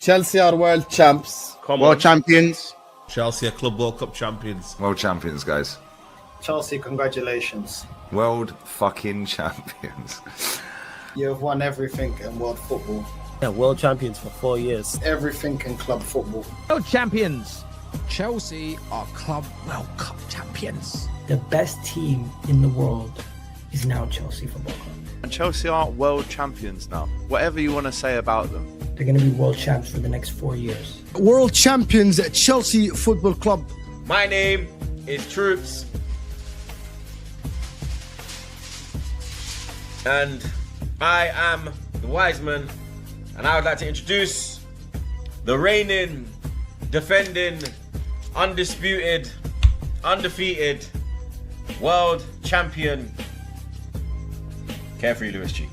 Chelsea are world champs. World champions. Chelsea are Club World Cup champions. World champions, guys. Chelsea, congratulations. World fucking champions. You have won everything in world football. Yeah, world champions for 4 years. Everything in club football. World champions. Chelsea are Club World Cup champions. The best team in the world is now Chelsea Football Club. And Chelsea are world champions now. Whatever you want to say about them. They're going to be world champs for the next 4 years. World champions at Chelsea Football Club. My name is Troops. And I am the Wiseman. And I would like to introduce the reigning, defending, undisputed, undefeated world champion, Carefree Lewis G.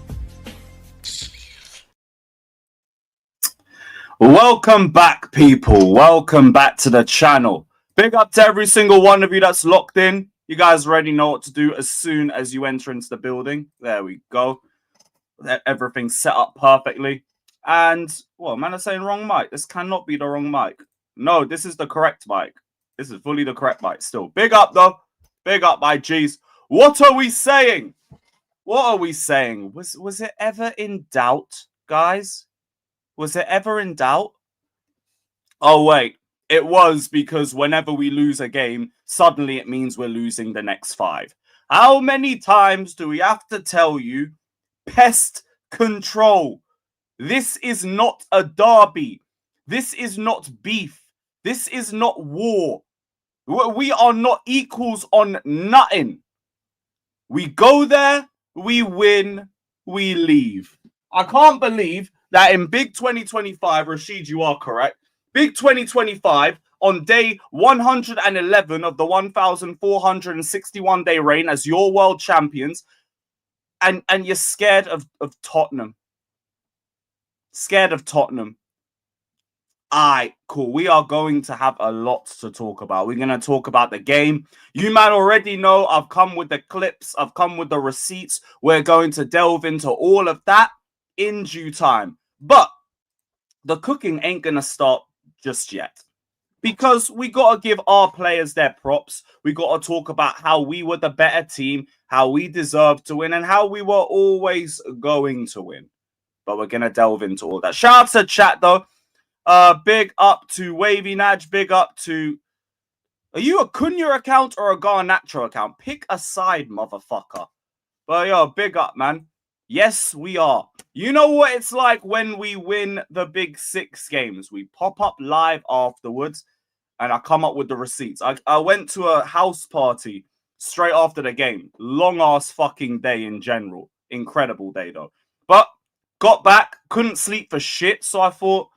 Welcome back, people. Welcome back to the channel. Big up to every single one of you that's locked in. You guys already know what to do as soon as you enter into the building. There we go. Everything's set up perfectly. And, well, man is saying wrong mic. This cannot be the wrong mic. No, this is the correct mic. This is fully the correct mic still. Big up, though. Big up, my G's. What are we saying? What are we saying? Was it ever in doubt, guys? Was it ever in doubt? Oh, wait. It was, because whenever we lose a game, suddenly it means we're losing the next 5. How many times do we have to tell you? Pest control. This is not a derby. This is not beef. This is not war. We are not equals on nothing. We go there, we win, we leave. I can't believe that in Big 2025, Rashid, you are correct. Big 2025, on day 111 of the 1,461-day reign as your world champions, and you're scared of Tottenham. Scared of Tottenham. Alright, cool. We are going to have a lot to talk about. We're going to talk about the game. You man already know I've come with the clips. I've come with the receipts. We're going to delve into all of that in due time. But the cooking ain't going to start just yet. Because we got to give our players their props. We got to talk about how we were the better team, how we deserved to win, and how we were always going to win. But we're going to delve into all that. Shout out to chat, though. Big up to Wavy Nudge. Big up to... Are you a Cunha account or a Garnacho account? Pick a side, motherfucker. But yo, big up, man. Yes, we are. You know what it's like when we win the big 6 games. We pop up live afterwards, and I come up with the receipts. I went to a house party straight after the game. Long-ass fucking day in general. Incredible day, though. But got back, couldn't sleep for shit, so I thought,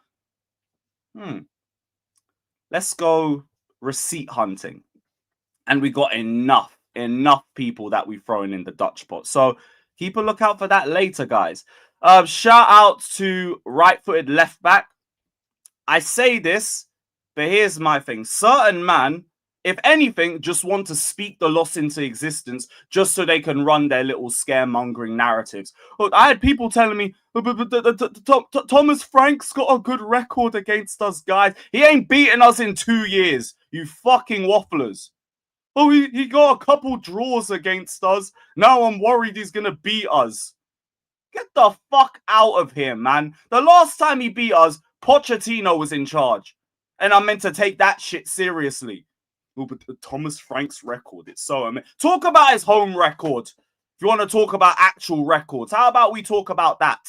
let's go receipt hunting. And we got enough people that we've thrown in the Dutch pot. So keep a lookout for that later, guys. Shout out to right-footed left back. I say this, but here's my thing. Certain man, if anything, just want to speak the loss into existence just so they can run their little scaremongering narratives. Look, I had people telling me, Thomas Frank's got a good record against us, guys. He ain't beaten us in 2 years, you fucking wafflers. Oh, he got a couple draws against us. Now I'm worried he's going to beat us. Get the fuck out of here, man. The last time he beat us, Pochettino was in charge. And I'm meant to take that shit seriously. Oh, but Thomas Frank's record, it's so amazing. Talk about his home record. If you want to talk about actual records, how about we talk about that?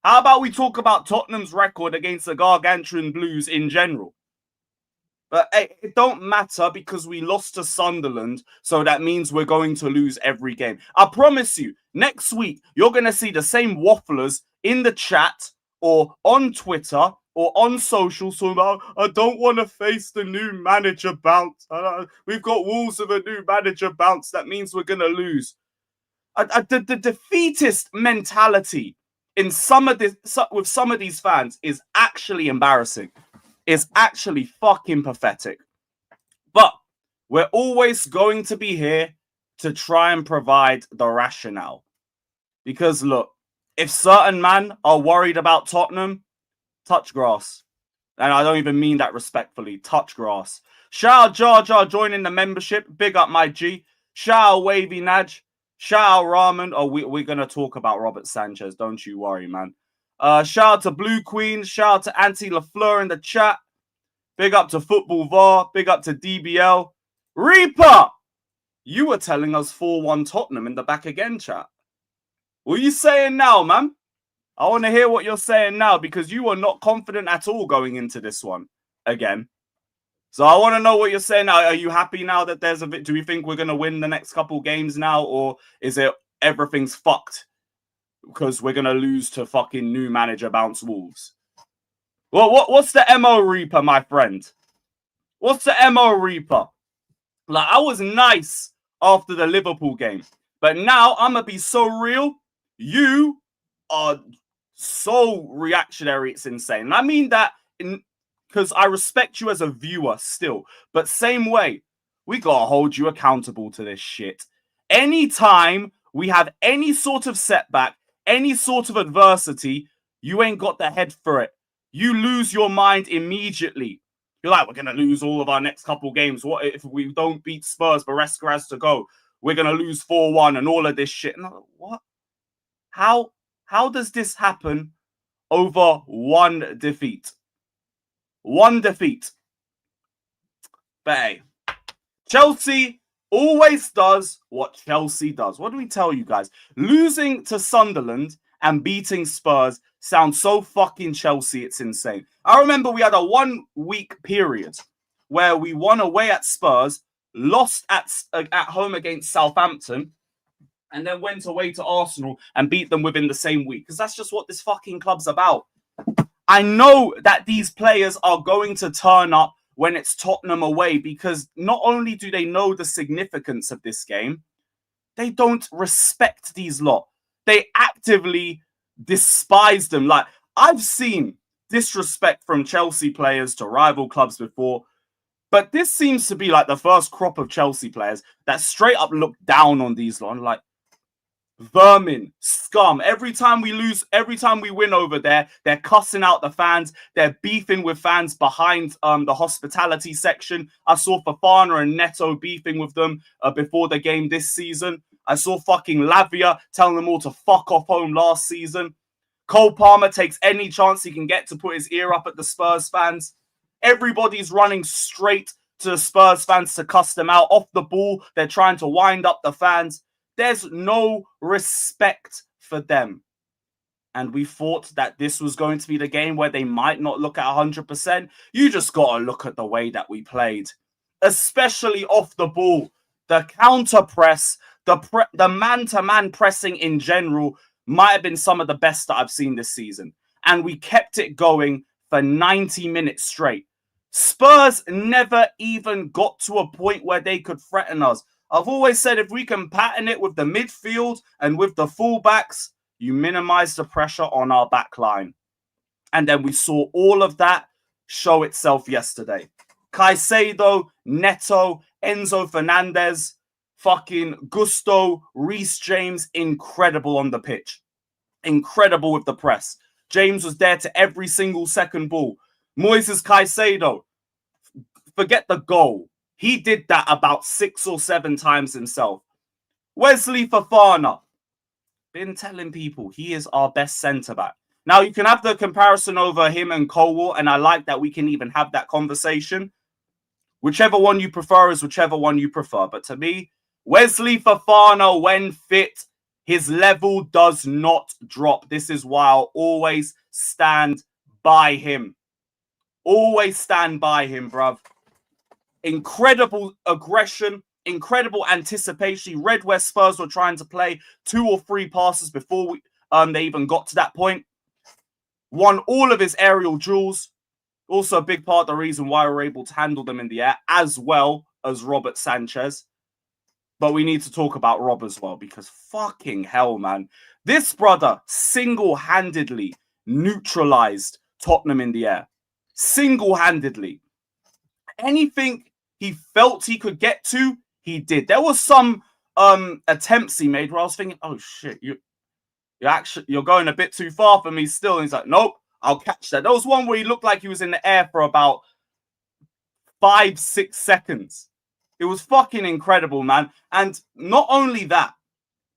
How about we talk about Tottenham's record against the Gargantuan Blues in general? But hey, it don't matter because we lost to Sunderland, so that means we're going to lose every game. I promise you, next week, you're going to see the same wafflers in the chat or on Twitter or on social. So now I don't want to face the new manager bounce. We've got Wolves of a new manager bounce. That means we're going to lose. The defeatist mentality in with some of these fans is actually embarrassing. It's actually fucking pathetic. But we're always going to be here to try and provide the rationale. Because look, if certain men are worried about Tottenham, touch grass. And I don't even mean that respectfully. Touch grass. Shout out Jar Jar joining the membership. Big up my G. Shout out Wavy Naj. Shout out Ramen. Oh, we're going to talk about Robert Sanchez. Don't you worry, man. Shout out to Blue Queen. Shout out to Auntie LaFleur in the chat. Big up to Football VAR. Big up to DBL. Reaper! You were telling us 4-1 Tottenham in the back again, chat. What are you saying now, man? I want to hear what you're saying now because you are not confident at all going into this one again. So I want to know what you're saying now. Are you happy now that there's a bit? Do you think we're going to win the next couple games now? Or is it everything's fucked because we're going to lose to fucking new manager Bounce Wolves? Well, what's the MO Reaper, my friend? What's the MO Reaper? Like, I was nice after the Liverpool game. But now I'm going to be so real. You are so reactionary, it's insane. And I mean that because I respect you as a viewer still. But same way, we gotta hold you accountable to this shit. Anytime we have any sort of setback, any sort of adversity, you ain't got the head for it. You lose your mind immediately. You're like, we're gonna lose all of our next couple games. What if we don't beat Spurs? Beresca has to go. We're gonna lose 4-1 and all of this shit. And I'm like, what? How does this happen over one defeat? One defeat. But hey, Chelsea always does what Chelsea does. What do we tell you guys? Losing to Sunderland and beating Spurs sounds so fucking Chelsea, it's insane. I remember we had a 1 week period where we won away at Spurs, lost at home against Southampton, and then went away to Arsenal and beat them within the same week. Because that's just what this fucking club's about. I know that these players are going to turn up when it's Tottenham away because not only do they know the significance of this game, they don't respect these lot. They actively despise them. Like, I've seen disrespect from Chelsea players to rival clubs before, but this seems to be like the first crop of Chelsea players that straight up look down on these lot. Like, vermin, scum. Every time we lose, every time we win over there, they're cussing out the fans. They're beefing with fans behind the hospitality section. I saw Fofana and Neto beefing with them before the game this season. I saw fucking Lavia telling them all to fuck off home last season. Cole Palmer takes any chance he can get to put his ear up at the Spurs fans. Everybody's running straight to the Spurs fans to cuss them out. Off the ball, they're trying to wind up the fans. There's no respect for them. And we thought that this was going to be the game where they might not look at 100%. You just got to look at the way that we played, especially off the ball. The counter press, the man-to-man pressing in general might have been some of the best that I've seen this season. And we kept it going for 90 minutes straight. Spurs never even got to a point where they could threaten us. I've always said if we can pattern it with the midfield and with the fullbacks, you minimize the pressure on our back line. And then we saw all of that show itself yesterday. Caicedo, Neto, Enzo Fernandez, fucking Gusto, Reece James, incredible on the pitch. Incredible with the press. James was there to every single second ball. Moises Caicedo, forget the goal. He did that about 6 or 7 times himself. Wesley Fofana. Been telling people he is our best centre-back. Now, you can have the comparison over him and Colwell, and I like that we can even have that conversation. Whichever one you prefer is whichever one you prefer. But to me, Wesley Fofana, when fit, his level does not drop. This is why I'll always stand by him. Always stand by him, bruv. Incredible aggression, incredible anticipation. He read where Spurs were trying to play 2 or 3 passes before they even got to that point. Won all of his aerial duels. Also a big part of the reason why we're able to handle them in the air, as well as Robert Sanchez. But we need to talk about Rob as well, because fucking hell, man. This brother single-handedly neutralized Tottenham in the air. Single-handedly. Anything he felt he could get to, he did. There was some attempts he made where I was thinking, oh shit, you're going a bit too far for me still. And he's like, nope, I'll catch that. There was one where he looked like he was in the air for about 5-6 seconds. It was fucking incredible, man. And not only that,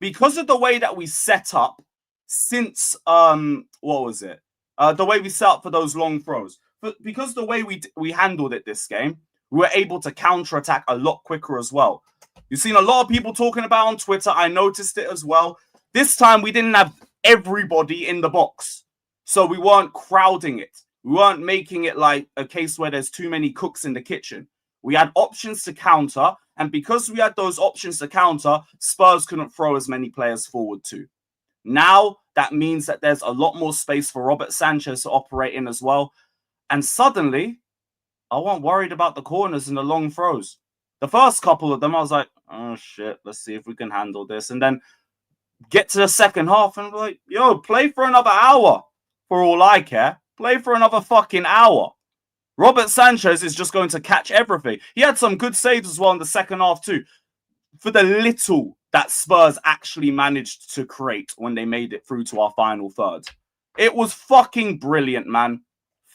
because of the way that we set up since what was it? The way we set up for those long throws. But because the way we handled it this game, we were able to counterattack a lot quicker as well. You've seen a lot of people talking about on Twitter. I noticed it as well. This time we didn't have everybody in the box. So we weren't crowding it. We weren't making it like a case where there's too many cooks in the kitchen. We had options to counter. And because we had those options to counter, Spurs couldn't throw as many players forward too. Now, that means that there's a lot more space for Robert Sanchez to operate in as well. And suddenly, I wasn't worried about the corners and the long throws. The first couple of them, I was like, oh shit, let's see if we can handle this. And then get to the second half and be like, yo, play for another hour. For all I care, play for another fucking hour. Robert Sanchez is just going to catch everything. He had some good saves as well in the second half too. For the little that Spurs actually managed to create when they made it through to our final third. It was fucking brilliant, man.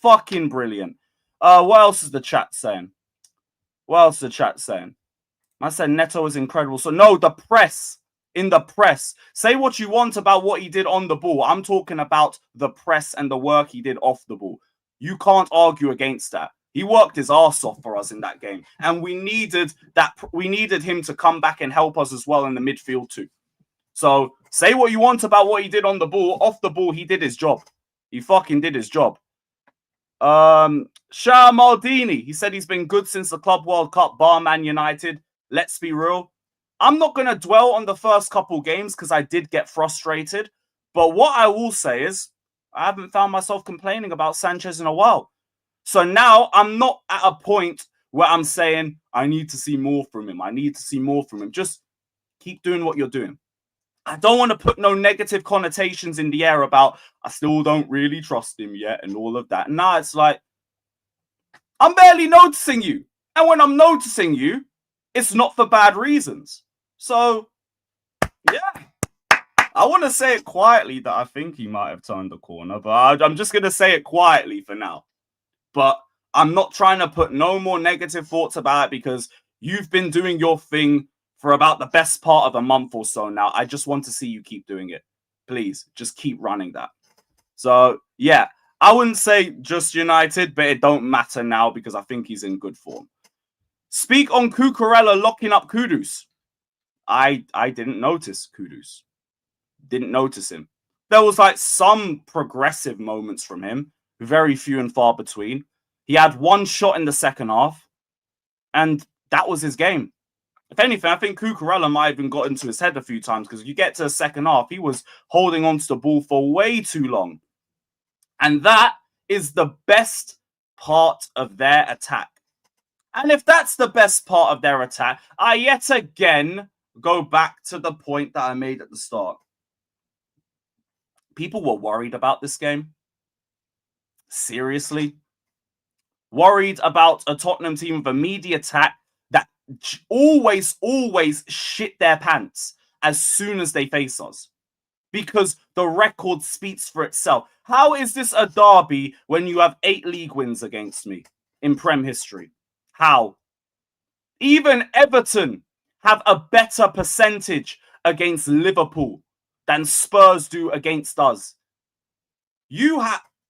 Fucking brilliant. What else is the chat saying? What else is the chat saying? I said Neto is incredible. So no, the press. In the press. Say what you want about what he did on the ball. I'm talking about the press and the work he did off the ball. You can't argue against that. He worked his arse off for us in that game. And we needed that. We needed him to come back and help us as well in the midfield too. So say what you want about what he did on the ball. Off the ball, he did his job. He fucking did his job. Shah Maldini. He said he's been good since the Club World Cup, bar Man United. Let's be real. I'm not going to dwell on the first couple games because I did get frustrated. But what I will say is I haven't found myself complaining about Sanchez in a while. So now I'm not at a point where I'm saying I need to see more from him. I need to see more from him. Just keep doing what you're doing. I don't want to put no negative connotations in the air about I still don't really trust him yet and all of that. Nah, it's like I'm barely noticing you. And when I'm noticing you, it's not for bad reasons. So, yeah. I want to say it quietly that I think he might have turned the corner, but I'm just going to say it quietly for now. But I'm not trying to put no more negative thoughts about it because you've been doing your thing for about the best part of a month or so now. I just want to see you keep doing it. Please, just keep running that. So, yeah, I wouldn't say just United, but it don't matter now because I think he's in good form. Speak on Cucurella locking up Kudus. I didn't notice Kudus. Didn't notice him. There was like some progressive moments from him. Very few and far between. He had one shot in the second half. And that was his game. If anything, I think Cucurella might have even got into his head a few times because you get to the second half, he was holding on to the ball for way too long. And that is the best part of their attack. And if that's the best part of their attack, I yet again go back to the point that I made at the start. People were worried about this game. Seriously? Worried about a Tottenham team with a media attack that always shit their pants as soon as they face us. Because the record speaks for itself. How is this a derby when you have 8 league wins against me in Prem history? How? Even Everton have a better percentage against Liverpool than Spurs do against us.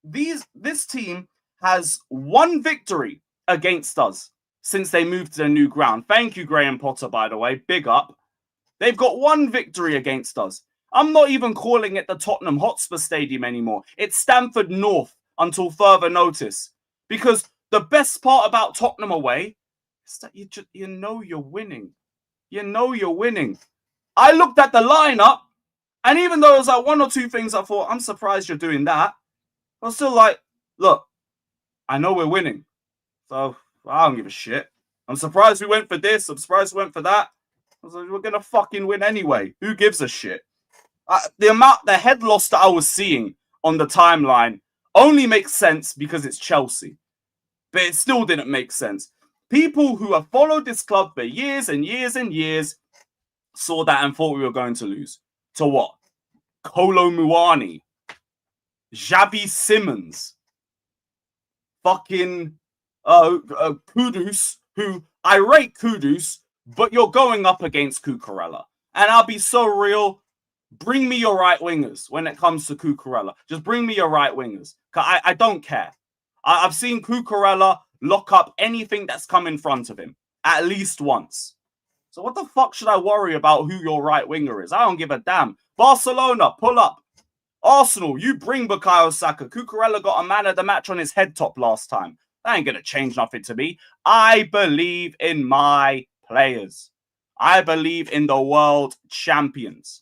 This team has 1 victory against us since they moved to the new ground. Thank you, Graham Potter, by the way. Big up. They've got 1 victory against us. I'm not even calling it the Tottenham Hotspur Stadium anymore. It's Stamford North until further notice. Because the best part about Tottenham away is that you know you're winning. You know you're winning. I looked at the lineup, and even though there was like 1 or 2 things I thought, I'm surprised you're doing that, I was still like, look, I know we're winning. So I don't give a shit. I'm surprised we went for this. I'm surprised we went for that. I was like, we're going to fucking win anyway. Who gives a shit? The head loss that I was seeing on the timeline only makes sense because it's Chelsea. But it still didn't make sense. People who have followed this club for years and years and years saw that and thought we were going to lose. To what? Kolo Muani. Xavi Simmons, fucking Kudus, who I rate Kudus, but you're going up against Cucurella. And I'll be so real, bring me your right wingers when it comes to Cucurella. Just bring me your right wingers. I don't care. I've seen Cucurella lock up anything that's come in front of him at least once. So what the fuck should I worry about who your right winger is? I don't give a damn. Barcelona, pull up. Arsenal, you bring Bukayo Saka. Cucurella got a man of the match on his head top last time. That ain't going to change nothing to me. I believe in my players. I believe in the world champions.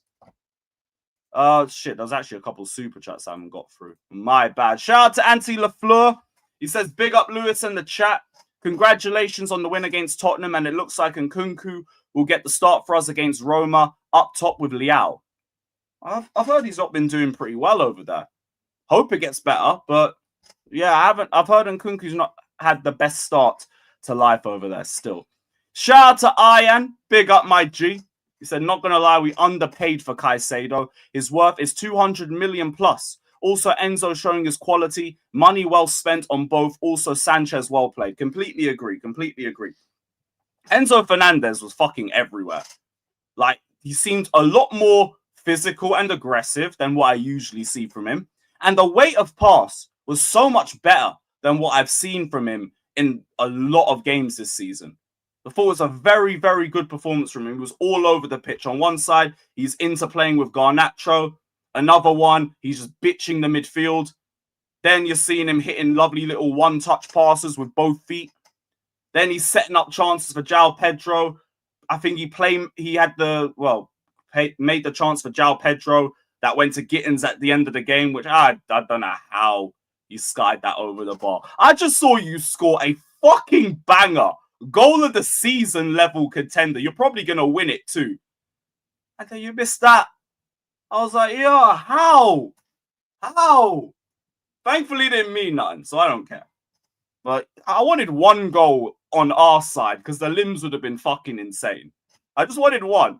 Shit, there's actually a couple super chats I haven't got through. My bad. Shout out to Anti Lafleur. He says, big up Lewis in the chat. Congratulations on the win against Tottenham, and it looks like Nkunku will get the start for us against Roma up top with Leao. I've heard he's not been doing pretty well over there. Hope it gets better, but yeah, I've heard Nkunku's not had the best start to life over there still. Shout out to Ian, big up my G. He said, not gonna lie, we underpaid for Caicedo. His worth is 200 million plus. Also, Enzo showing his quality. Money well spent on both. Also, Sanchez well played. Completely agree. Completely agree. Enzo Fernandez was fucking everywhere. Like, he seemed a lot more physical and aggressive than what I usually see from him. And the weight of pass was so much better than what I've seen from him in a lot of games this season. I thought it was a very, very good performance from him. He was all over the pitch. On one side, he's interplaying with Garnacho. Another one, he's just bitching the midfield. Then you're seeing him hitting lovely little one-touch passes with both feet. Then he's setting up chances for João Pedro. I think he made the chance for João Pedro that went to Gittins at the end of the game, which I don't know how he skied that over the bar. I just saw you score a fucking banger. Goal of the season level contender. You're probably going to win it too. And then you missed that. I was like, yeah, how? How? Thankfully, it didn't mean nothing, so I don't care. But I wanted one goal on our side because the limbs would have been fucking insane. I just wanted one.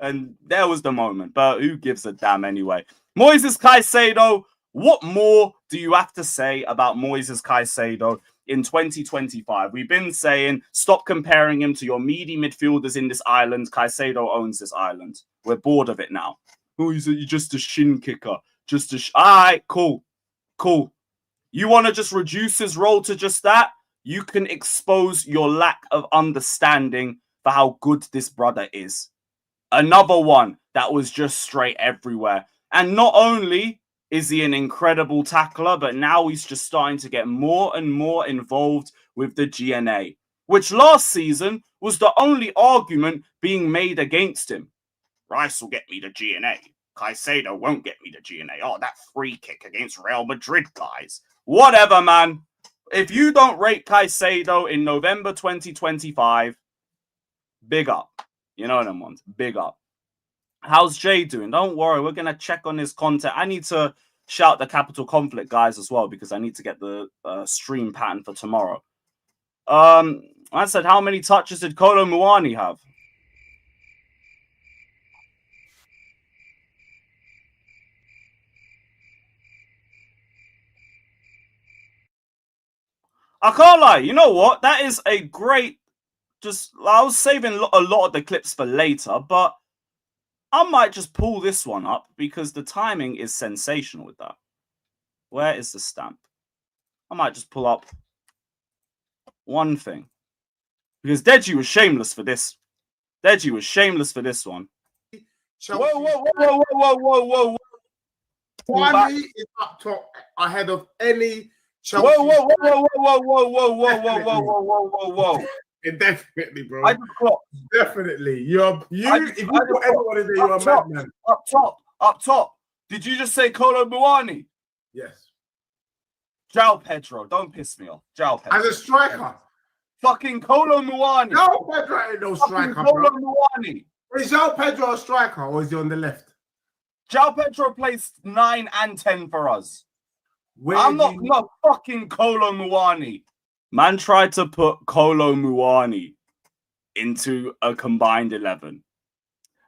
And there was the moment. But who gives a damn anyway? Moises Caicedo. What more do you have to say about Moises Caicedo in 2025? We've been saying, stop comparing him to your meaty midfielders in this island. Caicedo owns this island. We're bored of it now. Oh, he's just a shin kicker. All right, cool. Cool. You want to just reduce his role to just that? You can expose your lack of understanding for how good this brother is. Another one that was just straight everywhere. And not only is he an incredible tackler, but now he's just starting to get more and more involved with the GNA, which last season was the only argument being made against him. Rice will get me the GNA. Caicedo won't get me the GNA. Oh, that free kick against Real Madrid, guys. Whatever, man. If you don't rate Caicedo in November 2025, big up. You know them ones. Big up. How's Jay doing? Don't worry. We're going to check on his content. I need to shout the Capital Conflict guys as well because I need to get the stream pattern for tomorrow. I said, how many touches did Kolo Muani have? I can't lie. You know what? That is a great... I was saving a lot of the clips for later, but I might just pull this one up because the timing is sensational with that. Where is the stamp? I might just pull up one thing. Because Deji was shameless for this. Deji was shameless for this one. Whoa. Kwame is up top ahead of any Chelsea. Whoa. Definitely, bro. I just clocked. Definitely. If you put anyone in there, you're a madman. Up top. Did you just say Kolo Muani? Yes. João Pedro. Don't piss me off. João Pedro. As a striker. Fucking Kolo Muani. João Pedro ain't no striker, Kolo bro. Muani. Is João Pedro a striker or is he on the left? João Pedro plays 9 and 10 for us. I'm not fucking Kolo Muani. Man tried to put Kolo Muani into a combined 11.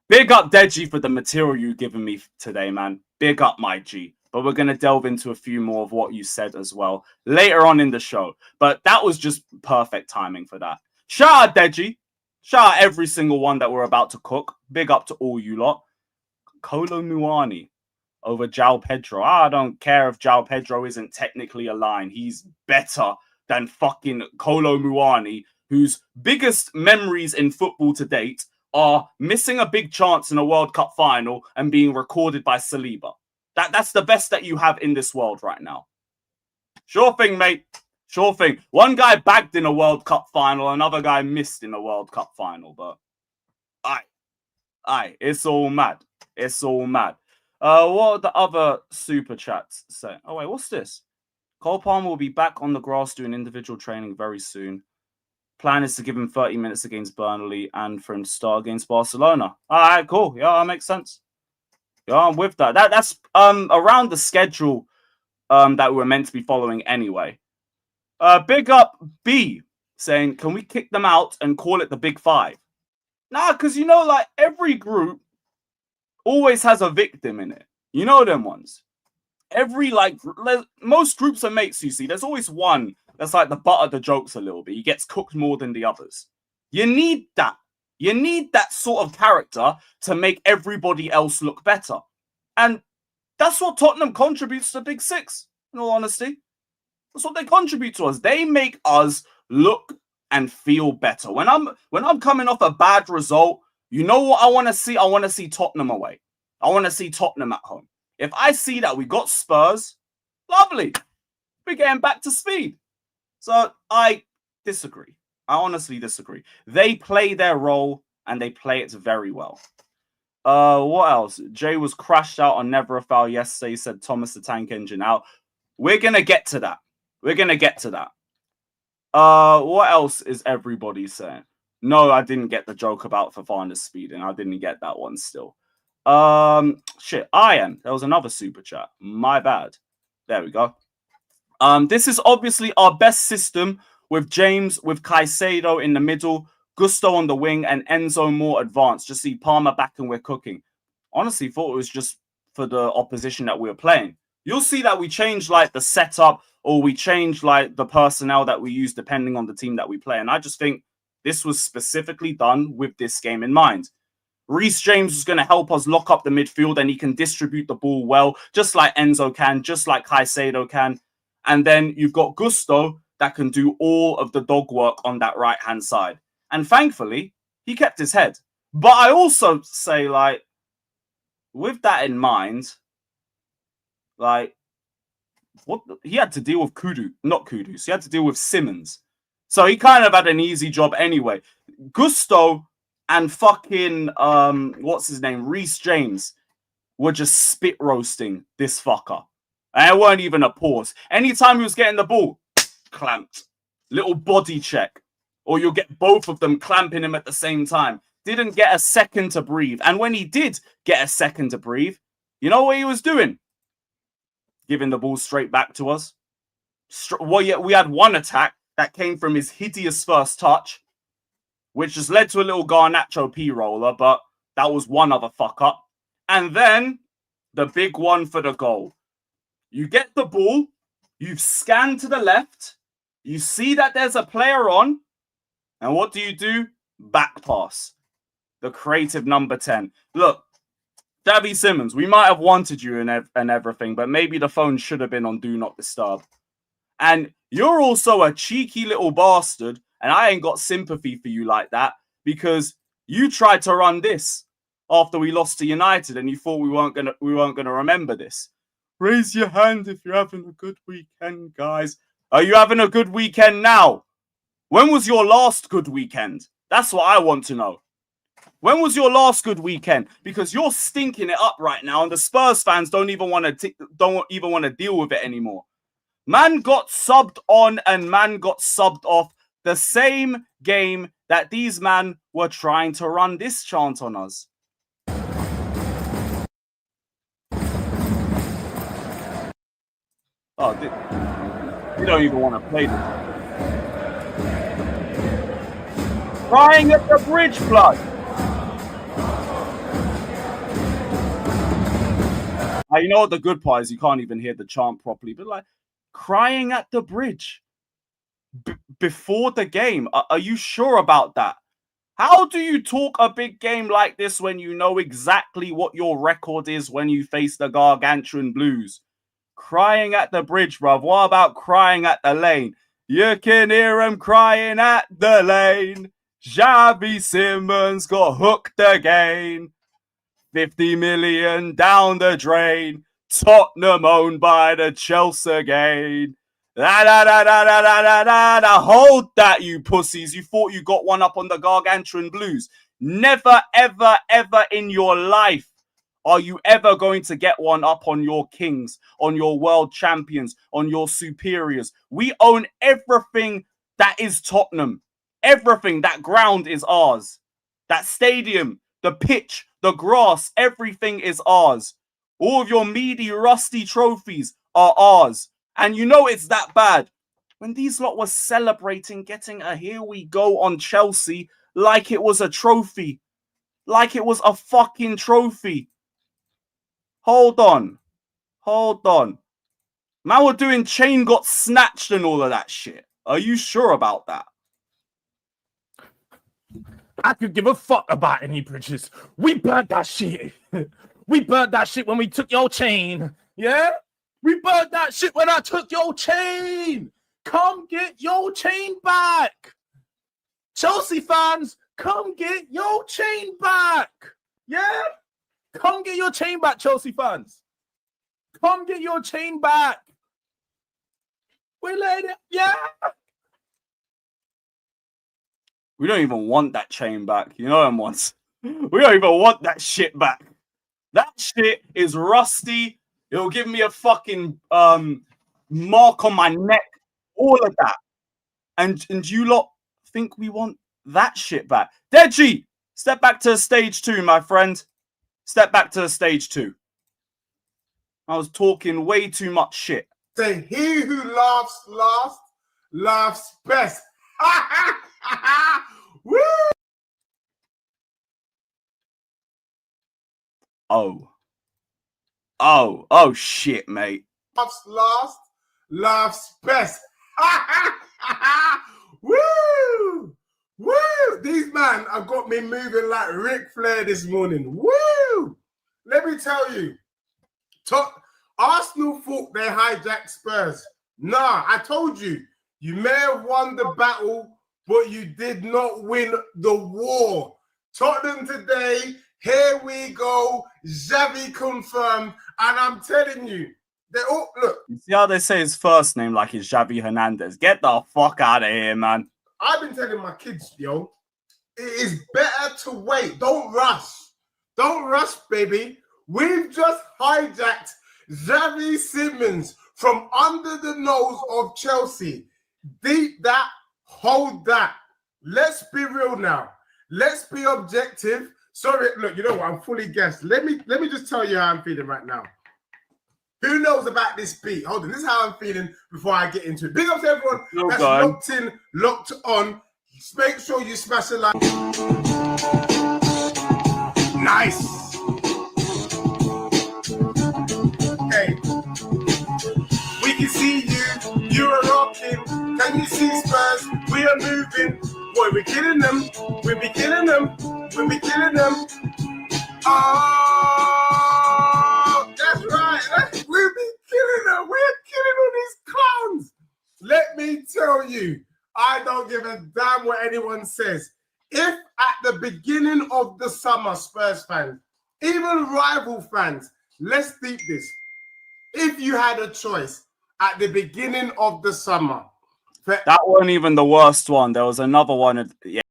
Big up Deji for the material you've given me today, man. Big up my G. but we're going to delve into a few more of what you said as well later on in the show. But that was just perfect timing for that. Shout out Deji. Shout out every single one that we're about to cook. Big up to all you lot. Kolo Muani over João Pedro. I don't care if João Pedro isn't technically a line. He's better than fucking Kolo Muani, whose biggest memories in football to date are missing a big chance in a World Cup final and being recorded by Saliba. That's the best that you have in this world right now. Sure thing, mate. Sure thing. One guy bagged in a World Cup final, another guy missed in a World Cup final, but aye, it's all mad. It's all mad. What are the other super chats saying? Oh, wait, what's this? Cole Palmer will be back on the grass doing individual training very soon. Plan is to give him 30 minutes against Burnley and for him to start against Barcelona. All right, cool. Yeah, that makes sense. Yeah, I'm with that. That's around the schedule that we were meant to be following anyway. Big up B saying, can we kick them out and call it the Big Five? Nah, because you know, like every group always has a victim in it. You know them ones. Most groups of mates you see, there's always one that's like the butt of the jokes a little bit. He gets cooked more than the others. You need that. You need that sort of character to make everybody else look better. And that's what Tottenham contributes to the Big Six, in all honesty. That's what they contribute to us. They make us look and feel better. When I'm coming off a bad result, you know what I want to see? I want to see Tottenham away. I want to see Tottenham at home. If I see that we got Spurs, lovely. We're getting back to speed. So I disagree. I honestly disagree. They play their role and they play it very well. What else? Jay was crashed out on Never a Foul yesterday. He said Thomas the Tank Engine out. We're going to get to that. We're going to get to that. What else is everybody saying? No, I didn't get the joke about Fofana's speeding. I didn't get that one still. Shit, there was another super chat. My bad. There we go. This is obviously our best system with James, with Caicedo in the middle, Gusto on the wing, and Enzo more advanced. Just see Palmer back and we're cooking. Honestly, thought it was just for the opposition that we were playing. You'll see that we change like the setup or we change like the personnel that we use depending on the team that we play. And I just think this was specifically done with this game in mind. Reece James is going to help us lock up the midfield and he can distribute the ball well, just like Enzo can, just like Caicedo can. And then you've got Gusto that can do all of the dog work on that right-hand side. And thankfully, he kept his head. But I also say, like, with that in mind, like, he had to deal with Kudus. He had to deal with Simmons. So he kind of had an easy job anyway. Gusto and fucking, what's his name? Reece James were just spit roasting this fucker. And it weren't even a pause. Anytime he was getting the ball, clamped. Little body check. Or you'll get both of them clamping him at the same time. Didn't get a second to breathe. And when he did get a second to breathe, you know what he was doing? Giving the ball straight back to us. Well, yeah, we had one attack that came from his hideous first touch, which just led to a little Garnacho P-roller, but that was one other fuck up. And then the big one for the goal. You get the ball, you've scanned to the left, you see that there's a player on, and what do? Back pass. The creative number 10. Look, Xavi Simons, we might have wanted you and everything, but maybe the phone should have been on Do Not Disturb. And you're also a cheeky little bastard, and I ain't got sympathy for you like that, because you tried to run this after we lost to United, and you thought we weren't gonna remember this. Raise your hand if you're having a good weekend, guys. Are you having a good weekend now? When was your last good weekend? That's what I want to know. When was your last good weekend? Because you're stinking it up right now, and the Spurs fans don't even want to deal with it anymore. Man got subbed on and man got subbed off the same game that these man were trying to run this chant on us. Oh, you don't even want to play this. Crying at the bridge, blood. You know what the good part is? You can't even hear the chant properly, but like crying at the bridge before the game. Are you sure about that? How do you talk a big game like this when you know exactly what your record is when you face the Gargantuan Blues? Crying at the bridge, bruv. What about crying at the lane? You can hear him crying at the lane. Xavi Simons got hooked again. 50 million down the drain. Tottenham owned by the Chelsea again. Hold that, you pussies. You thought you got one up on the Gargantuan Blues. Never, ever, ever in your life are you ever going to get one up on your kings, on your world champions, on your superiors. We own everything that is Tottenham. Everything. That ground is ours. That stadium, the pitch, the grass, everything is ours. All of your meaty, rusty trophies are ours. And you know it's that bad when these lot were celebrating getting a here we go on Chelsea like it was a trophy. Like it was a fucking trophy. Hold on. Hold on. Man, we're doing chain got snatched and all of that shit. Are you sure about that? I could give a fuck about any bridges. We burnt that shit. We burnt that shit when we took your chain. Yeah? We burnt that shit when I took your chain. Come get your chain back. Chelsea fans, come get your chain back. Yeah? Come get your chain back, Chelsea fans. Come get your chain back. We let it, yeah. We don't even want that chain back. You know them ones. We don't even want that shit back. That shit is rusty. It'll give me a fucking mark on my neck. All of that. And you lot think we want that shit back. Deji, step back to stage 2, my friend. Step back to stage 2. I was talking way too much shit. Say, he who laughs last, laughs best. Woo! Oh shit, mate. Laughs last, laughs best. Woo! Woo! These man have got me moving like Ric Flair this morning. Woo! Let me tell you, Arsenal thought they hijacked Spurs. Nah, I told you, you may have won the battle, but you did not win the war. Tottenham today, here we go. Xavi confirmed, and I'm telling you, they all look. You see how they say his first name like it's Xavi Hernandez? Get the fuck out of here, man. I've been telling my kids, yo, it is better to wait. Don't rush. Don't rush, baby. We've just hijacked Xavi Simons from under the nose of Chelsea. Deep that, hold that. Let's be real now. Let's be objective. Sorry, look, you know what? I'm fully gassed. Let me just tell you how I'm feeling right now. Who knows about this beat? Hold on, this is how I'm feeling before I get into it. Big up to everyone that's locked in, locked on. Make sure you smash a like. Nice. Okay. We can see you. You are rocking. Can you see Spurs? We are moving. Boy, we're killing them. We'll be killing them. We'll be killing them. Oh, that's right. We'll be killing them. We're killing all these clowns. Let me tell you, I don't give a damn what anyone says. If at the beginning of the summer, Spurs fans, even rival fans, let's deep this. If you had a choice at the beginning of the summer. That wasn't even the worst one. There was another one. Yeah.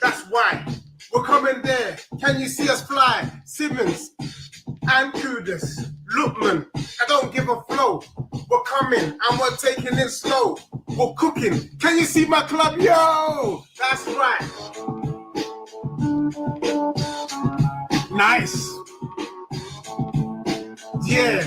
That's why we're coming there. Can you see us fly? Simmons and Kudus. Look, man, I don't give a flow. We're coming and we're taking it slow. We're cooking. Can you see my club? Yo, that's right. Nice. Yeah.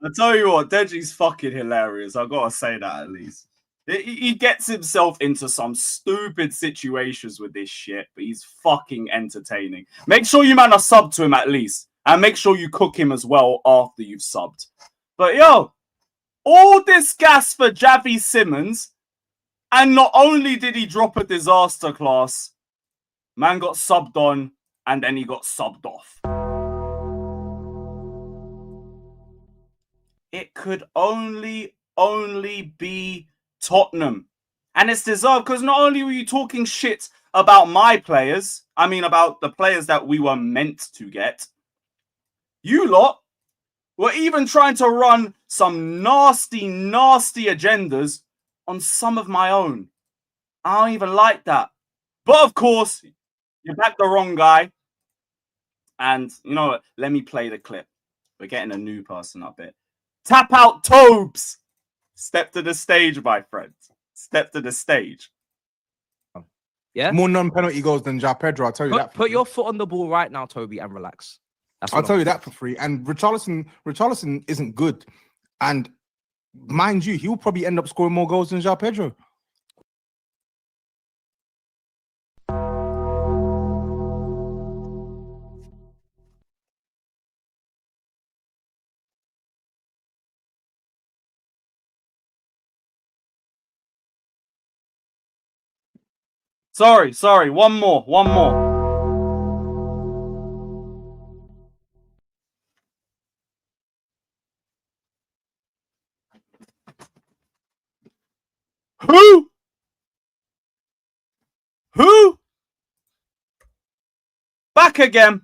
I tell you what, Deji's fucking hilarious. I gotta say that at least. He gets himself into some stupid situations with this shit, but he's fucking entertaining. Make sure you man are subbed to him at least, and make sure you cook him as well after you've subbed. But yo, all this gas for Javi Simmons, and not only did he drop a disaster class, man got subbed on, and then he got subbed off. It could only be Tottenham. And it's deserved because not only were you talking shit about my players, I mean about the players that we were meant to get, you lot were even trying to run some nasty agendas on some of my own. I don't even like that. But of course, you backed the wrong guy. And you know what? Let me play the clip. We're getting a new person up here. Tap out Tobes. Step to the stage, my friend. Step to the stage. Yeah. More non-penalty goals than Ja Pedro. I'll tell you that. Put your foot on the ball right now, Toby, and relax. I'll tell you that for free. And Richarlison isn't good. And mind you, he will probably end up scoring more goals than Ja Pedro. Sorry. One more. Who? Back again.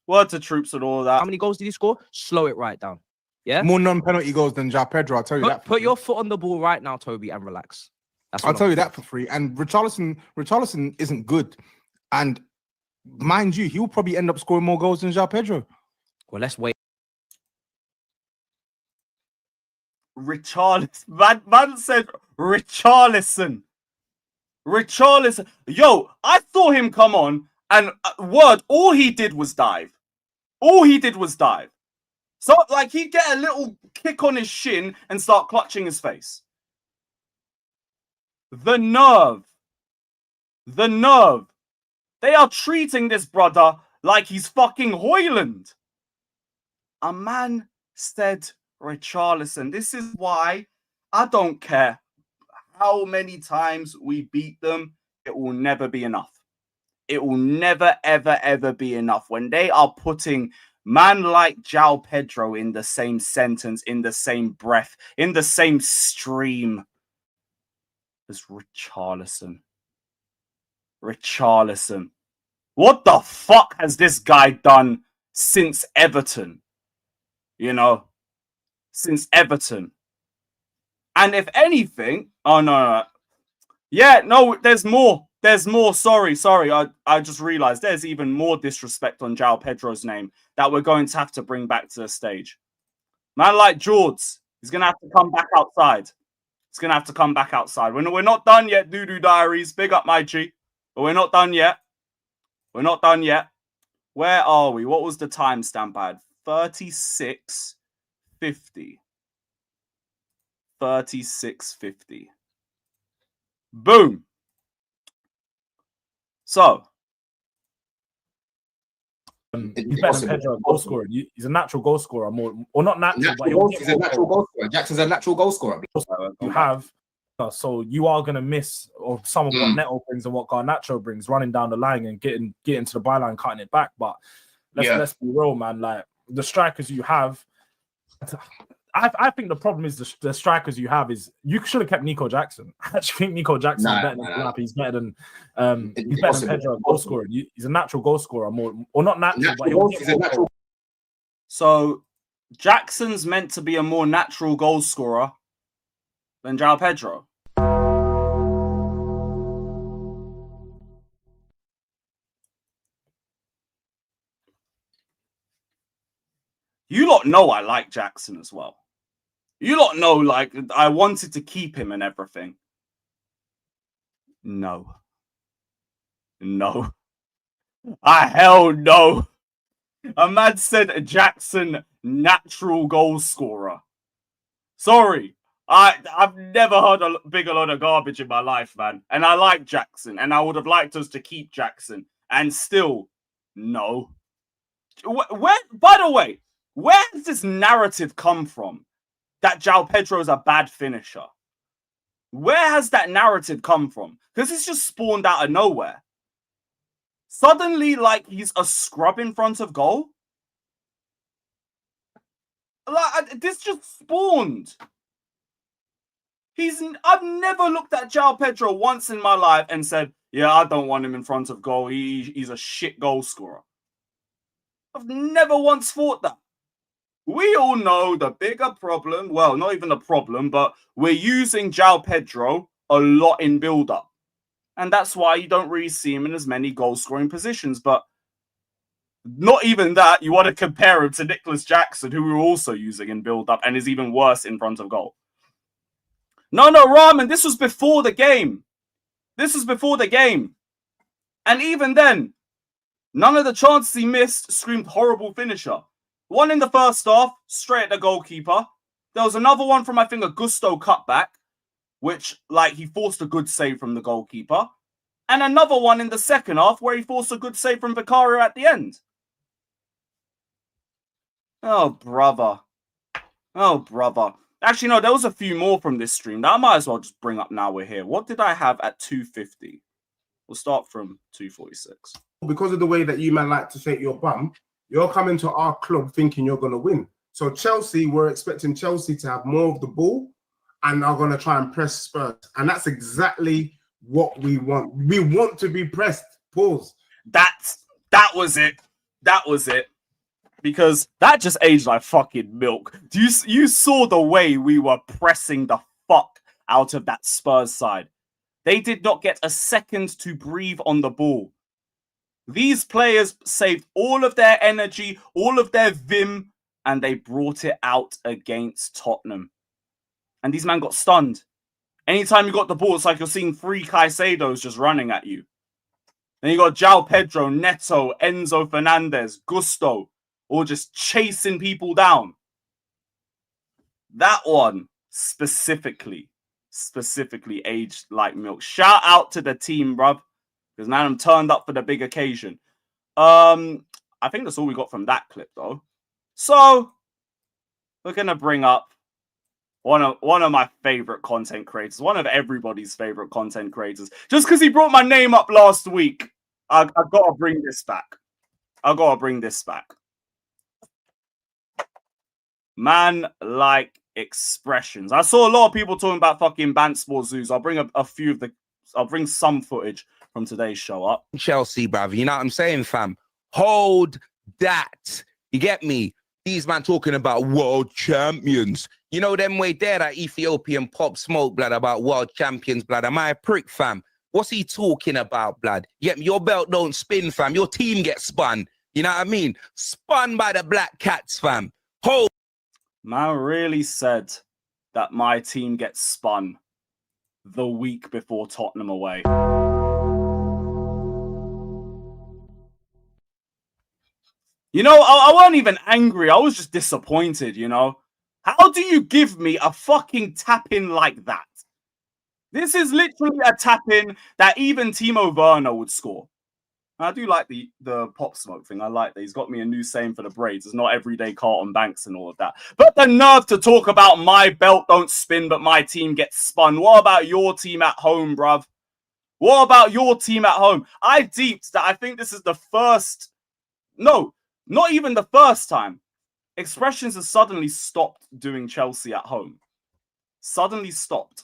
Word to troops and all that. How many goals did he score? Slow it right down. Yeah. More non-penalty goals than Ja Pedro. I'll tell you that. Put your foot on the ball right now, Toby, and relax. I'll tell you that for free. And Richarlison isn't good. And mind you, he will probably end up scoring more goals than Ja Pedro. Well, let's wait. Richarlison. Man said Richarlison. Yo, I saw him come on and all he did was dive. So, like, he'd get a little kick on his shin and start clutching his face. The nerve. They are treating this brother like he's fucking Hoyland. A man said Richarlison. This is why I don't care how many times we beat them. It will never be enough. It will never, ever be enough. When they are putting man like João Pedro in the same sentence, in the same breath, in the same stream as Richarlison. What the fuck has this guy done since Everton? You know, since Everton. And if anything, oh no. Yeah, no, there's more. Sorry. I just realized there's even more disrespect on João Pedro's name that we're going to have to bring back to the stage. Man like George, he's going to have to come back outside. We're not done yet, Doo-Doo Diaries. Big up, my G. But we're not done yet. Where are we? What was the timestamp I had? 36:50. 36:50. Boom. So. He's better than Pedro, goal scorer. He's a natural goal scorer, or not natural, but he's a natural goal scorer. Jackson's a natural goal scorer. You have, so you are going to miss or some of what Neto brings and what Garnacho brings, running down the line and getting to the byline, cutting it back. But let's be real, man. Like the strikers you have, I think the problem is the strikers you have is you should have kept Nico Jackson. I actually think Nico Jackson is better than He's better than Pedro, goal scorer. He's a natural goal scorer, or not natural, but he's a natural. So Jackson's meant to be a more natural goal scorer than João Pedro. You lot know I like Jackson as well. You lot know, like, I wanted to keep him and everything. No. No. Hell no. A man said Jackson, natural goal scorer. Sorry. I've never heard a bigger load of garbage in my life, man. And I like Jackson, and I would have liked us to keep Jackson. And still, no. Where, by the way, where does this narrative come from that João Pedro is a bad finisher? Where has that narrative come from? Because it's just spawned out of nowhere. Suddenly, like, he's a scrub in front of goal. Like, this just spawned. I've never looked at João Pedro once in my life and said, yeah, I don't want him in front of goal. He's a shit goal scorer. I've never once thought that. We all know the bigger problem, well, not even a problem, but we're using João Pedro a lot in build-up. And that's why you don't really see him in as many goal-scoring positions. But not even that, you want to compare him to Nicholas Jackson, who we're also using in build-up and is even worse in front of goal. No, Rahman, this was before the game. This was before the game. And even then, none of the chances he missed screamed horrible finisher. One in the first half, straight at the goalkeeper. There was another one from, I think, a Gusto cutback, which, like, he forced a good save from the goalkeeper. And another one in the second half where he forced a good save from Vicario at the end. Oh, brother. Oh, brother. Actually, no, there was a few more from this stream that I might as well just bring up now we're here. What did I have at 250? We'll start from 246. Because of the way that you man like to shake your bum, you're coming to our club thinking you're going to win. So Chelsea, we're expecting Chelsea to have more of the ball and are going to try and press Spurs. And that's exactly what we want. We want to be pressed. Pause. That was it. That was it. Because that just aged like fucking milk. You saw the way we were pressing the fuck out of that Spurs side. They did not get a second to breathe on the ball. These players saved all of their energy, all of their vim, and they brought it out against Tottenham. And these men got stunned. Anytime you got the ball, it's like you're seeing 3 Caicedos just running at you. Then you got João Pedro, Neto, Enzo Fernandez, Gusto, all just chasing people down. That one specifically aged like milk. Shout out to the team, bruv. Because man, I'm turned up for the big occasion. I think that's all we got from that clip, though. So we're gonna bring up one of my favorite content creators, one of everybody's favorite content creators. Just because he brought my name up last week, I gotta bring this back. Man, like expressions. I saw a lot of people talking about fucking Bansport Zoos. I'll bring I'll bring some footage from today's show up. Chelsea, bruv. You know what I'm saying, fam? Hold that. You get me? These man talking about world champions. You know them way there, that Ethiopian pop smoke, blood, about world champions, blood. Am I a prick, fam? What's he talking about, blood? You get me? Your belt don't spin, fam. Your team gets spun. You know what I mean? Spun by the Black Cats, fam. Hold. Man really said that my team gets spun the week before Tottenham away. You know, I wasn't even angry. I was just disappointed, you know. How do you give me a fucking tap-in like that? This is literally a tap-in that even Timo Werner would score. I do like the pop smoke thing. I like that. He's got me a new saying for the braids. It's not everyday Carlton Banks and all of that. But the nerve to talk about my belt don't spin, but my team gets spun. What about your team at home, bruv? What about your team at home? I deeped that I think this is the first... No, not even the first time. Expressions has suddenly stopped doing Chelsea at home. Suddenly stopped.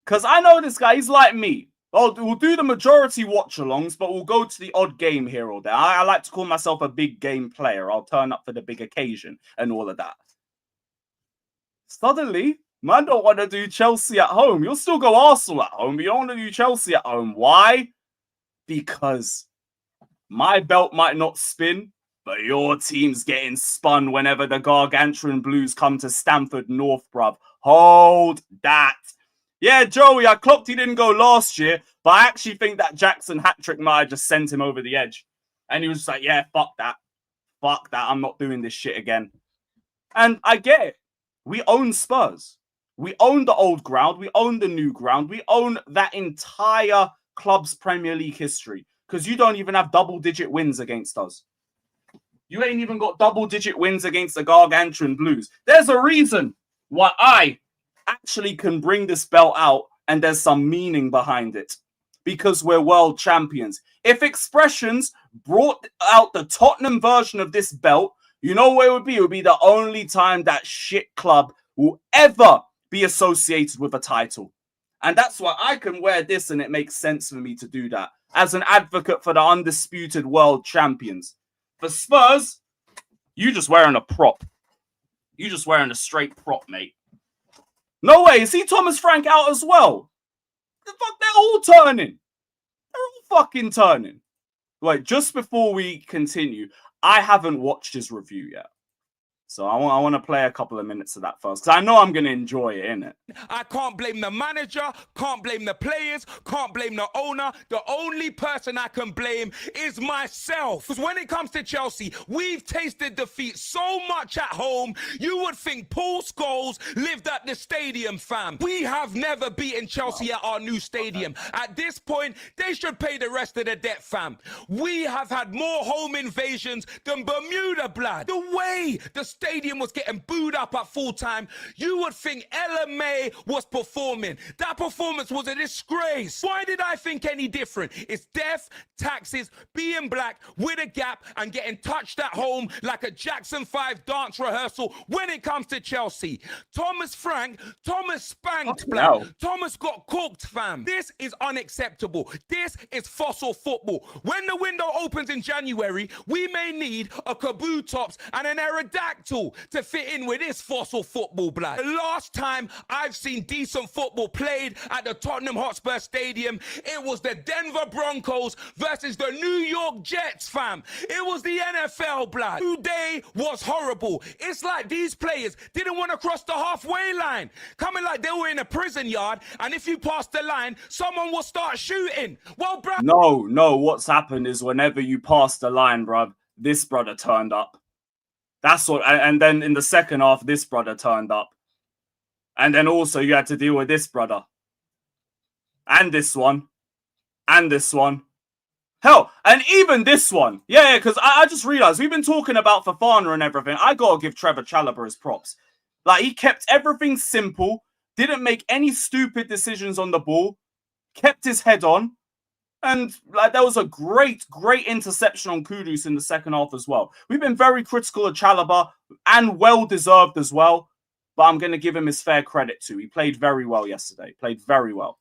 Because I know this guy, he's like me. We'll do the majority watch-alongs, but we'll go to the odd game here or there. I like to call myself a big game player. I'll turn up for the big occasion and all of that. Suddenly, man don't want to do Chelsea at home. You'll still go Arsenal at home, but you don't want to do Chelsea at home. Why? Because My belt might not spin, but your team's getting spun whenever the Gargantuan Blues come to Stamford North, bruv. Hold that. Yeah, Joey, I clocked he didn't go last year, but I actually think that Jackson hat-trick might have just sent him over the edge. And he was just like, yeah, fuck that. Fuck that. I'm not doing this shit again. And I get it. We own Spurs. We own the old ground. We own the new ground. We own that entire club's Premier League history. Because you don't even have double-digit wins against us. You ain't even got double-digit wins against the Gargantuan Blues. There's a reason why I actually can bring this belt out and there's some meaning behind it. Because we're world champions. If Expressions brought out the Tottenham version of this belt, you know where it would be? It would be the only time that shit club will ever be associated with a title. And that's why I can wear this and it makes sense for me to do that. As an advocate for the undisputed world champions. For Spurs, you just wearing a prop. You just wearing a straight prop, mate. No way. Is he Thomas Frank out as well? The fuck, they're all turning. They're all fucking turning. Wait, just before we continue, I haven't watched his review yet. So I want to play a couple of minutes of that first, because I know I'm going to enjoy it, innit? I can't blame the manager, can't blame the players, can't blame the owner. The only person I can blame is myself. Because when it comes to Chelsea, we've tasted defeat so much at home, you would think Paul Scholes lived at the stadium, fam. We have never beaten Chelsea at our new stadium. At this point, they should pay the rest of the debt, fam. We have had more home invasions than Bermuda, blood. The way the stadium was getting booed up at full time, you would think LMA was performing. That performance was a disgrace. Why did I think any different? It's death, taxes, being black, with a gap, and getting touched at home like a Jackson 5 dance rehearsal when it comes to Chelsea. Thomas spanked, black. Thomas got cooked, fam. This is unacceptable. This is fossil football. When the window opens in January, we may need a Kaboo tops and an Aerodactyl to fit in with this fossil football, blood. The last time I've seen decent football played at the Tottenham Hotspur Stadium, it was the Denver Broncos versus the New York Jets, fam. It was the NFL, blood. Today was horrible. It's like these players didn't want to cross the halfway line. Coming like they were in a prison yard, and if you pass the line, someone will start shooting. Well, bruv. No, what's happened is whenever you pass the line, bruv, this brother turned up. That's what, and then in the second half, this brother turned up. And then also you had to deal with this brother. And this one. And this one. Hell, and even this one. Yeah, because I just realized we've been talking about Fofana and everything. I got to give Trevor Chalobah his props. Like, he kept everything simple, didn't make any stupid decisions on the ball, kept his head on. And like there was a great interception on Kudus in the second half as well. We've been very critical of Chalobah and well-deserved as well. But I'm going to give him his fair credit too. He played very well yesterday. Played very well.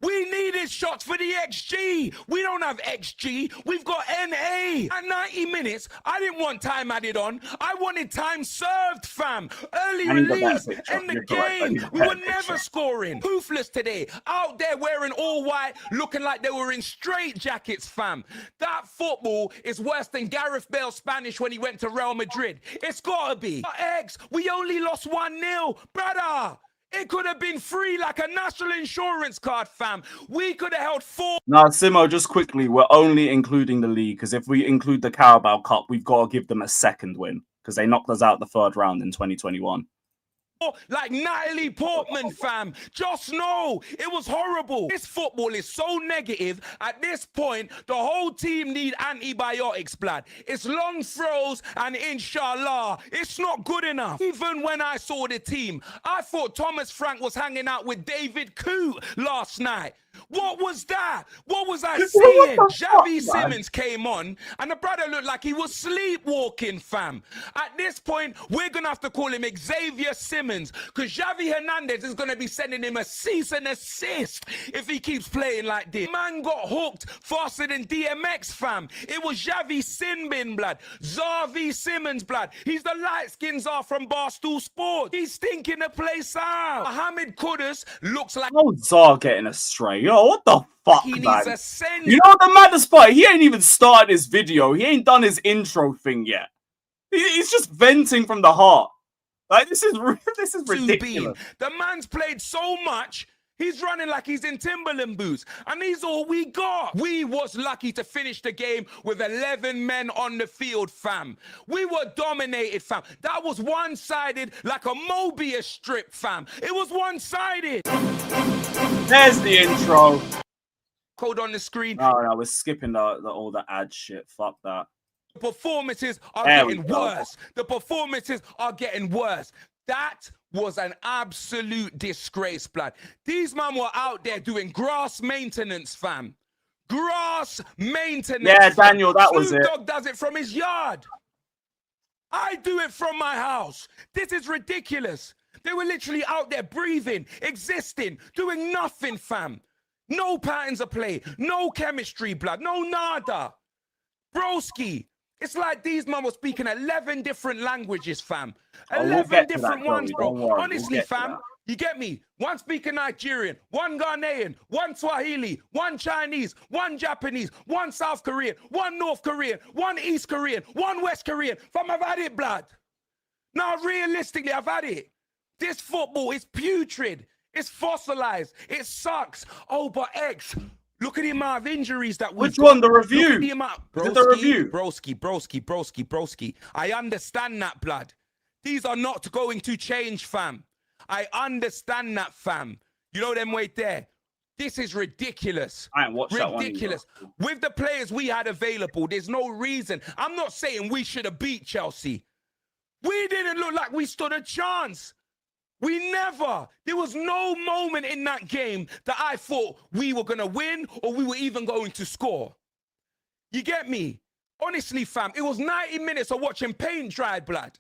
We needed shots for the XG. We don't have XG. We've got NA. At 90 minutes, I didn't want time added on. I wanted time served, fam. Early release. End the game. We were never scoring. Hoofless today. Out there wearing all white, looking like they were in straight jackets, fam. That football is worse than Gareth Bale's Spanish when he went to Real Madrid. It's got to be. X, we only lost 1-0. Brother. It could have been free like a national insurance card, fam. We could have held 4. Now, Simo, just quickly, we're only including the league because if we include the Carabao Cup, we've got to give them a second win because they knocked us out the third round in 2021. Like Natalie Portman, fam. Just know it was horrible. This football is so negative. At this point, the whole team need antibiotics, blood. It's long throws and inshallah, it's not good enough. Even when I saw the team, I thought Thomas Frank was hanging out with David Coote last night. What was that? What was I seeing? Xavi Simons came on and the brother looked like he was sleepwalking, fam. At this point, we're going to have to call him Xavier Simmons because Xavi Hernandez is going to be sending him a cease and assist if he keeps playing like this. Man got hooked faster than DMX, fam. It was Xavi Sinbin, blood. Xavi Simmons, blood. He's the light-skinned Czar from Barstool Sports. He's stinking the place out. Mohamed Kudus looks like... No Czar getting astray. Yo, what the fuck, He needs man? a send. You know what the maddest part? He ain't even started his video. He ain't done his intro thing yet. He's just venting from the heart. Like, this is ridiculous. The man's played so much. He's running like he's in Timberland boots, and he's all we got. We was lucky to finish the game with 11 men on the field, fam. We were dominated, fam. That was one-sided like a Mobius strip, fam. It was one-sided. There's the intro. Code on the screen. Oh, no, we're skipping all the ad shit. Fuck that. The performances are There getting worse. The performances are getting worse. That was an absolute disgrace, blood. These men were out there doing grass maintenance, fam. Grass maintenance. Yeah, Daniel, that was Snoop it. Dogg does it from his yard. I do it from my house. This is ridiculous. They were literally out there breathing, existing, doing nothing, fam. No patterns of play, no chemistry, blood, no nada. Broski. It's like these men were speaking 11 different languages, fam. 11 different ones, bro. Honestly, fam, you get me? One speaking Nigerian, one Ghanaian, one Swahili, one Chinese, one Japanese, one South Korean, one North Korean, one East Korean, one West Korean. Fam, I've had it, blood. Now, realistically, I've had it. This football is putrid. It's fossilized. It sucks. Oh, but X... Look at the amount of injuries that we've Which one? The review? Look at the amount. Is it the review? Broski. I understand that, blood. These are not going to change, fam. I understand that, fam. You know them way there. This is ridiculous. I ain't watched that one. Ridiculous. With the players we had available, there's no reason. I'm not saying we should have beat Chelsea. We didn't look like we stood a chance. We never. There was no moment in that game that I thought we were going to win or we were even going to score. You get me? Honestly, fam, it was 90 minutes of watching paint dry, blood.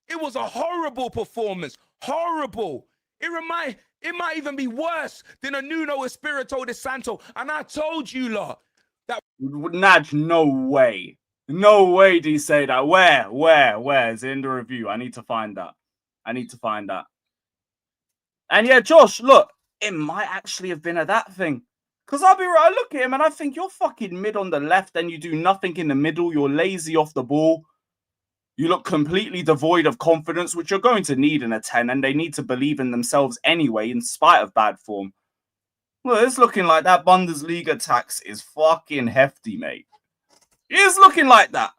It was a horrible performance. Horrible. It might even be worse than a Nuno Espirito de Santo. And I told you lot that... Naj, no way. No way do you say that. Where? Is it in the review? I need to find that. And yeah, Josh, look, it might actually have been that thing. Because I'll be right, I look at him and I think you're fucking mid on the left and you do nothing in the middle. You're lazy off the ball. You look completely devoid of confidence, which you're going to need in a 10, and they need to believe in themselves anyway, in spite of bad form. Well, it's looking like that Bundesliga tax is fucking hefty, mate. It's looking like that.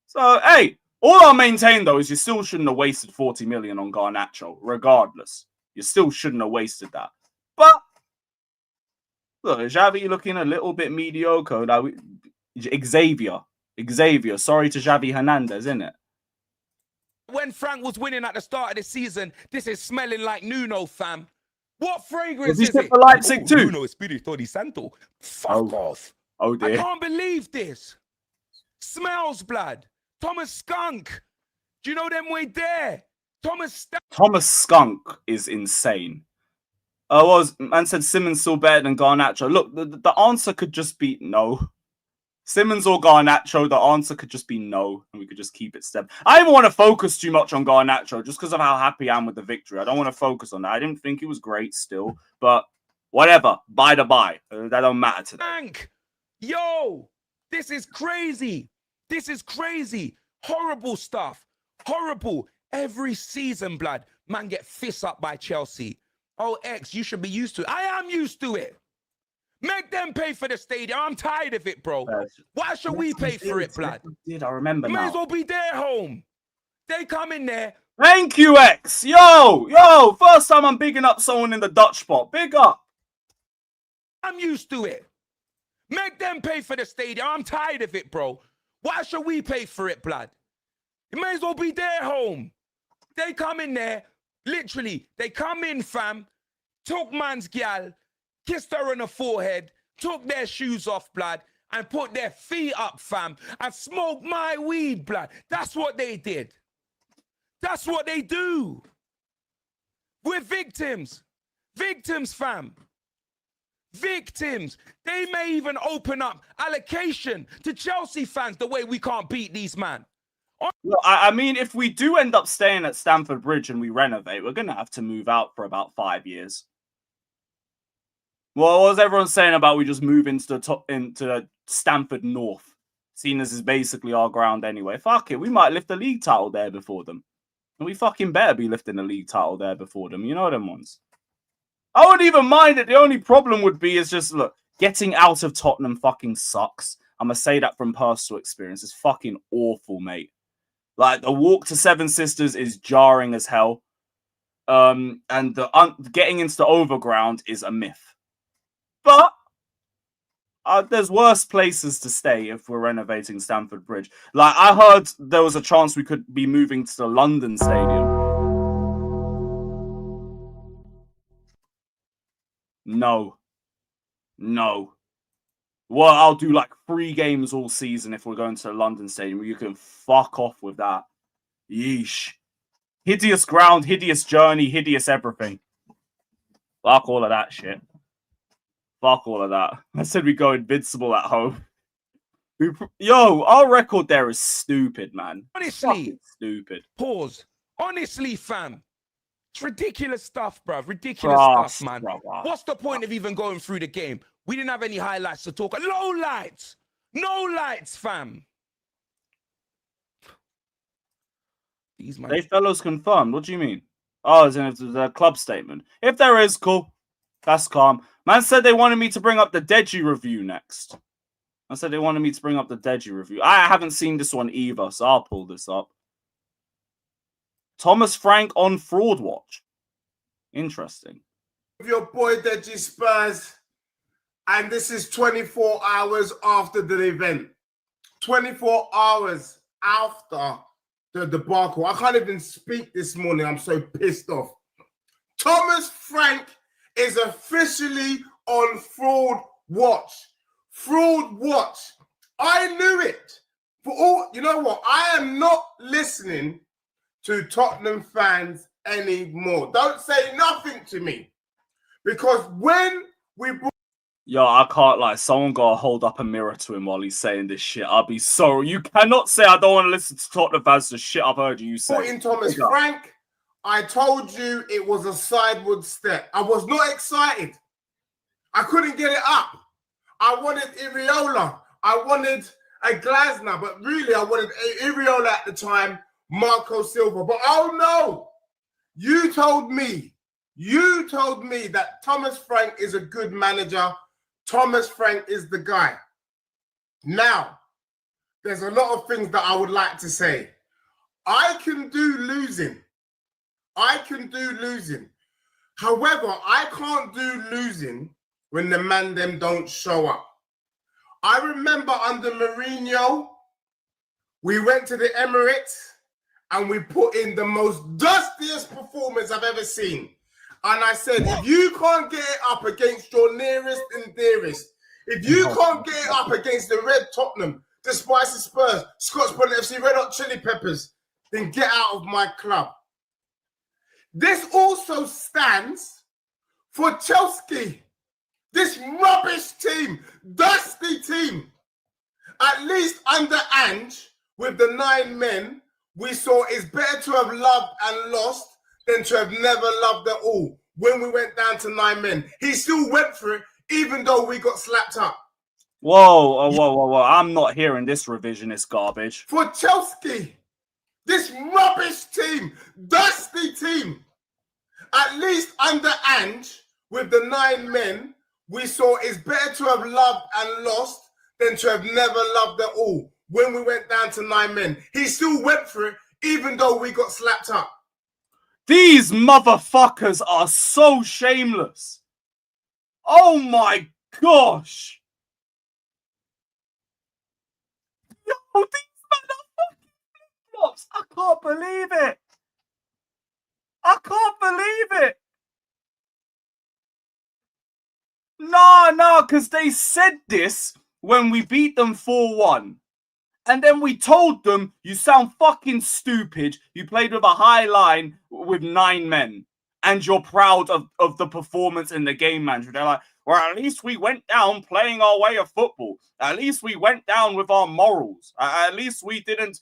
So, hey, all I'll maintain, though, is you still shouldn't have wasted 40 million on Garnacho, regardless. You still shouldn't have wasted that. But, look, Xavi looking a little bit mediocre. Now, Xavier, sorry to Xavi Hernandez, innit? When Frank was winning at the start of the season, this is smelling like Nuno, fam. What fragrance is it? For Leipzig too? Nuno Espirito de Santo. Fuck off. Oh, dear. I can't believe this. Smells, blood. Thomas Skunk. Do you know them way there? Thomas Skunk is insane. Man said Simmons still better than Garnacho. Look, the answer could just be no. Simmons or Garnacho, the answer could just be no, and we could just keep it step. I don't even want to focus too much on Garnacho just because of how happy I am with the victory. I don't want to focus on that. I didn't think he was great still, but whatever. By the by. That don't matter today. Frank, yo, this is crazy. This is crazy. Horrible stuff. Horrible. Every season, blood, man get fist up by Chelsea. Oh, X, you should be used to it. I am used to it. Make them pay for the stadium. I'm tired of it, bro. Why should we pay for it, blood? I remember now. May as well be their home. They come in there. Thank you, X. Yo. First time I'm bigging up someone in the Dutch spot. Big up. I'm used to it. Make them pay for the stadium. I'm tired of it, bro. Why should we pay for it, blood? It may as well be their home. They come in there, literally, they come in, fam, took man's gal, kissed her on the forehead, took their shoes off, blood, and put their feet up, fam, and smoked my weed, blood. That's what they did. That's what they do. We're victims. Victims, fam. Victims. They may even open up allocation to Chelsea fans the way we can't beat these man. Well, I mean, if we do end up staying at Stamford Bridge and we renovate, we're going to have to move out for about 5 years. Well, what was everyone saying about we just move into Stamford North, seeing as is basically our ground anyway? Fuck it, we might lift the league title there before them. And we fucking better be lifting the league title there before them. You know them ones. I wouldn't even mind it. The only problem would be is just, look, getting out of Tottenham fucking sucks. I'm going to say that from personal experience. It's fucking awful, mate. Like, the walk to Seven Sisters is jarring as hell. And getting into the overground is a myth. But there's worse places to stay if we're renovating Stamford Bridge. Like, I heard there was a chance we could be moving to the London Stadium. No. Well, I'll do like 3 games all season if we're going to the London Stadium. You can fuck off with that. Yeesh. Hideous ground, hideous journey, hideous everything. Fuck all of that shit. Fuck all of that. I said we go invincible at home. Yo, our record there is stupid, man. Honestly, stupid. Pause. Honestly, fam. It's ridiculous stuff, bruv. Ridiculous stuff, man. What's the point of even going through the game? We didn't have any highlights to talk. No lights. No lights, fam. These man. They fellows confirmed. What do you mean? Oh, it's in the club statement. If there is, cool. That's calm. Man said they wanted me to bring up the Deji review next. I said they wanted me to bring up the Deji review. I haven't seen this one either, so I'll pull this up. Thomas Frank on Fraud Watch. Interesting. Your boy Deji Spurs, and this is 24 hours after the event. 24 hours after the debacle. I can't even speak this morning. I'm so pissed off. Thomas Frank is officially on Fraud Watch. Fraud Watch. I knew it. For all, you know what? I am not listening to Tottenham fans anymore. Don't say nothing to me. Because when we brought... Yo, I can't lie. Someone got to hold up a mirror to him while he's saying this shit. I'll be sorry. You cannot say I don't want to listen to Tottenham fans. The shit I've heard you say. In Thomas Frank, I told you it was a sideward step. I was not excited. I couldn't get it up. I wanted Iriola. I wanted a Glasner. But really, I wanted Iriola at the time, Marco Silva. But oh no, you told me that Thomas Frank is a good manager. Thomas Frank is the guy. Now, there's a lot of things that I would like to say. I can do losing. However, I can't do losing when the man them don't show up. I remember under Mourinho, we went to the Emirates and we put in the most dustiest performance I've ever seen. And I said, if you can't get it up against your nearest and dearest, if you can't get it up against the Red Tottenham, the Spicy Spurs, Scottsboro FC, Red Hot Chili Peppers, then get out of my club. This also stands for Chelsea. This rubbish team, dusty team. At least under Ange, with the 9 men, we saw it's better to have loved and lost than to have never loved at all. When we went down to 9 men, he still went for it, even though we got slapped up. Whoa. I'm not hearing this revisionist garbage. For Chelsea, this rubbish team, dusty team, at least under Ange, with the 9 men, we saw it's better to have loved and lost than to have never loved at all. When we went down to 9 men, he still went for it, even though we got slapped up. These motherfuckers are so shameless. Oh my gosh. Yo, these men are fucking flip-flops. I can't believe it. No, because they said this when we beat them 4-1. And then we told them, you sound fucking stupid. You played with a high line with 9 men. And you're proud of the performance in the game manager. They're like, well, at least we went down playing our way of football. At least we went down with our morals. At least we didn't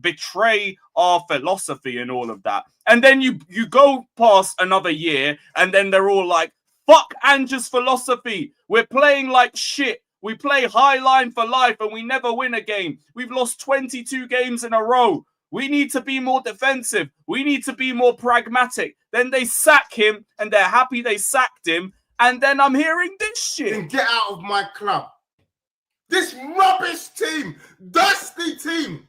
betray our philosophy and all of that. And then you go past another year and then they're all like, Fuck Ange's philosophy. We're playing like shit. We play high line for life and we never win a game. We've lost 22 games in a row. We need to be more defensive. We need to be more pragmatic. Then they sack him and they're happy they sacked him. And then I'm hearing this shit. And get out of my club. This rubbish team, dusty team.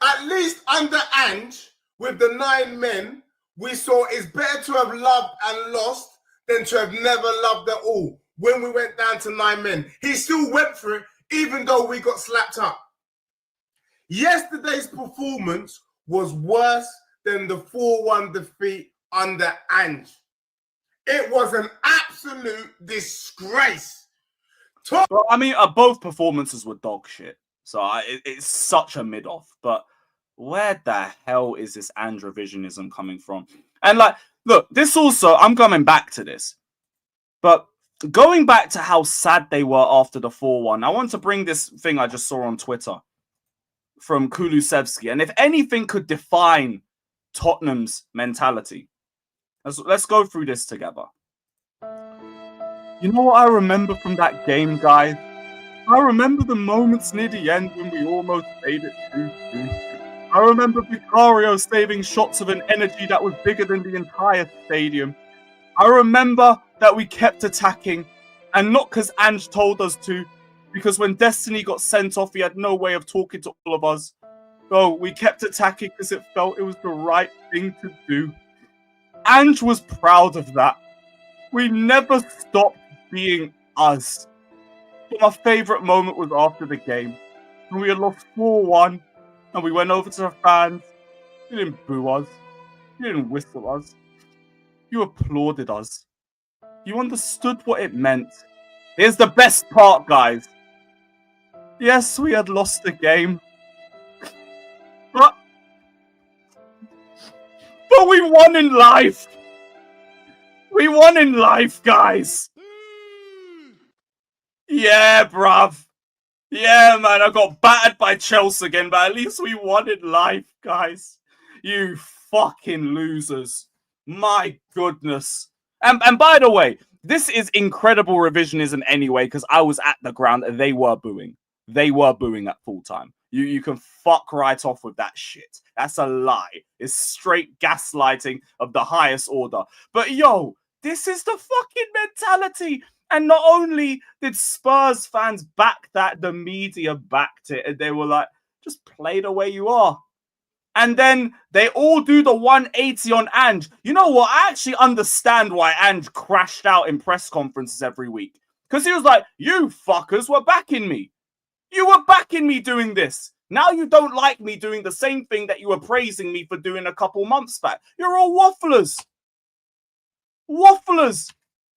At least under Ange, with the 9 men, we saw it's better to have loved and lost than to have never loved at all. When we went down to 9 men, he still went for it, even though we got slapped up. Yesterday's performance was worse than the 4-1 defeat under Ange. It was an absolute disgrace. Well, I mean, both performances were dog shit. So it's such a mid-off. But where the hell is this Ange revisionism coming from? And like, look, this also, I'm coming back to this. But going back to how sad they were after the 4-1, I want to bring this thing I just saw on Twitter from Kulusevski. And if anything could define Tottenham's mentality, let's go through this together. You know what I remember from that game, guys? I remember the moments near the end when we almost made it 2-2. I remember Vicario saving shots of an energy that was bigger than the entire stadium. I remember that we kept attacking, and not because Ange told us to, because when Destiny got sent off, he had no way of talking to all of us. So we kept attacking because it felt it was the right thing to do. Ange was proud of that. We never stopped being us. But my favourite moment was after the game, when we had lost 4-1, and we went over to the fans. You didn't boo us. You didn't whistle us. You applauded us. You understood what it meant. Here's the best part, guys. Yes, we had lost the game. But we won in life. We won in life, guys. Yeah, bruv. Yeah, man, I got battered by Chelsea again, but at least we won in life, guys. You fucking losers. My goodness. And by the way, this is incredible revisionism anyway, because I was at the ground and they were booing. They were booing at full time. You can fuck right off with that shit. That's a lie. It's straight gaslighting of the highest order. But yo, this is the fucking mentality. And not only did Spurs fans back that, the media backed it. And they were like, just play the way you are. And then they all do the 180 on Ange. You know what? I actually understand why Ange crashed out in press conferences every week. Because he was like, you fuckers were backing me. You were backing me doing this. Now you don't like me doing the same thing that you were praising me for doing a couple months back. You're all wafflers. Wafflers.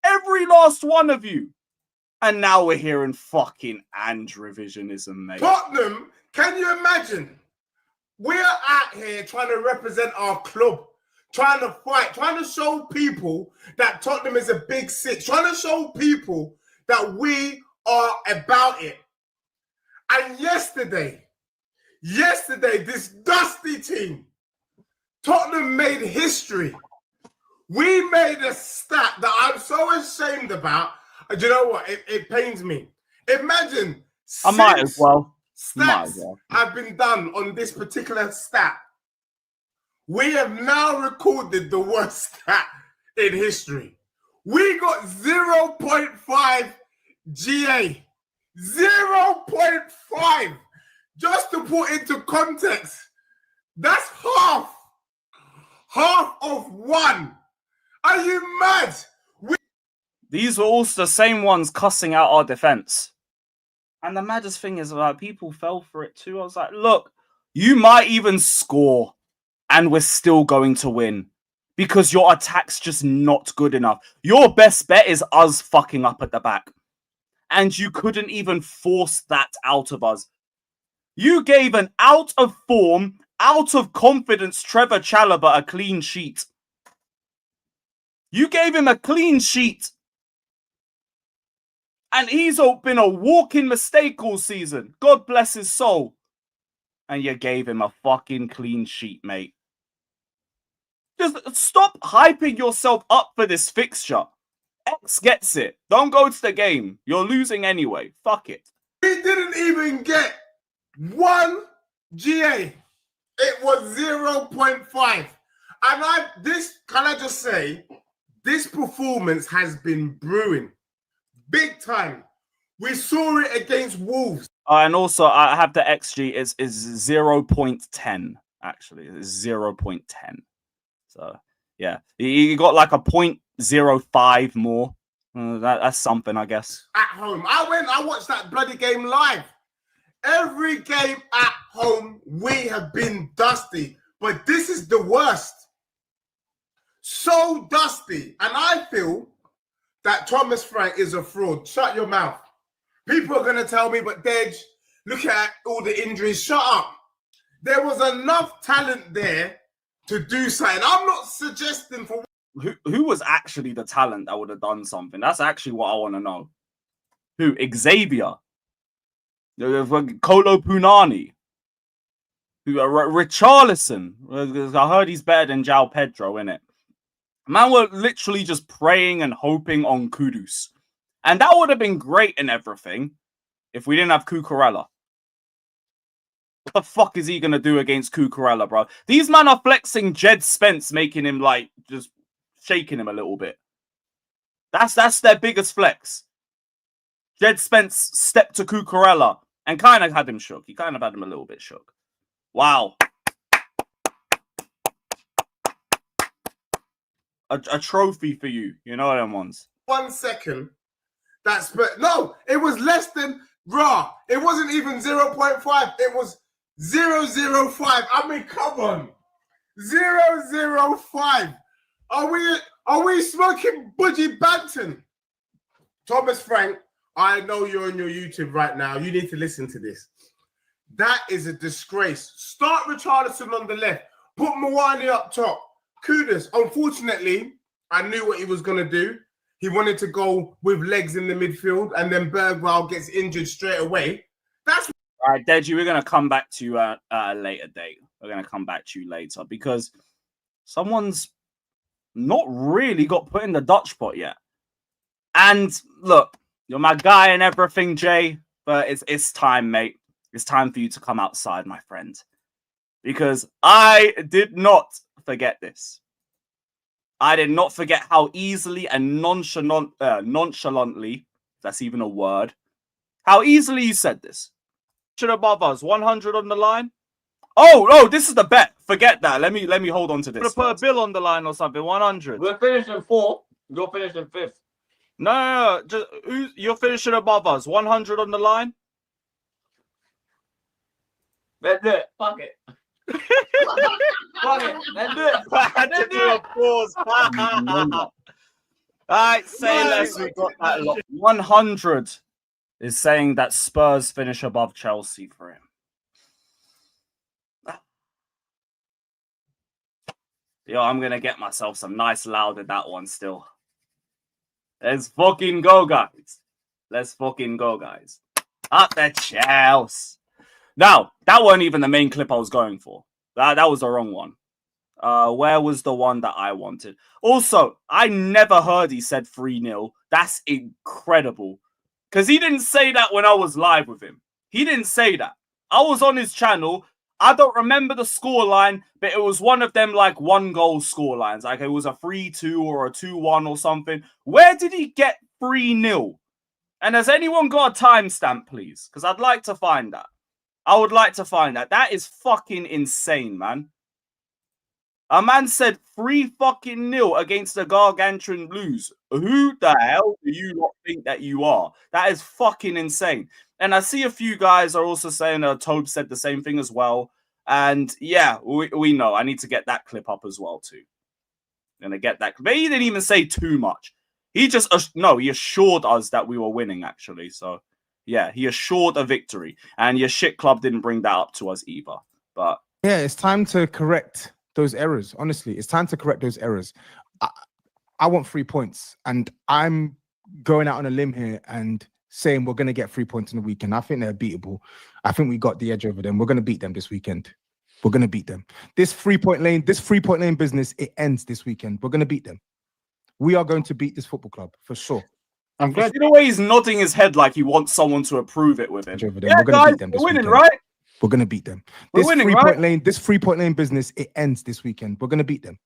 Every last one of you. And now we're hearing fucking Ange revisionism, mate. Tottenham, can you imagine? We're out here trying to represent our club, trying to fight, trying to show people that Tottenham is a big six, trying to show people that we are about it. And yesterday, this dusty team, Tottenham made history. We made a stat that I'm so ashamed about. Do you know what? It pains me. Imagine I might as well. Stats have been done on this particular stat. We have now recorded the worst stat in history. We got 0.5 GA. 0.5. Just to put into context, that's half. Half of one. Are you mad? These were also the same ones cussing out our defense. And the maddest thing is, like, people fell for it too. I was like, look, you might even score and we're still going to win because your attack's just not good enough. Your best bet is us fucking up at the back. And you couldn't even force that out of us. You gave an out of form, out of confidence Trevor Chalobah a clean sheet. You gave him a clean sheet. And he's been a walking mistake all season. God bless his soul. And you gave him a fucking clean sheet, mate. Just stop hyping yourself up for this fixture. X gets it. Don't go to the game. You're losing anyway. Fuck it. We didn't even get 1 GA. It was 0.5. And can I just say, this performance has been brewing. Big time. We saw it against Wolves. And also, I have the XG is 0.10, actually. It's 0.10. So, yeah. You got like a 0.05 more. That's something, I guess. At home. I watched that bloody game live. Every game at home, we have been dusty. But this is the worst. So dusty. And I feel that Thomas Frank is a fraud. Shut your mouth. People are going to tell me, but Dej, look at all the injuries. Shut up. There was enough talent there to do something. I'm not suggesting for... Who was actually the talent that would have done something? That's actually what I want to know. Who? Xavier? Kolo Punani? Richarlison? I heard he's better than João Pedro, innit? Man, we're literally just praying and hoping on Kudus. And that would have been great and everything if we didn't have Cucurella. What the fuck is he going to do against Cucurella, bro? These men are flexing Jed Spence, making him like just shaking him a little bit. That's their biggest flex. Jed Spence stepped to Cucurella and kind of had him shook. He kind of had him a little bit shook. Wow. A trophy for you. You know them ones. 1 second. No, it was less than raw. It wasn't even 0.5. It was 0.05. I mean, come on. 0.05. Are we smoking Budgie Banton? Thomas Frank, I know you're on your YouTube right now. You need to listen to this. That is a disgrace. Start Richarlison on the left. Put Mwani up top. Kudus. Unfortunately, I knew what he was going to do. He wanted to go with legs in the midfield, and then Bergwijn gets injured straight away. That's all right, Deji. We're going to come back to you at a later date. We're going to come back to you later because someone's not really got put in the Dutch pot yet. And look, you're my guy and everything, Jay, but it's time, mate. It's time for you to come outside, my friend, because I did not forget this. I did not forget how easily and nonchalantly, that's even a word, how easily you said this. Should above us, 100 on the line. Oh, this is the bet. Forget that. Let me hold on to this. Put a bill on the line or something. 100. We're finishing 4th. You're finishing 5th. No. You're finishing above us. 100 on the line. Let's do it. Fuck it. Fuck it. Let's do it. I had to do a pause. All right, say less. We got that lot. 100 is saying that Spurs finish above Chelsea for him. Yo, I'm going to get myself some nice loud at that one still. Let's fucking go, guys. Let's fucking go, guys. Up the Chelsea. Now, that wasn't even the main clip I was going for. That was the wrong one. Where was the one that I wanted? Also, I never heard he said 3-0. That's incredible. Because he didn't say that when I was live with him. He didn't say that. I was on his channel. I don't remember the scoreline, but it was one of them like 1-goal scorelines. Like it was a 3-2 or a 2-1 or something. Where did he get 3-0? And has anyone got a timestamp, please? Because I'd like to find that. I would like to find that. That is fucking insane, man. A man said 3-0 against the Gargantuan Blues. Who the hell do you not think that you are? That is fucking insane. And I see a few guys are also saying Tobe said the same thing as well. And yeah, we know. I need to get that clip up as well too. Gonna get that. But he didn't even say too much. He just he assured us that we were winning actually. So yeah, he assured a victory. And your shit club didn't bring that up to us either. But yeah, it's time to correct those errors. Honestly, it's time to correct those errors. I want 3 points, and I'm going out on a limb here and saying we're going to get 3 points in the weekend. I think they're beatable. I think we got the edge over them. We're going to beat them this weekend. We're going to beat them. This 3 point lane business, it ends this weekend. We're going to beat them. We are going to beat this football club for sure. I'm glad. You know way he's nodding his head like he wants someone to approve it with him. Yeah, we're gonna beat them this we're winning, weekend. right? We're gonna beat them. We're This winning, three-point right? lane, this 3-point lane business, it ends this weekend. We're gonna beat them.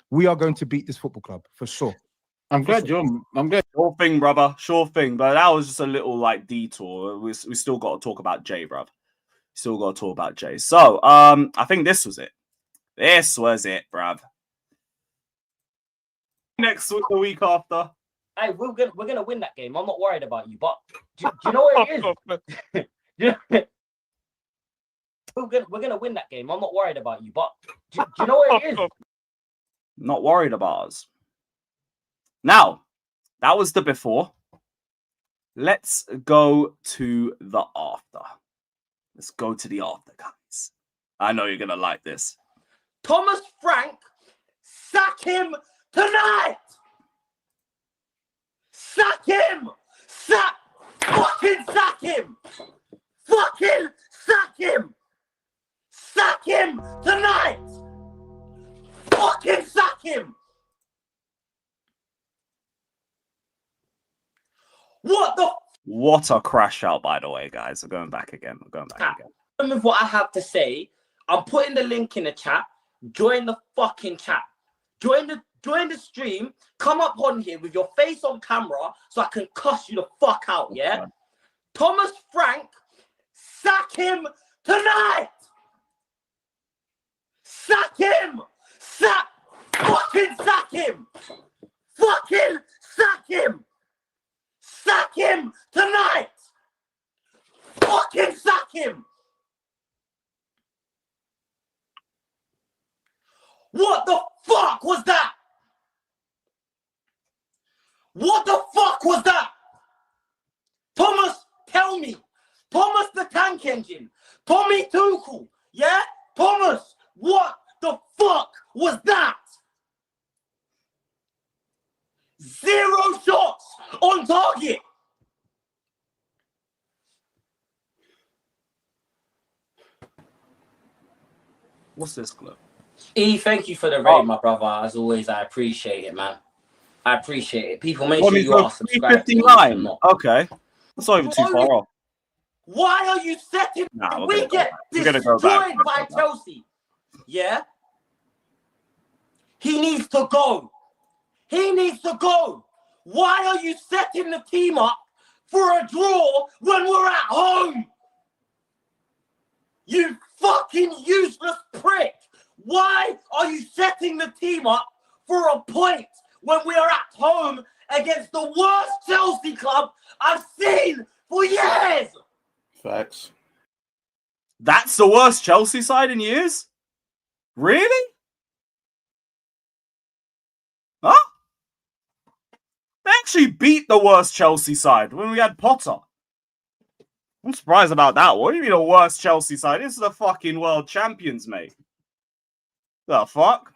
We are going to beat this football club for sure. I'm glad. Sure thing, brother. Sure thing. But that was just a little like detour. We still got to talk about Jay, bruv. Still got to talk about Jay. So, I think this was it. This was it, bruv. Next week, the week after. Hey, we're gonna win that game. I'm not worried about you, but do you know what it is? We're gonna win that game. I'm not worried about you, but do you know what it is? Not worried about us. Now, that was the before. Let's go to the after. Let's go to the after, guys. I know you're gonna like this. Thomas Frank, sack him tonight. Sack him. Fucking sack him. Fucking sack him. Sack him tonight. Fucking sack him. What a crash out, by the way, guys. We're going back again. With what I have to say, I'm putting the link in the chat. Join the fucking chat. Join the stream. Come up on here with your face on camera so I can cuss you the fuck out, yeah? Okay. Thomas Frank, sack him tonight! Sack him! Fucking sack him! Fucking sack him! Sack him tonight! Fucking sack him! What the fuck was that? What the fuck was that? Thomas, tell me. Thomas the Tank Engine. Tommy Tuchel. Yeah? Thomas, what the fuck was that? 0 shots on target. What's this clip? E, thank you for the raid, my brother. As always, I appreciate it, man. I appreciate it. People, make sure you are subscribed. 359. Okay. That's not even too far off. Why are you setting? Nah, we get destroyed by Chelsea. Yeah? He needs to go. He needs to go. Why are you setting the team up for a draw when we're at home? You fucking useless prick. Why are you setting the team up for a point when we are at home against the worst Chelsea club I've seen for years? Facts. That's the worst Chelsea side in years? Really? Huh? They actually beat the worst Chelsea side when we had Potter. I'm surprised about that. What do you mean the worst Chelsea side? This is the fucking world champions, mate. The fuck?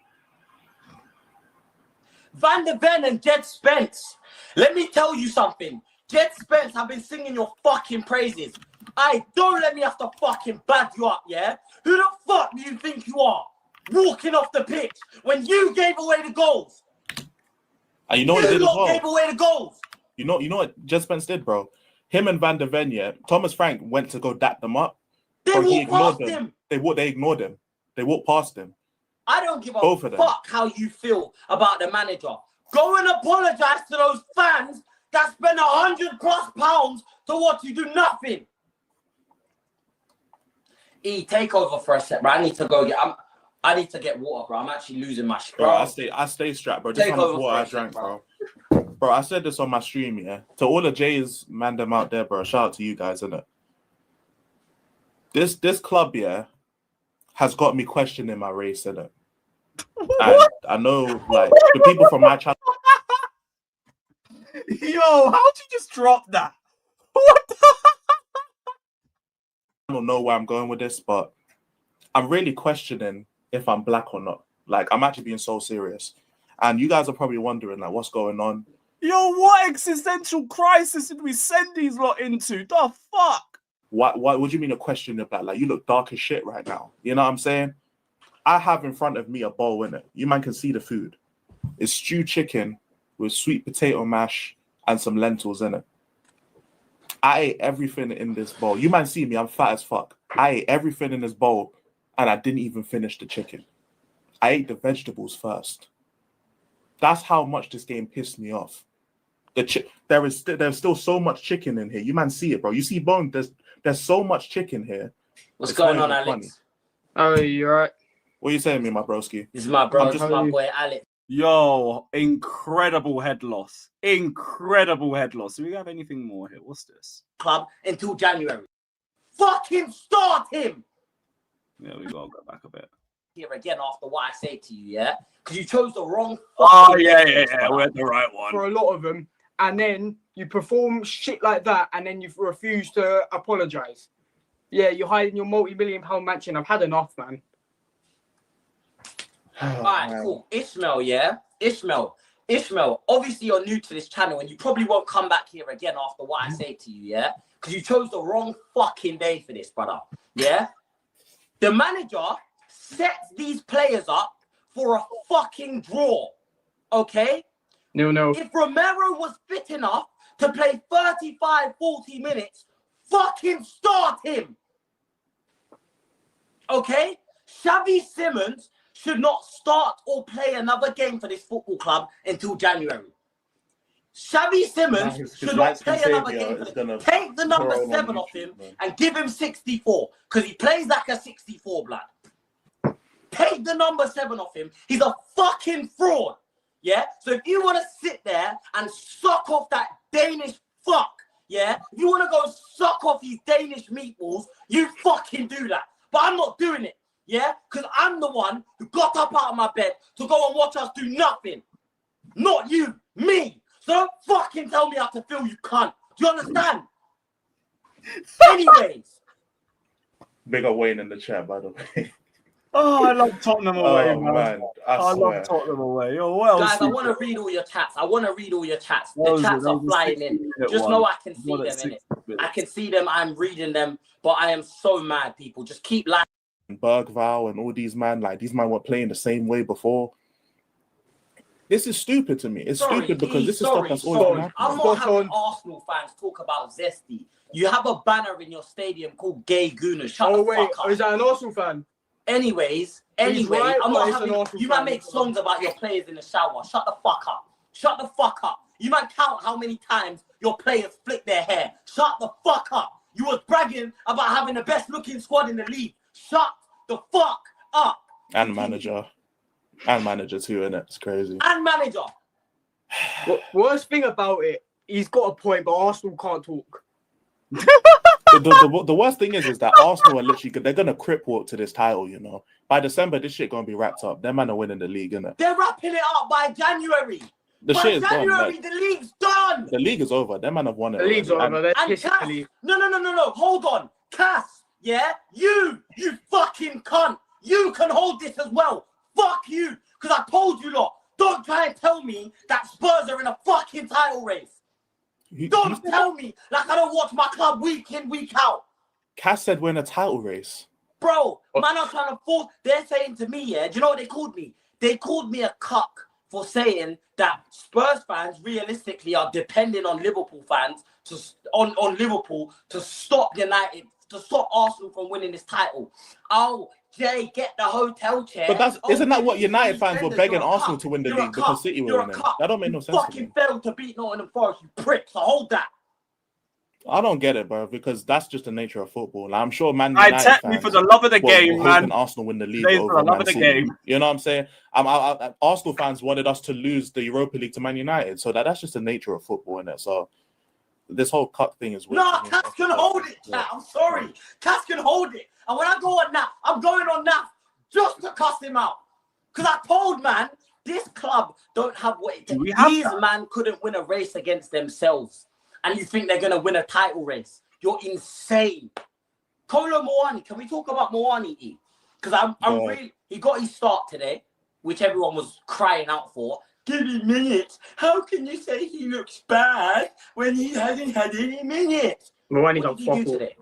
Van der Ven and Jed Spence. Let me tell you something. Jed Spence, I've been singing your fucking praises. Don't let me have to fucking bad you up, yeah? Who the fuck do you think you are? Walking off the pitch when you gave away the goals. And you know what he did as well? Gave away the goals. You know what Jed Spence did, bro? Him and Van der Ven, yeah. Thomas Frank went to go dap them up. They walked past him. They ignored him. They walked past him. I don't give a fuck how you feel about the manager. Go and apologize to those fans that spend £100+ to watch you do nothing. E, take over for a sec, bro. I need to go I need to get water, bro. I'm actually losing my shit, bro. I stay strapped, bro. This is what I drank, bro. Bro, I said this on my stream, yeah. To all the Jays, man, them out there, bro. Shout out to you guys, innit? This club, yeah, has got me questioning my race, innit? And I know, like, the people from my channel. Yo, how'd you just drop that? What the? I don't know where I'm going with this, but I'm really questioning if I'm black or not. Like, I'm actually being so serious. And you guys are probably wondering, like, what's going on? Yo, what existential crisis did we send these lot into? The fuck? What do you mean a question of that? Like, you look dark as shit right now. You know what I'm saying? I have in front of me a bowl in it. You man can see the food. It's stewed chicken with sweet potato mash and some lentils in it. I ate everything in this bowl. You might see me, I'm fat as fuck. I ate everything in this bowl and I didn't even finish the chicken. I ate the vegetables first. That's how much this game pissed me off. There's still so much chicken in here. You man see it, bro. You see bone. There's so much chicken here. What's going on, Alex? Funny. Oh, you alright? What are you saying, me, my broski? This is my bro. This is my boy Alex. Yo, incredible head loss. Incredible head loss. Do we have anything more here? What's this? Club until January. Fucking start him. Yeah, we gotta go back a bit. Here again after what I say to you, yeah? Because you chose the wrong. Oh yeah. We're the right one. For a lot of them, and then you perform shit like that, and then you refuse to apologize. Yeah, you're hiding your multi-million-pound mansion. I've had enough, man. All right, cool. Ishmael, yeah? Ishmael, obviously you're new to this channel and you probably won't come back here again after what I say to you, yeah? Because you chose the wrong fucking day for this, brother, yeah? The manager sets these players up for a fucking draw, okay? No. If Romero was fit enough to play 35, 40 minutes, fucking start him, okay? Xavi Simons should not start or play another game for this football club until January. Xavi Simons should not play another game for this. Take the number 7 off him and give him 64 because he plays like a 64, blood. Take the number 7 off him. He's a fucking fraud. Yeah? So if you want to sit there and suck off that Danish fuck, yeah? If you want to go suck off these Danish meatballs, you fucking do that. But I'm not doing it. Yeah, because I'm the one who got up out of my bed to go and watch us do nothing. Not you, me. So don't fucking tell me how to feel, you cunt. Do you understand? Anyways. Big up Wayne in the chat, by the way. Oh, I love Tottenham away, man. I love Tottenham away. Yo, well, guys, I want to read all your chats. The chats are flying in. Just know I can see them in it. I can see them. I'm reading them. But I am so mad, people. Just keep liking. Bergval and all these man, like these man were playing the same way before. This is stupid to me. It's stupid because this is stuff that's always happening. I'm not having Arsenal fans talk about Zesty. You have a banner in your stadium called Gay Gooners. Shut the fuck up. Is that an Arsenal fan? Anyways, right, I'm not having. You might make songs about your players in the shower. Shut the fuck up. Shut the fuck up. You might count how many times your players flick their hair. Shut the fuck up. You was bragging about having the best looking squad in the league. Shut the fuck up. And manager too, innit? It's crazy. And manager. Worst thing about it, he's got a point, but Arsenal can't talk. The worst thing is that Arsenal are literally they're gonna crip walk to this title, you know. By December, this shit gonna be wrapped up. Them man are winning the league, innit? They're wrapping it up by January. The by shit is January, gone. the league's done. The league is over. Them man have won it. The league's over. They're and pissing Cass, the league. No. Hold on, Cass. Yeah, you fucking cunt. You can hold this as well. Fuck you, because I told you lot. Don't try and tell me that Spurs are in a fucking title race. Don't tell me like I don't watch my club week in, week out. Cass said we're in a title race. Bro, man, I'm trying to force. They're saying to me, yeah, do you know what they called me? They called me a cuck for saying that Spurs fans realistically are depending on Liverpool fans on Liverpool to stop United, to stop Arsenal from winning this title. Oh, Jay, get the hotel chair. But isn't that what United fans were begging Arsenal to win the league because City were winning? That don't make no sense. You fucking failed to beat Nottingham Forest, you prick. So hold that. I don't get it, bro, because that's just the nature of football. Like, I'm sure Man United United fans fans for the love of the game, man. Arsenal win the league For the love of the City. game. You know what I'm saying? Arsenal fans wanted us to lose the Europa League to Man United, so that's just the nature of football, innit? So this whole cut thing is weird. No, Cass can hold it, chat. I'm sorry. Cass can hold it. And when I go on that, I'm going on that just to cuss him out. Because I told man, this club don't have what it takes. These man couldn't win a race against themselves. And you think they're going to win a title race. You're insane. Kolo Moani, can we talk about Moani? Because I'm really... He got his start today, which everyone was crying out for. Give him minutes. How can you say he looks bad when he hasn't had any minutes? Moani What did he do today?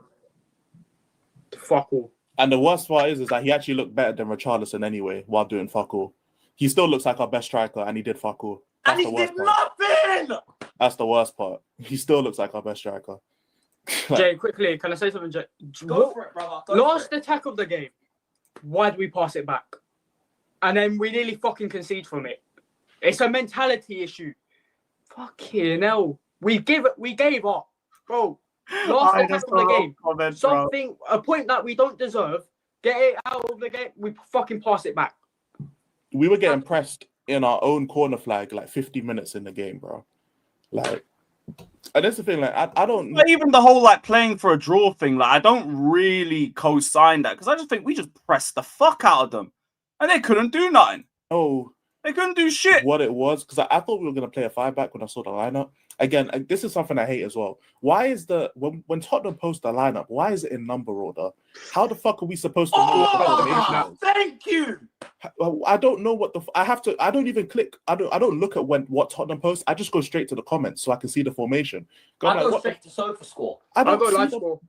Fuck all. And the worst part is that he actually looked better than Richarlison anyway while doing fuck all. He still looks like our best striker, and he did fuck all. And he did nothing! That's the worst part. He still looks like our best striker. Jay, quickly, can I say something, Jay? Go for it, brother. Last attack of the game, why do we pass it back? And then we nearly fucking concede from it. It's a mentality issue. Fucking hell. We gave up. Bro, last attack of the game. A point that we don't deserve, get it out of the game, we fucking pass it back. We were getting pressed in our own corner flag like 50 minutes in the game, bro. Like, and that's the thing, like, I don't... But even the whole, like, playing for a draw thing, like, I don't really co-sign that, because I just think we just pressed the fuck out of them, and they couldn't do nothing. Oh. They couldn't do shit. What it was, because I thought we were going to play a 5-back when I saw the lineup. Again, this is something I hate as well. Why is when Tottenham post the lineup, why is it in number order? How the fuck are we supposed to know what the formation is? Thank you. I don't know what I don't even click. I don't look at what Tottenham posts. I just go straight to the comments so I can see the formation. I go straight to Sofa Score. I go live score.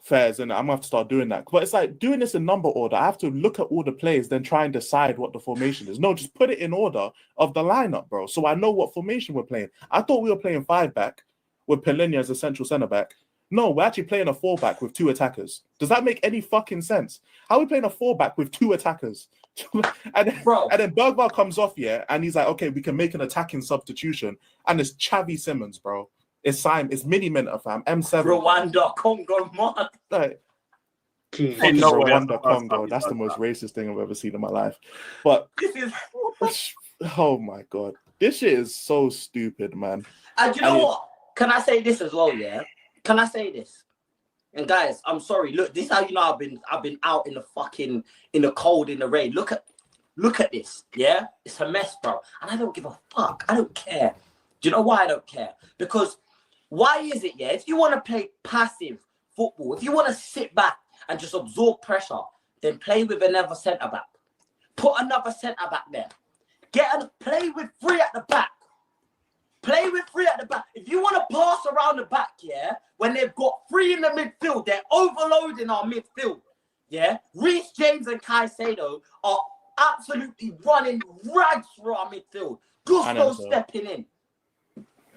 Fairs, and I'm gonna have to start doing that. But it's like doing this in number order. I have to look at all the players, then try and decide what the formation is. No, just put it in order of the lineup, bro. So I know what formation we're playing. I thought we were playing 5-back with Pellegrini as a central centre back. No, we're actually playing a 4-back with 2 attackers. Does that make any fucking sense? How are we playing a 4-back with 2 attackers? and then Bergvall comes off, and he's like, okay, we can make an attacking substitution, and it's Xavi Simons, bro. It's Simon. It's Mini Minter, fam. M7. Rwanda, Congo, man. Like, no, Rwanda, Congo. That's the most racist thing I've ever seen in my life. But oh my god, this shit is so stupid, man. And you know what? Can I say this as well? Yeah. Can I say this? And guys, I'm sorry. Look, this is how you know I've been out in the cold, in the rain. Look at this. Yeah, it's a mess, bro. And I don't give a fuck. I don't care. Do you know why I don't care? Because why is it, if you want to play passive football, if you want to sit back and just absorb pressure, then play with another centre-back. Put another centre-back there. Play with 3 at the back. Play with 3 at the back. If you want to pass around the back, when they've got 3 in the midfield, they're overloading our midfield. Reece James and Caicedo are absolutely running rags through our midfield. Gusto stepping in.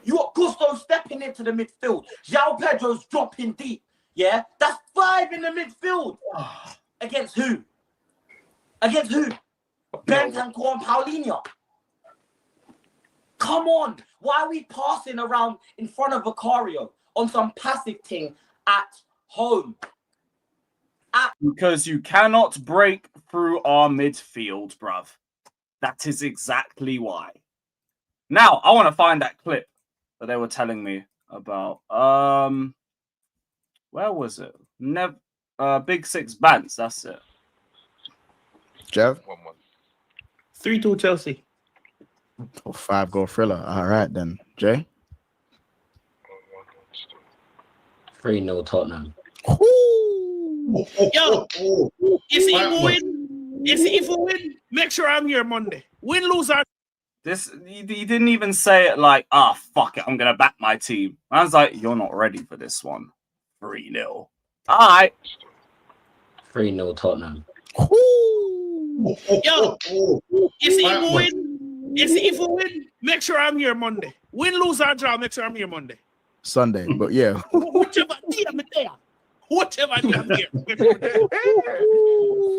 You got Gusto stepping into the midfield. João Pedro's dropping deep. That's 5 in the midfield. Against who? Against who? Bentancur and Paulinho. Come on. Why are we passing around in front of Vicario on some passive thing at home? Because you cannot break through our midfield, bruv. That is exactly why. Now, I want to find that clip that they were telling me about. Where was it? Big Six Bants, that's it. Jeff? 3-2 Chelsea. 5-goal thriller. All right, then. Jay? 3-0 Tottenham. Yo, it's evil win. It's evil win. Make sure I'm here Monday. Win, lose, or... This, he didn't even say it like, fuck it, I'm going to back my team. I was like, you're not ready for this one. 3-0. All right. 3-0 Tottenham. Yo, it's evil win. It's evil win. Make sure I'm here Monday. Win, lose, or draw. Make sure I'm here Monday. Sunday, but yeah. Whichever day I'm there. Whichever day I'm here.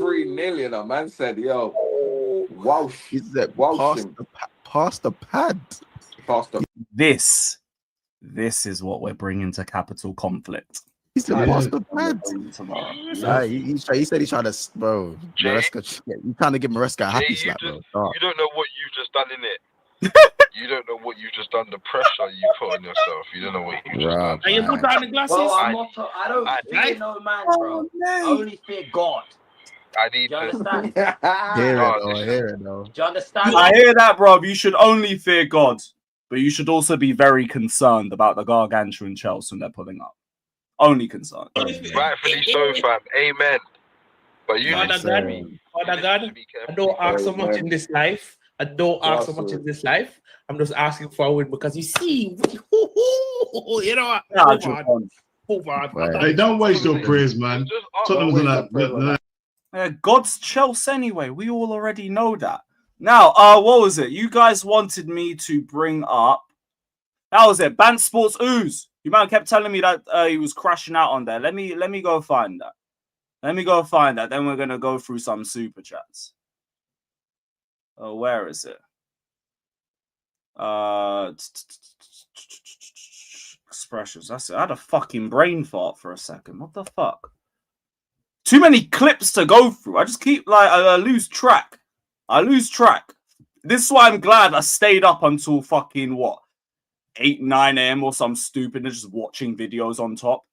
3-0, a man said, yo. Wow. He said, pass the pad. This is what we're bringing to capital conflict. He said, pass the pad. He said he's trying to, bro. Maresca, you trying to get Maresca a happy slap, bro. You don't know what you've just done, innit? You don't know what you just done. The pressure you put on yourself. You don't know what you just done. Are you put down the glasses? Well, I don't fear no man, bro. I only fear God. I need to understand. Hear it, though. Do you understand? I hear that, bro. You should only fear God, but you should also be very concerned about the gargantuan Chelsea they're pulling up. Only concerned. Rightfully so, fam. Amen. But you Father God, I don't ask so much in this life. I'm just asking for a win because you see, you know what? Hey, don't waste your prayers, man. Tottenham's God's Chelsea anyway. We all already know that. Now, what was it? You guys wanted me to bring up. That was it. Band Sports Ooze. You man kept telling me that he was crashing out on there. Let me go find that. Let me go find that. Then we're gonna go through some super chats. Oh, where is it? Expressions. That's it. I had a fucking brain fart for a second. What the fuck? Too many clips to go through. I just keep like I lose track. I lose track. This is why I'm glad I stayed up until fucking what 8, 9 a.m. or some stupid and just watching videos on top.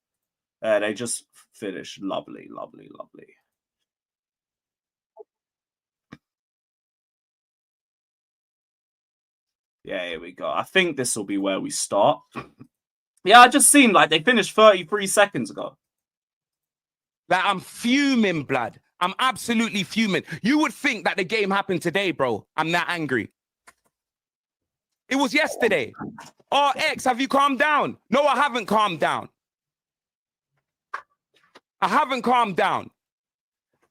They just finished. Lovely, lovely, lovely. Yeah, here we go. I think this will be where we start. Yeah, I just seen like they finished 33 seconds ago. Like, I'm fuming, blood. I'm absolutely fuming. You would think that the game happened today, bro. I'm that angry. It was yesterday. Oh, X, have you calmed down? No, I haven't calmed down. I haven't calmed down.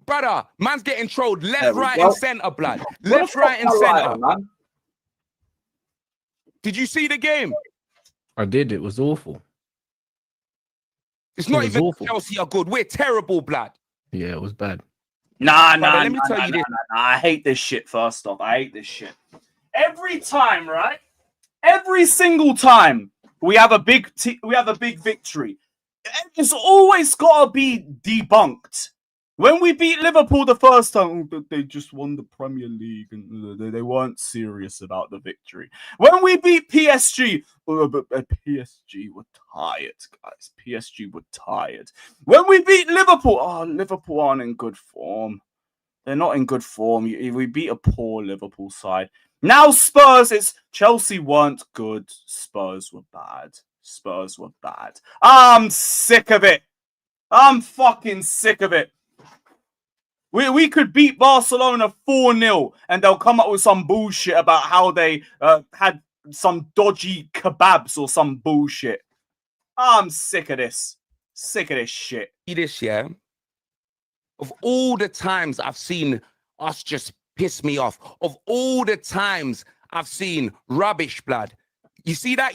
Brother, man's getting trolled left, right, and center, blood. Left, right, and center. Man? Did you see the game? I did. It was awful. It's not even Chelsea are good. We're terrible, blood. Yeah, it was bad. Nah. Let me tell you this. I hate this shit, first off. I hate this shit. Every time, right? Every single time we have a big victory, it's always got to be debunked. When we beat Liverpool the first time, they just won the Premier League and they weren't serious about the victory. When we beat PSG, PSG were tired, guys. PSG were tired. When we beat Liverpool, Liverpool aren't in good form. They're not in good form. We beat a poor Liverpool side. Now Spurs, it's Chelsea weren't good. Spurs were bad. Spurs were bad. I'm sick of it. I'm fucking sick of it. We could beat Barcelona 4-0 and they'll come up with some bullshit about how they had some dodgy kebabs or some bullshit. I'm sick of this. Sick of this shit. This year, of all the times I've seen us just piss me off, of all the times I've seen rubbish, blood. You see that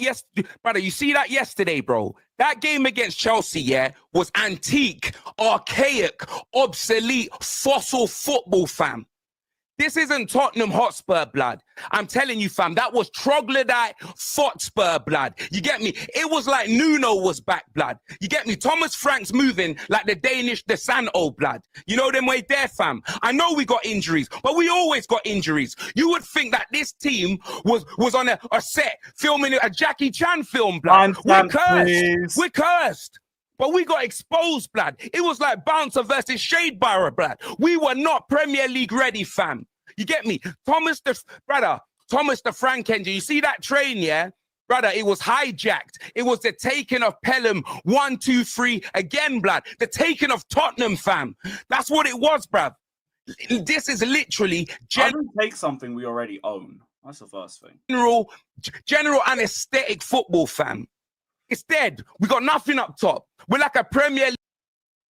brother, you see that yesterday, bro? That game against Chelsea, yeah, was antique, archaic, obsolete, fossil football, fam. This isn't Tottenham Hotspur, blood. I'm telling you, fam, that was troglodyte Hotspur, blood. You get me? It was like Nuno was back, blood. You get me? Thomas Frank's moving like the Danish De Santo, blood. You know them way there, fam. I know we got injuries, but we always got injuries. You would think that this team was on a set filming a Jackie Chan film, blood. We're cursed. Please. We're cursed. But we got exposed, blood. It was like Bouncer versus Shade Barra, blood. We were not Premier League ready, fam. You get me? Thomas the Frank engine. You see that train, yeah? Brother, it was hijacked. It was the taking of Pelham 1, 2, 3 again, blood. The taking of Tottenham, fam. That's what it was, bruv. This is literally... I didn't take something we already own. That's the first thing. General anesthetic football, fam. It's dead. We got nothing up top. We're like a Premier League.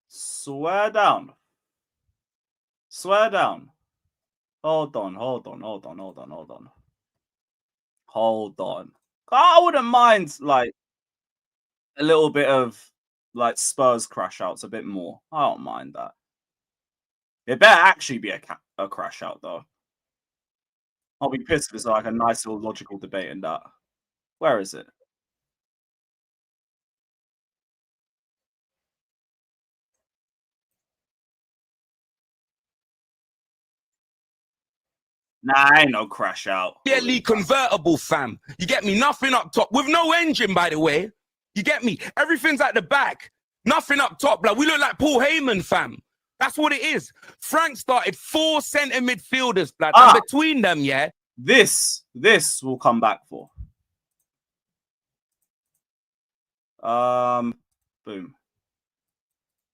Swear down. Swear down. Hold on. I wouldn't mind like a little bit of like Spurs crash outs a bit more. I don't mind that. It better actually be a crash out though. I'll be pissed if it's like a nice little logical debate in that. Where is it? Nah, ain't no crash out. League convertible, fam. You get me? Nothing up top. With no engine, by the way. You get me? Everything's at the back. Nothing up top, blood. We look like Paul Heyman, fam. That's what it is. Frank started 4 centre midfielders, blood. And between them, yeah. This will come back for. Boom.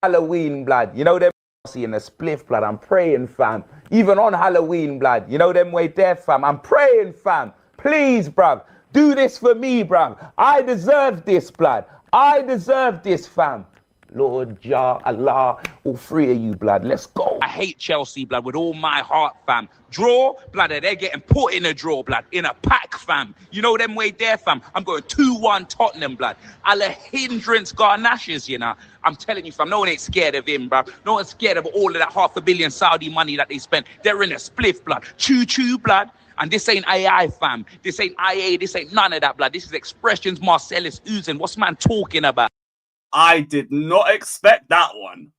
Halloween, blood. You know them in the spliff, blood. I'm praying, fam. Even on Halloween, blood. You know them way there, fam. I'm praying, fam. Please, bruv. Do this for me, bruv. I deserve this, blood. I deserve this, fam. Lord, Jah, Allah, all three of you, blood. Let's go. I hate Chelsea, blood, with all my heart, fam. Draw, blood, they're getting put in a draw, blood, in a pack, fam. You know them way there, fam. I'm going 2-1 Tottenham, blood. A la hindrance Garnashes, you know. I'm telling you, fam, no one ain't scared of him, bruv. No one's scared of all of that $500 million Saudi money that they spent. They're in a spliff, blood. Choo-choo, blood. And this ain't AI, fam. This ain't IA. This ain't none of that, blood. This is expressions Marcellus oozing. What's man talking about? I did not expect that one.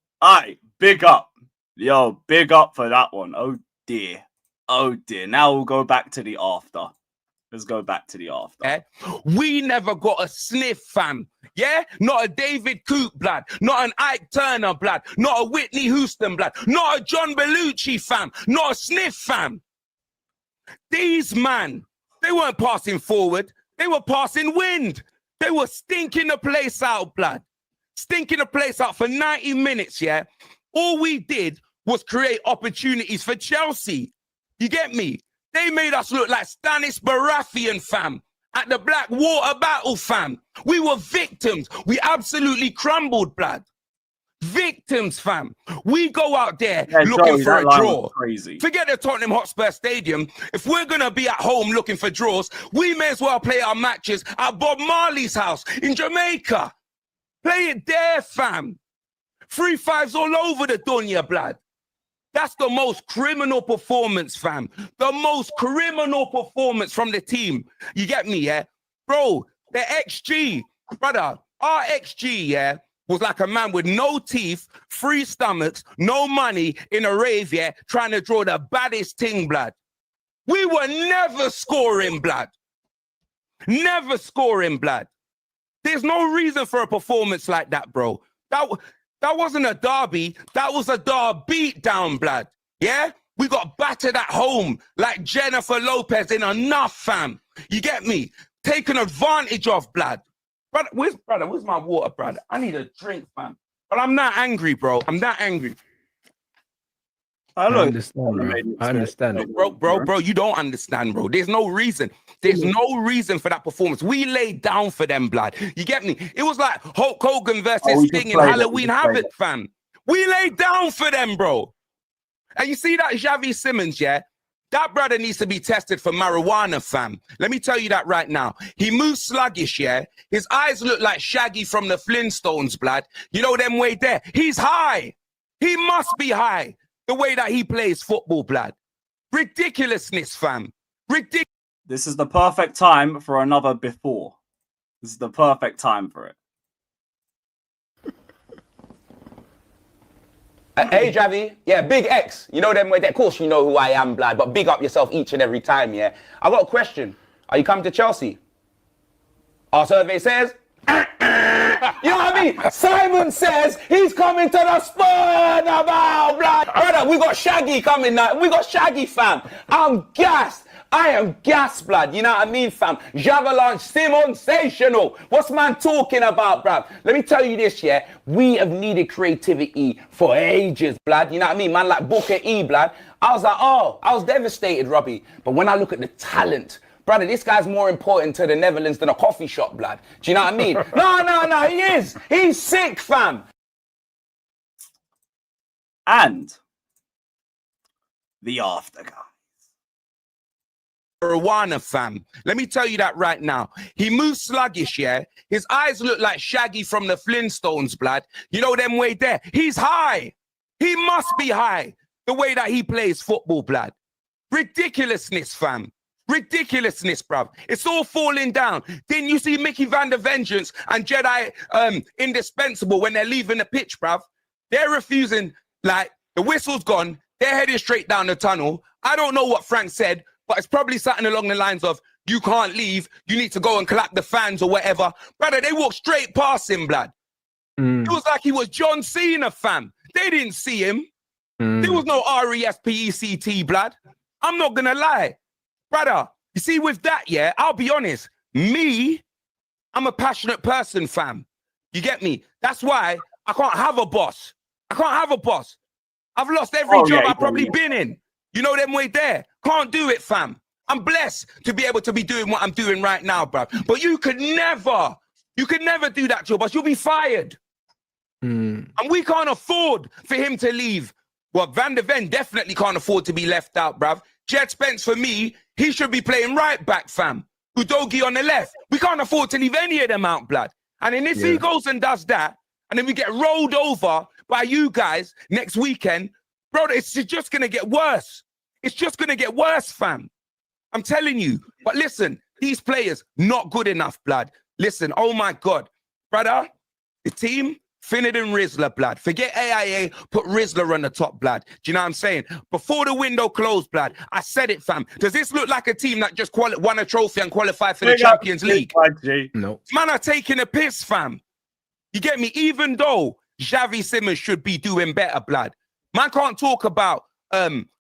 Big up. Yo, big up for that one. Oh dear. Oh dear. Now we'll go back to the after. Let's go back to the after. We never got a sniff, fam. Yeah? Not a David Coop, blood. Not an Ike Turner, blood. Not a Whitney Houston, blood. Not a John Belushi, fam. Not a sniff, fam. These man, they weren't passing forward. They were passing wind. They were stinking the place out, blood. Stinking the place out for 90 minutes, yeah? All we did was create opportunities for Chelsea. You get me? They made us look like Stanis Baratheon, fam, at the Black Water battle, fam. We were victims. We absolutely crumbled, blood. Victims, fam. We go out there looking for a draw. Crazy. Forget the Tottenham Hotspur Stadium. If we're going to be at home looking for draws, we may as well play our matches at Bob Marley's house in Jamaica. Play it there, fam. 3-5s all over the dunya, blood. That's the most criminal performance, fam. The most criminal performance from the team. You get me, yeah? Bro, the XG, brother, our XG, yeah, was like a man with no teeth, 3 stomachs, no money, in a rave, yeah, trying to draw the baddest thing, blood. We were never scoring, blood. Never scoring, blood. There's no reason for a performance like that, bro. That wasn't a derby. That was a beat down, blood. Yeah? We got battered at home like Jennifer Lopez in enough, fam. You get me? Taken advantage of, blood. Where's my water, brother? I need a drink, fam. But I'm not angry, bro. I'm not angry. I understand, bro. I understand. Bro, you don't understand, bro. There's no reason. There's no reason for that performance. We laid down for them, blood. You get me? It was like Hulk Hogan versus Sting in Halloween Havoc, fam. We laid down for them, bro. And you see that Xavi Simons, yeah? That brother needs to be tested for marijuana, fam. Let me tell you that right now. He moves sluggish, yeah? His eyes look like Shaggy from the Flintstones, blood. You know them way there? He's high. He must be high. The way that he plays football, blood. Ridiculousness, fam. Ridiculous. This is the perfect time for another before. This is the perfect time for it. Hey, Javi. Yeah, Big X. You know them way there. Of course you know who I am, blood. But big up yourself each and every time, yeah? I got a question. Are you coming to Chelsea? Our survey says... You know what I mean? Simon says he's coming to the Spurs now, blood. Brother, we got Shaggy coming now. We got Shaggy, fam. I'm gassed. I am gassed, blood. You know what I mean, fam? Javalanche, sensational. What's man talking about, bruv? Let me tell you this, yeah? We have needed creativity for ages, blood. You know what I mean? Man like Booker E, blood. I was like, oh, I was devastated, Robbie. But when I look at the talent, brother, this guy's more important to the Netherlands than a coffee shop, blood. Do you know what I mean? No, he is. He's sick, fam. And the after, guys. Marijuana, fam. Let me tell you that right now. He moves sluggish, yeah? His eyes look like Shaggy from the Flintstones, blood. You know them way there? He's high. He must be high. The way that he plays football, blood. Ridiculousness, fam. Ridiculousness, bruv. It's all falling down. Then you see Mickey Van der Vengeance and Jedi Indispensable when they're leaving the pitch, bruv. They're refusing, like, the whistle's gone. They're heading straight down the tunnel. I don't know what Frank said, but it's probably something along the lines of, you can't leave. You need to go and clap the fans or whatever. Brother, they walked straight past him, blood. It was like he was John Cena, fam. They didn't see him. There was no R-E-S-P-E-C-T, blood. I'm not going to lie. Brother, you see, with that, yeah, I'll be honest. I'm a passionate person, fam. You get me? That's why I can't have a boss. I can't have a boss. I've lost every job I've probably been in. You know them way there. Can't do it, fam. I'm blessed to be able to be doing what I'm doing right now, bro. But you could never do that to your boss. You'll be fired. And we can't afford for him to leave. Well, Van der Ven definitely can't afford to be left out, bruv. Jet Spence, for me, he should be playing right back, fam. Udogie on the left. We can't afford to leave any of them out, blood. And then if he goes and does that, and then we get rolled over by you guys next weekend, bro, it's just going to get worse. It's just going to get worse, fam. I'm telling you. But listen, these players, not good enough, blood. Listen, oh my God. Brother, the team, Finnegan Rizla, blood. Forget AIA, put Rizla on the top, blood. Do you know what I'm saying? Before the window closed, blood, I said it, fam. Does this look like a team that just won a trophy and qualified for the Champions League? No. Man are taking a piss, fam. You get me? Even though Xavi Simons should be doing better, blood. Man can't talk about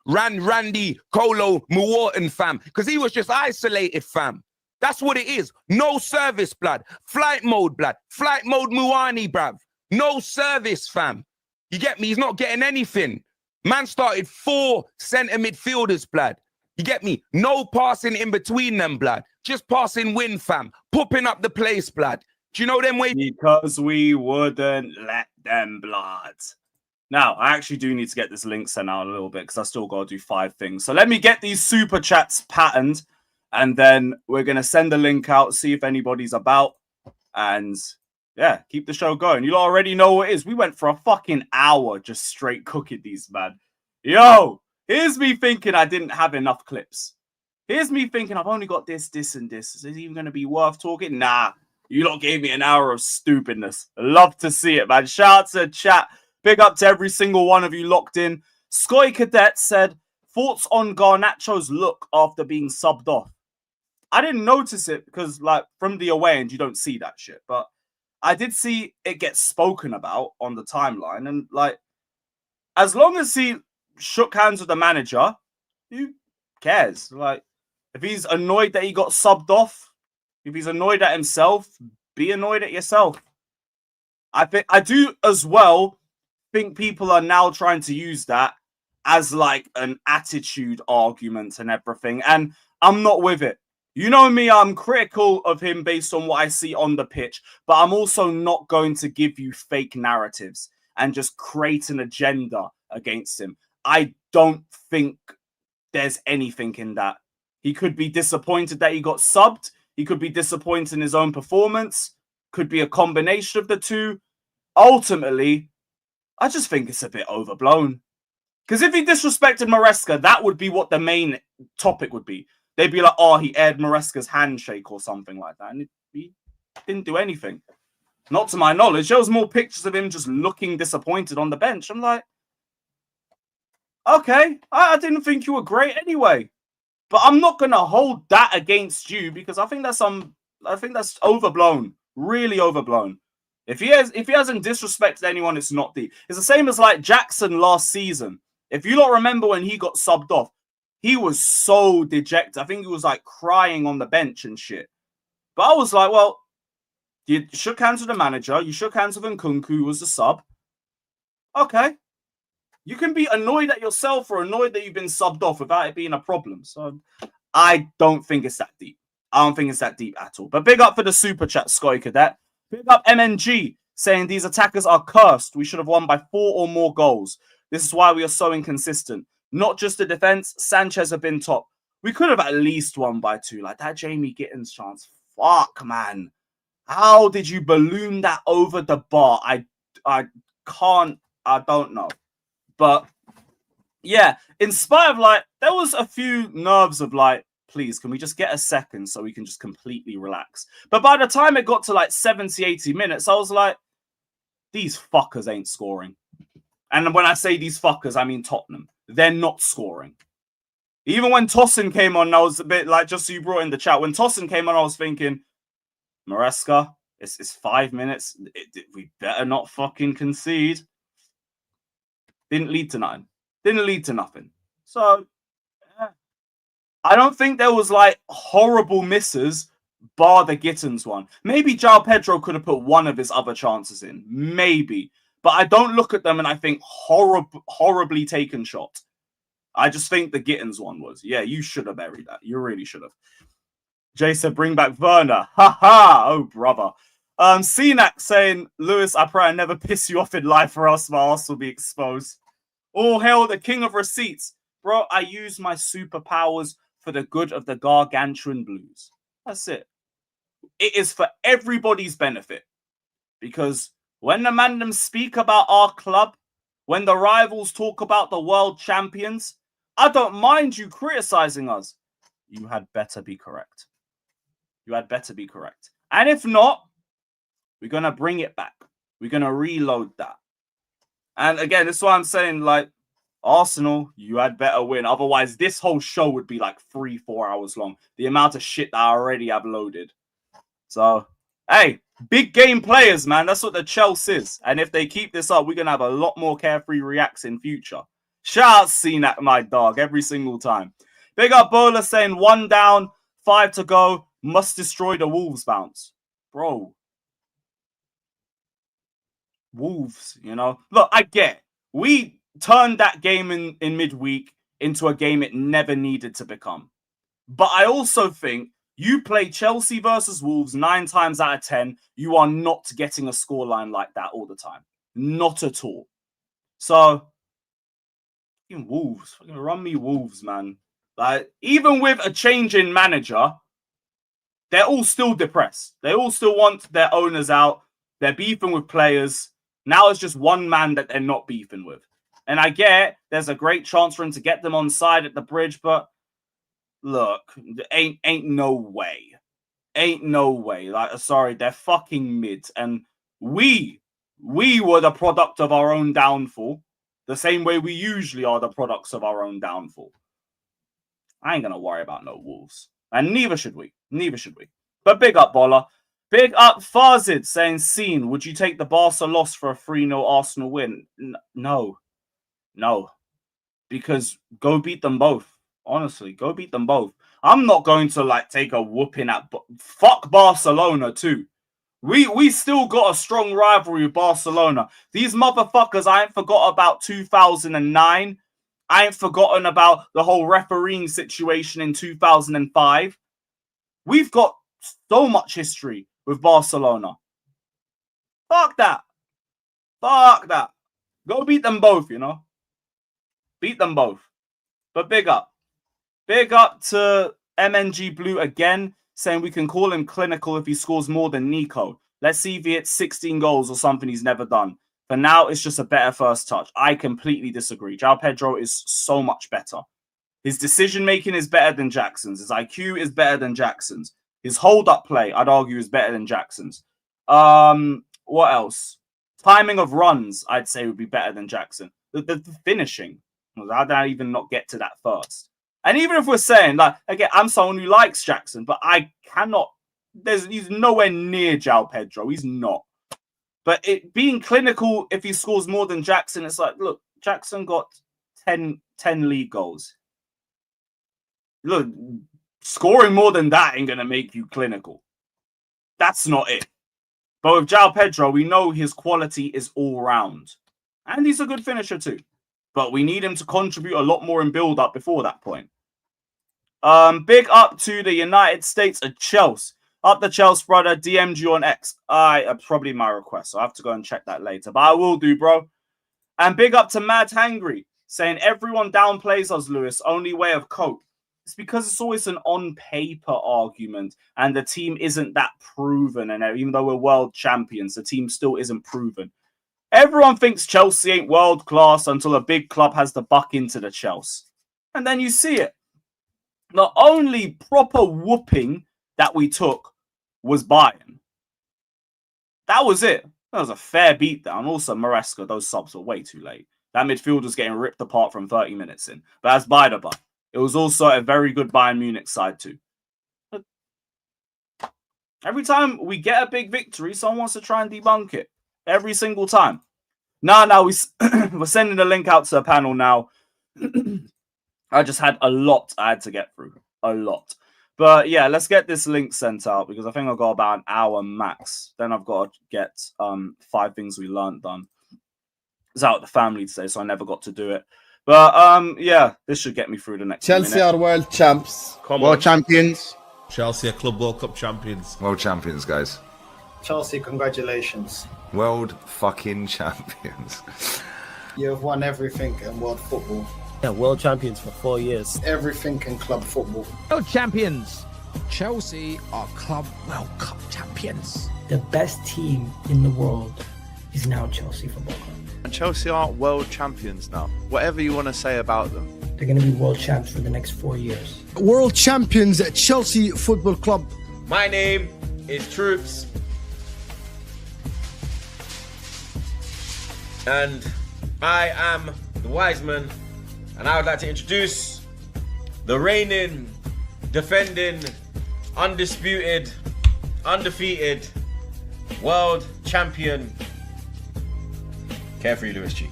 Randy Colo Muwarton, fam, because he was just isolated, fam. That's what it is. No service, blood. Flight mode, blood. Flight mode Muani, bruv. No service, fam. You get me? He's not getting anything. Man started 4 centre midfielders, blood. You get me? No passing in between them, blood. Just passing win, fam. Popping up the place, blood. Do you know them ways? Because we wouldn't let them, blood. Now, I actually do need to get this link sent out a little bit because I still got to do 5 things. So let me get these super chats patterned, and then we're going to send the link out, see if anybody's about, and yeah, keep the show going. You already know what it is. We went for a fucking hour just straight cooking these, man. Yo, here's me thinking I didn't have enough clips. Here's me thinking I've only got this, this, and this. Is it even going to be worth talking? Nah, you lot gave me an hour of stupidness. Love to see it, man. Shout out to chat. Big up to every single one of you locked in. Sky Cadet said, thoughts on Garnacho's look after being subbed off? I didn't notice it because, like, from the away end, you don't see that shit. But I did see it get spoken about on the timeline. And, like, as long as he shook hands with the manager, who cares? Like, if he's annoyed that he got subbed off, if he's annoyed at himself, be annoyed at yourself. I do as well think people are now trying to use that as like an attitude argument and everything, and I'm not with it. You know me, I'm critical of him based on what I see on the pitch, but I'm also not going to give you fake narratives and just create an agenda against him. I don't think there's anything in that. He could be disappointed that he got subbed. He could be disappointed in his own performance. Could be a combination of the two. Ultimately, I just think it's a bit overblown. Because if he disrespected Maresca, that would be what the main topic would be. They'd be like, oh, he aired Maresca's handshake or something like that. And he didn't do anything. Not to my knowledge. There was more pictures of him just looking disappointed on the bench. I'm like, okay, I didn't think you were great anyway. But I'm not going to hold that against you because I think that's overblown. Really overblown. If he hasn't disrespected anyone, it's not deep. It's the same as like Jackson last season. If you don't remember when he got subbed off, he was so dejected. I think he was like crying on the bench and shit. But I was like, well, you shook hands with the manager. You shook hands with Nkunku, who was the sub. Okay. You can be annoyed at yourself or annoyed that you've been subbed off without it being a problem. So I don't think it's that deep. I don't think it's that deep at all. But big up for the super chat, Sky Cadet. Big up MNG saying these attackers are cursed. We should have won by 4 or more goals. This is why we are so inconsistent. Not just the defense. Sanchez have been top. We could have at least won by 2. Like that Jamie Gittins chance. Fuck, man. How did you balloon that over the bar? I can't. I don't know. But yeah, in spite of like, there was a few nerves of like, please, can we just get a second so we can just completely relax? But by the time it got to like 70, 80 minutes, I was like, these fuckers ain't scoring. And when I say these fuckers, I mean Tottenham. They're not scoring. Even when Tosin came on, I was a bit like, just so you brought in the chat, when Tosin came on, I was thinking, Maresca, it's 5 minutes. We better not fucking concede. Didn't lead to nothing. Didn't lead to nothing. So, yeah. I don't think there was like horrible misses, bar the Gittins one. Maybe João Pedro could have put one of his other chances in. Maybe. But I don't look at them and I think horribly taken shot. I just think the Gittins one was. Yeah, you should have buried that. You really should have. Jay said, bring back Werner. Ha ha. Oh, brother. CNAC saying, Lewis, I pray I never piss you off in life or else my ass will be exposed. All hail the king of receipts. Bro, I use my superpowers for the good of the gargantuan blues. That's it. It is for everybody's benefit. Because when the mandem speak about our club, when the rivals talk about the world champions, I don't mind you criticizing us. You had better be correct. You had better be correct. And if not, we're going to bring it back. We're going to reload that. And again, this is why I'm saying, like, Arsenal, you had better win. Otherwise, this whole show would be like 3-4 hours long. The amount of shit that I already have loaded. So, hey, big game players, man. That's what the Chelsea is. And if they keep this up, we're going to have a lot more carefree reacts in future. Shout out CNAC, my dog, every single time. Big up Bola saying 1 down, 5 to go. Must destroy the Wolves bounce. Bro. Wolves, you know. Look, I get it. We turned that game in midweek into a game it never needed to become. But I also think you play Chelsea versus Wolves 9 times out of 10, you are not getting a scoreline like that all the time. Not at all. So, fucking Wolves. Fucking run me Wolves, man. Like, even with a change in manager, they're all still depressed. They all still want their owners out. They're beefing with players. Now it's just one man that they're not beefing with. And I get there's a great chance for him to get them on side at the bridge, but look, ain't no way. Ain't no way. Like, sorry, they're fucking mid. And we were the product of our own downfall. The same way we usually are the products of our own downfall. I ain't gonna worry about no Wolves. And neither should we. Neither should we. But big up, Bola. Big up Fazid saying, Scene, would you take the Barca loss for a 3-0 Arsenal win? No. No. Because go beat them both. Honestly, go beat them both. I'm not going to, like, take a whooping at... Fuck Barcelona, too. We still got a strong rivalry with Barcelona. These motherfuckers, I ain't forgot about 2009. I ain't forgotten about the whole refereeing situation in 2005. We've got so much history with Barcelona. Fuck that. Fuck that. Go beat them both, you know. Beat them both. But big up. Big up to MNG Blue again, saying we can call him clinical if he scores more than Nico. Let's see if he hits 16 goals or something he's never done. For now, it's just a better first touch. I completely disagree. João Pedro is so much better. His decision-making is better than Jackson's. His IQ is better than Jackson's. His hold-up play, I'd argue, is better than Jackson's. What else? Timing of runs, I'd say, would be better than Jackson. The finishing. How did I even not get to that first? And even if we're saying, like, again, I'm someone who likes Jackson, but I cannot... He's nowhere near João Pedro. He's not. But it being clinical, if he scores more than Jackson, it's like, look, Jackson got 10 league goals. Look, scoring more than that ain't going to make you clinical. That's not it. But with João Pedro, we know his quality is all round. And he's a good finisher too. But we need him to contribute a lot more in build-up before that point. Big up to the United States of Chelsea. Up the Chelsea, brother. DM'd you on X. Probably my request, so I have to go and check that later. But I will do, bro. And big up to Mad Hangry, saying everyone downplays us, Lewis. Only way of cope. It's because it's always an on-paper argument, and the team isn't that proven. And even though we're world champions, the team still isn't proven. Everyone thinks Chelsea ain't world-class until a big club has the buck into the Chelsea. And then you see it. The only proper whooping that we took was Bayern. That was it. That was a fair beatdown. Also, Maresca, those subs were way too late. That midfield was getting ripped apart from 30 minutes in. But as by the by, it was also a very good Bayern Munich side too. But every time we get a big victory, someone wants to try and debunk it. Every single time. Now we're sending the link out to the panel now. I just had a lot I had to get through. A lot. But yeah, let's get this link sent out because I think I've got about an hour max. Then I've got to get 5 things we learned done. I was out with the family today, so I never got to do it. But yeah, this should get me through the next Chelsea minute. are world champs. World champions. Chelsea are Club World Cup champions. World champions, guys. Chelsea, congratulations. World fucking champions. You have won everything in world football. Yeah, world champions for 4 years. Everything in club football. World champions. Chelsea are Club World Cup champions. The best team in the world is now Chelsea Football Club. And Chelsea are world champions now. Whatever you want to say about them. They're going to be world champs for the next 4 years. World champions at Chelsea Football Club. My name is Troops. And I am the Wiseman. And I would like to introduce the reigning, defending, undisputed, undefeated world champion, Carefree Lewis G.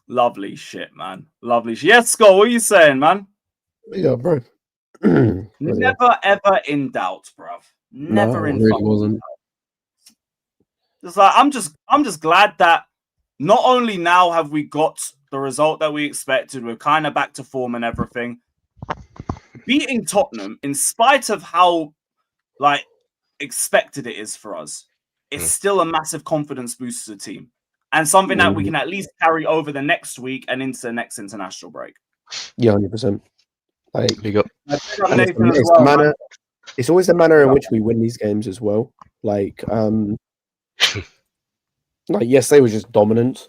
Lovely shit, man. Lovely shit. Yes, Scott, what are you saying, man? Yeah, bro. Never ever in doubt, bruv. Never in really wasn't. It's like I'm just glad that not only now have we got the result that we expected, we're kind of back to form and everything. Beating Tottenham, in spite of how like expected it is for us, it's still a massive confidence boost to the team. And something that we can at least carry over the next week and into the next international break. Yeah, 100%. Like, big up. It's the manner. It's always the manner in which we win these games as well. Like, like yesterday was just dominant,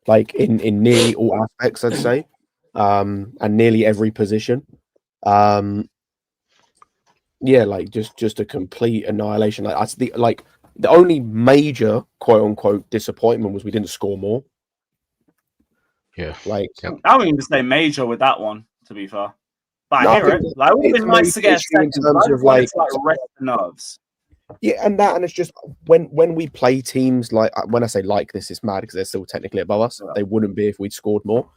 like in nearly all aspects, I'd say, and nearly every position. Yeah, like just a complete annihilation. Like that's the only major quote unquote disappointment was we didn't score more. Yeah, like I wouldn't even say major with that one, to be fair. But I hear it. Like, it would be nice to get a second in terms of like rest the nerves. Yeah, and it's just when we play teams like, when I say like this, it's mad because they're still technically above us. They wouldn't be if we'd scored more.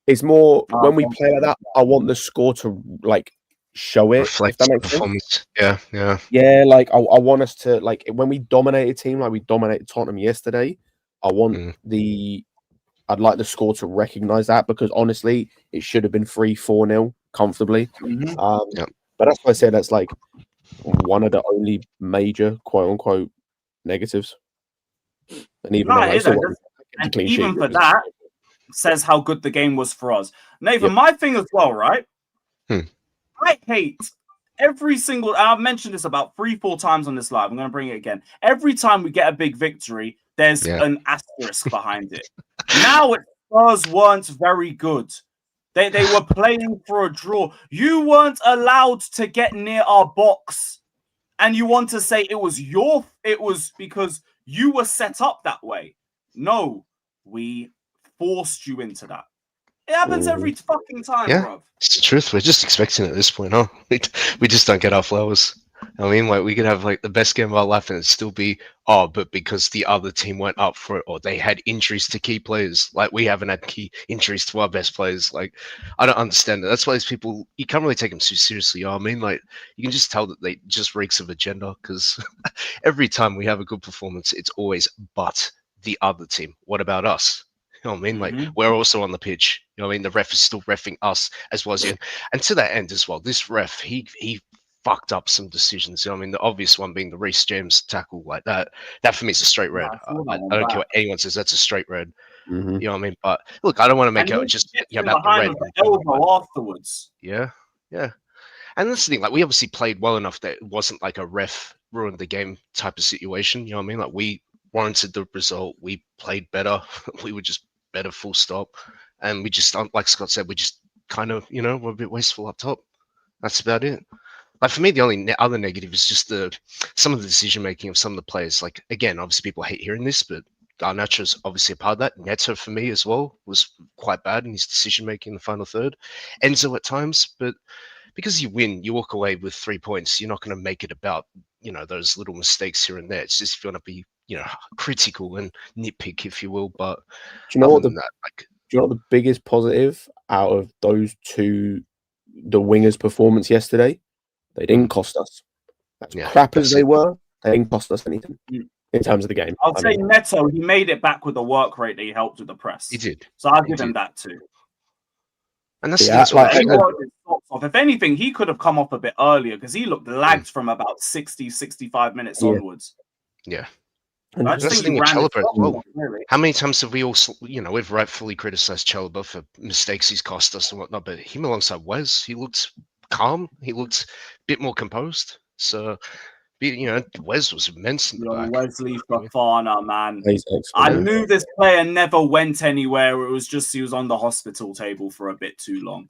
It's more when we play like that, I want the score to like show it. Reflect if that makes performance. Sense. Yeah. Yeah, like I want us to, like, when we dominate a team like we dominated Tottenham yesterday, I'd like the score to recognize that, because honestly, it should have been 3-4-0 comfortably. But that's why I say that's like one of the only major quote unquote negatives. And even even for that, says how good the game was for us. Nathan, my thing as well, right? I hate every single, I've mentioned this about 3-4 times on this live. I'm going to bring it again. Every time we get a big victory, there's an asterisk behind it. Now Spurs weren't very good. They were playing for a draw. You weren't allowed to get near our box. And you want to say it was because you were set up that way. No, we forced you into that. It happens every fucking time, bro. It's the truth. We're just expecting it at this point, huh? We just don't get our flowers. I mean, like, we could have like the best game of our life and it'd still be, but because the other team went up for it, or they had injuries to key players. Like, we haven't had key injuries to our best players. Like, I don't understand it. That's why these people, you can't really take them too seriously. You know what I mean? Like, you can just tell that they just reeks of agenda, because every time we have a good performance, it's always, but the other team. What about us? You know what I mean? Like, we're also on the pitch. You know what I mean? The ref is still reffing us as well as you. And to that end as well, this ref, he fucked up some decisions. You know what I mean? The obvious one being the Reece James tackle like that. That for me is a straight red. I don't care what anyone says. That's a straight red. You know what I mean? But look, I don't want to make it just about the red. Elbow afterwards. Yeah. And that's the thing. Like, we obviously played well enough that it wasn't like a ref ruined the game type of situation. You know what I mean? Like, we warranted the result. We played better. We were just better, full stop. And we just, like Scott said, we just kind of, we're a bit wasteful up top. That's about it. Like, for me, the only other negative is just some of the decision making of some of the players. Like, again, obviously people hate hearing this, but Garnacho's obviously a part of that. Neto, for me as well, was quite bad in his decision making in the final third. Enzo at times, but because you win, you walk away with 3 points. You're not going to make it about those little mistakes here and there. It's just if you want to be critical and nitpick, if you will. But do you know what the biggest positive out of those two, the wingers' performance yesterday? They didn't cost us. As crap as they were, they didn't cost us anything in terms of the game. I'll say Neto, he made it back with the work rate that he helped with the press. He did. So I'll give him that too. And that's Yeah, the thing. If anything, he could have come off a bit earlier because he looked lagged from about 60, 65 minutes onwards. Yeah. I That's just the think thing he with ran his Chalobah as shot well. off, really. How many times have we all, we've rightfully criticised Chalobah for mistakes he's cost us and whatnot, but him alongside Wes, he looked calm. He looked a bit more composed. So, Wes was immense in the back. Wesley Fofana, man. He's I excellent. knew this player never went anywhere. It was just he was on the hospital table for a bit too long.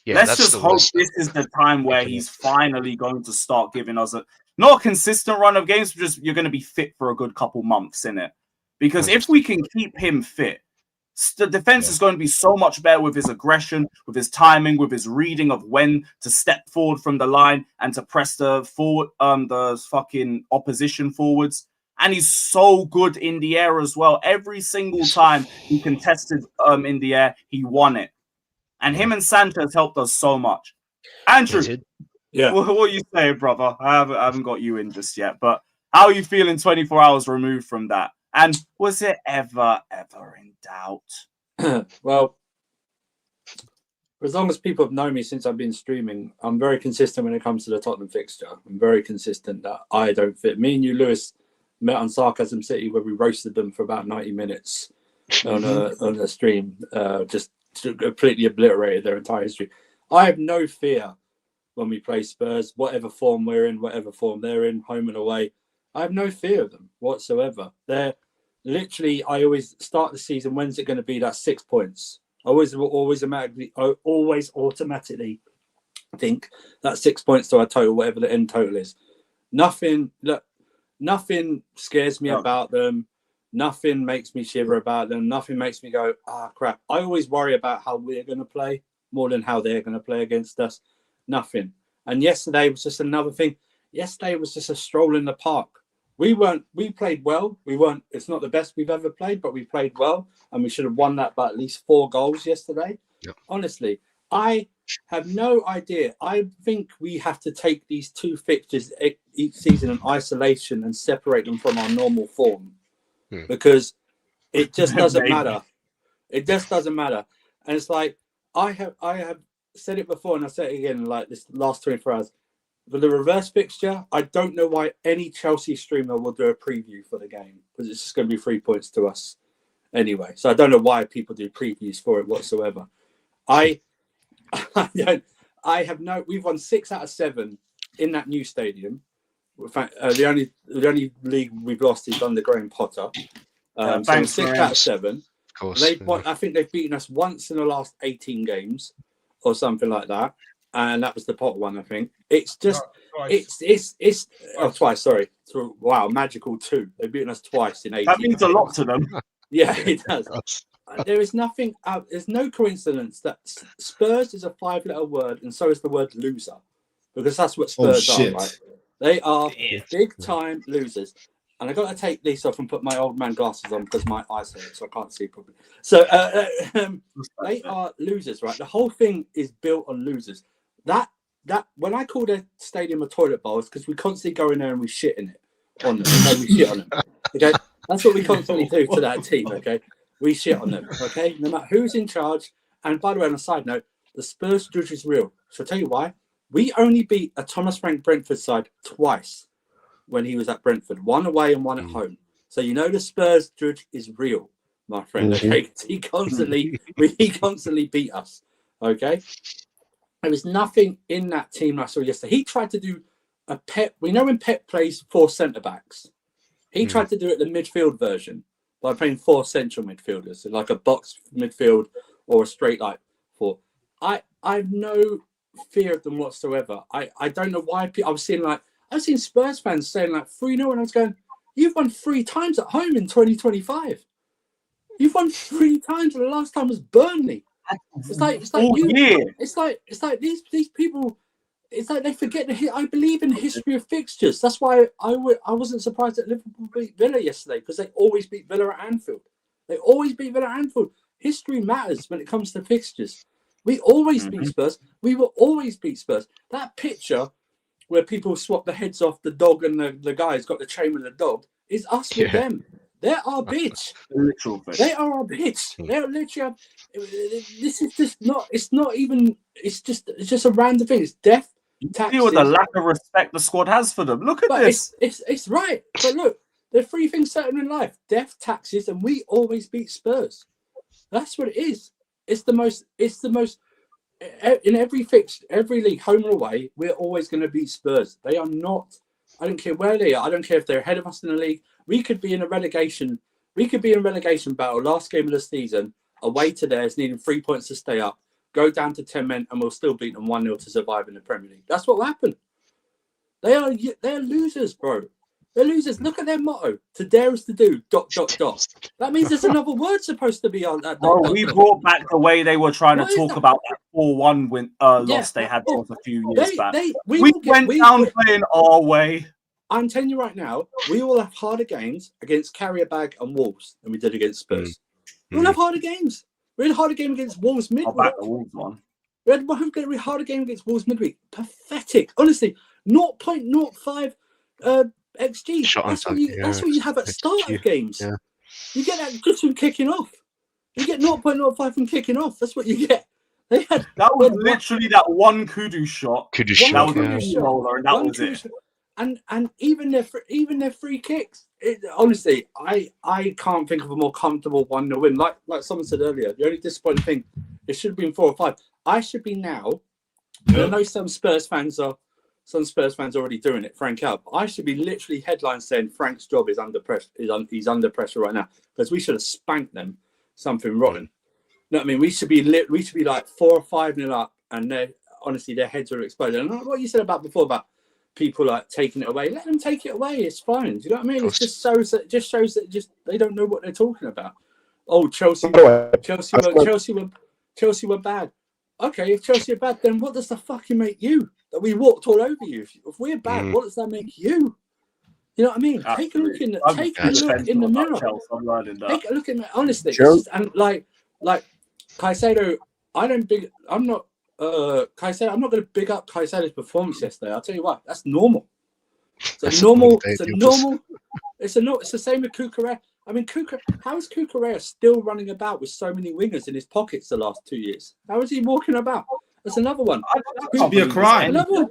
Yeah, Let's that's just the hope worst. this is the time where he's finally going to start giving us not a consistent run of games, just you're going to be fit for a good couple months, innit? Because if we can keep him fit, the defense is going to be so much better with his aggression, with his timing, with his reading of when to step forward from the line and to press the fucking opposition forwards. And he's so good in the air as well. Every single time he contested in the air, he won it. And him and Sanchez helped us so much. Andrew, what are you saying, brother? I haven't got you in just yet, but how are you feeling 24 hours removed from that? And was it ever in doubt? Well, as long as people have known me since I've been streaming, I'm very consistent when it comes to the Tottenham fixture. I'm very consistent that I don't fit. Me and you, Lewis, met on Sarcasm City where we roasted them for about 90 minutes on a stream, just completely obliterated their entire history. I have no fear when we play Spurs, whatever form we're in, whatever form they're in, home and away. I have no fear of them whatsoever. They're literally, I always start the season, when's it going to be? That's 6 points. I always automatically think that 6 points to our total, whatever the end total is. Nothing scares me about them. Nothing makes me shiver about them. Nothing makes me go, crap. I always worry about how we're going to play more than how they're going to play against us. Nothing. And yesterday was just another thing. Yesterday was just a stroll in the park. We played well. It's not the best we've ever played, but we played well. And we should have won that by at least 4 goals yesterday. Yep. Honestly, I have no idea. I think we have to take these 2 fixtures each season in isolation and separate them from our normal form. Because it just doesn't matter. It just doesn't matter. And it's like, I have said it before and I say it again, like this last 24 hours. For the reverse fixture, I don't know why any Chelsea streamer will do a preview for the game, because it's just going to be 3 points to us anyway. So I don't know why people do previews for it whatsoever. We've won 6 out of 7 in that new stadium. In fact, the only league we've lost is under Graham Potter. So 6 out of 7. Of course. I think they've beaten us once in the last 18 games or something like that. And that was the Potter one, I think. It's just, it's twice, sorry. So, wow, magical 2. They've beaten us twice in 18 That means a lot to them. Yeah, it does. There is nothing, there's no coincidence that Spurs is a 5-letter word and so is the word loser. Because that's what Spurs are, right? They are big time losers. And I got to take these off and put my old man glasses on because my eyes hurt, so I can't see properly. So they are losers, right? The whole thing is built on losers. That when I call the stadium a toilet bowl, it's because we constantly go in there and we shit in it on them. Okay, we shit on them. Okay, that's what we constantly do to that team. Okay, we shit on them. Okay, no matter who's in charge. And by the way, on a side note, the Spurs judge is real. So I'll tell you why. We only beat a Thomas Frank Brentford side twice when he was at Brentford, 1 away and 1 at home. So you know the Spurs judge is real, my friend. Okay, he constantly beat us. Okay, there was nothing in that team I saw yesterday. He tried to do a Pep. We know when Pep plays 4 centre backs, he tried to do it the midfield version by playing 4 central midfielders, so like a box midfield or a straight like 4. I have no fear of them whatsoever. I don't know why people. I've seen Spurs fans saying like 3-0, and I was going, "You've won 3 times at home in 2025. You've won 3 times, and the last time was Burnley." It's like these people. It's like they forget I believe in the history of fixtures. That's why I wasn't surprised that Liverpool beat Villa yesterday, because they always beat Villa at Anfield. They always beat Villa at Anfield. History matters when it comes to fixtures. We always beat Spurs. We will always beat Spurs. That picture where people swap the heads off the dog and the guy's got the chain with the dog is us with them. They're our bitch. Literal bitch. They are our bitch. They're literally. This is just not. It's not even. It's just a random thing. It's death. See what the lack of respect the squad has for them. Look at this. It's right. But look, there are three things certain in life: death, taxes, and we always beat Spurs. That's what it is. It's the most. In every league, home or away, we're always going to beat Spurs. They are not. I don't care where they are. I don't care if they're ahead of us in the league. We could be in a relegation. We could be in a relegation battle. Last game of the season, away to theirs, needing 3 points to stay up. Go down to 10 men, and we'll still beat them 1-0 to survive in the Premier League. That's what will happen. They're losers, bro. They're losers. Look at their motto: "To dare is to do." ... That means there's another word supposed to be on that. We brought back the way they were trying to talk about that 4-1 win loss they had a few years back. We went down playing our way. I'm telling you right now, we will have harder games against Carrierbag and Wolves than we did against Spurs. We'll have harder games. We had a harder game against Wolves midweek. Back the Wolves one. We had a harder game against Wolves midweek. Pathetic. Honestly, 0.05 XG. That's what you have at start of games. Yeah. You get that just from kicking off. You get 0.05 from kicking off. That's what you get. That was literally that one kudu shot. That was a roller, and that was it. And even their free kicks. Honestly, I can't think of a more comfortable 1-0 win. Like someone said earlier, the only disappointing thing, it should have been 4 or 5. I should be now. I know some Spurs fans are already doing it. Frank out. I should be literally headlines saying Frank's job is under pressure. He's under pressure right now, because we should have spanked them something rotten. You know what I mean? We should be like 4 or 5-0 up, and honestly their heads are exploding. And what you said about before about people like taking it away, let them take it away. It's fine. Do you know what I mean? It just shows that they don't know what they're talking about. Oh, Chelsea were bad. Okay, if Chelsea are bad, then what does the fucking make you? That we walked all over you. If we're bad, what does that make you? You know what I mean? Take a look in the mirror. Take a look in the honestly. And like Caicedo, I'm not going to big up Caicedo's performance yesterday. I'll tell you what, that's normal. It's the same with Cucurella. I mean, how is Cucurella still running about with so many wingers in his pockets the last 2 years? How is he walking about? That's another one. That'd be a crime. Another one.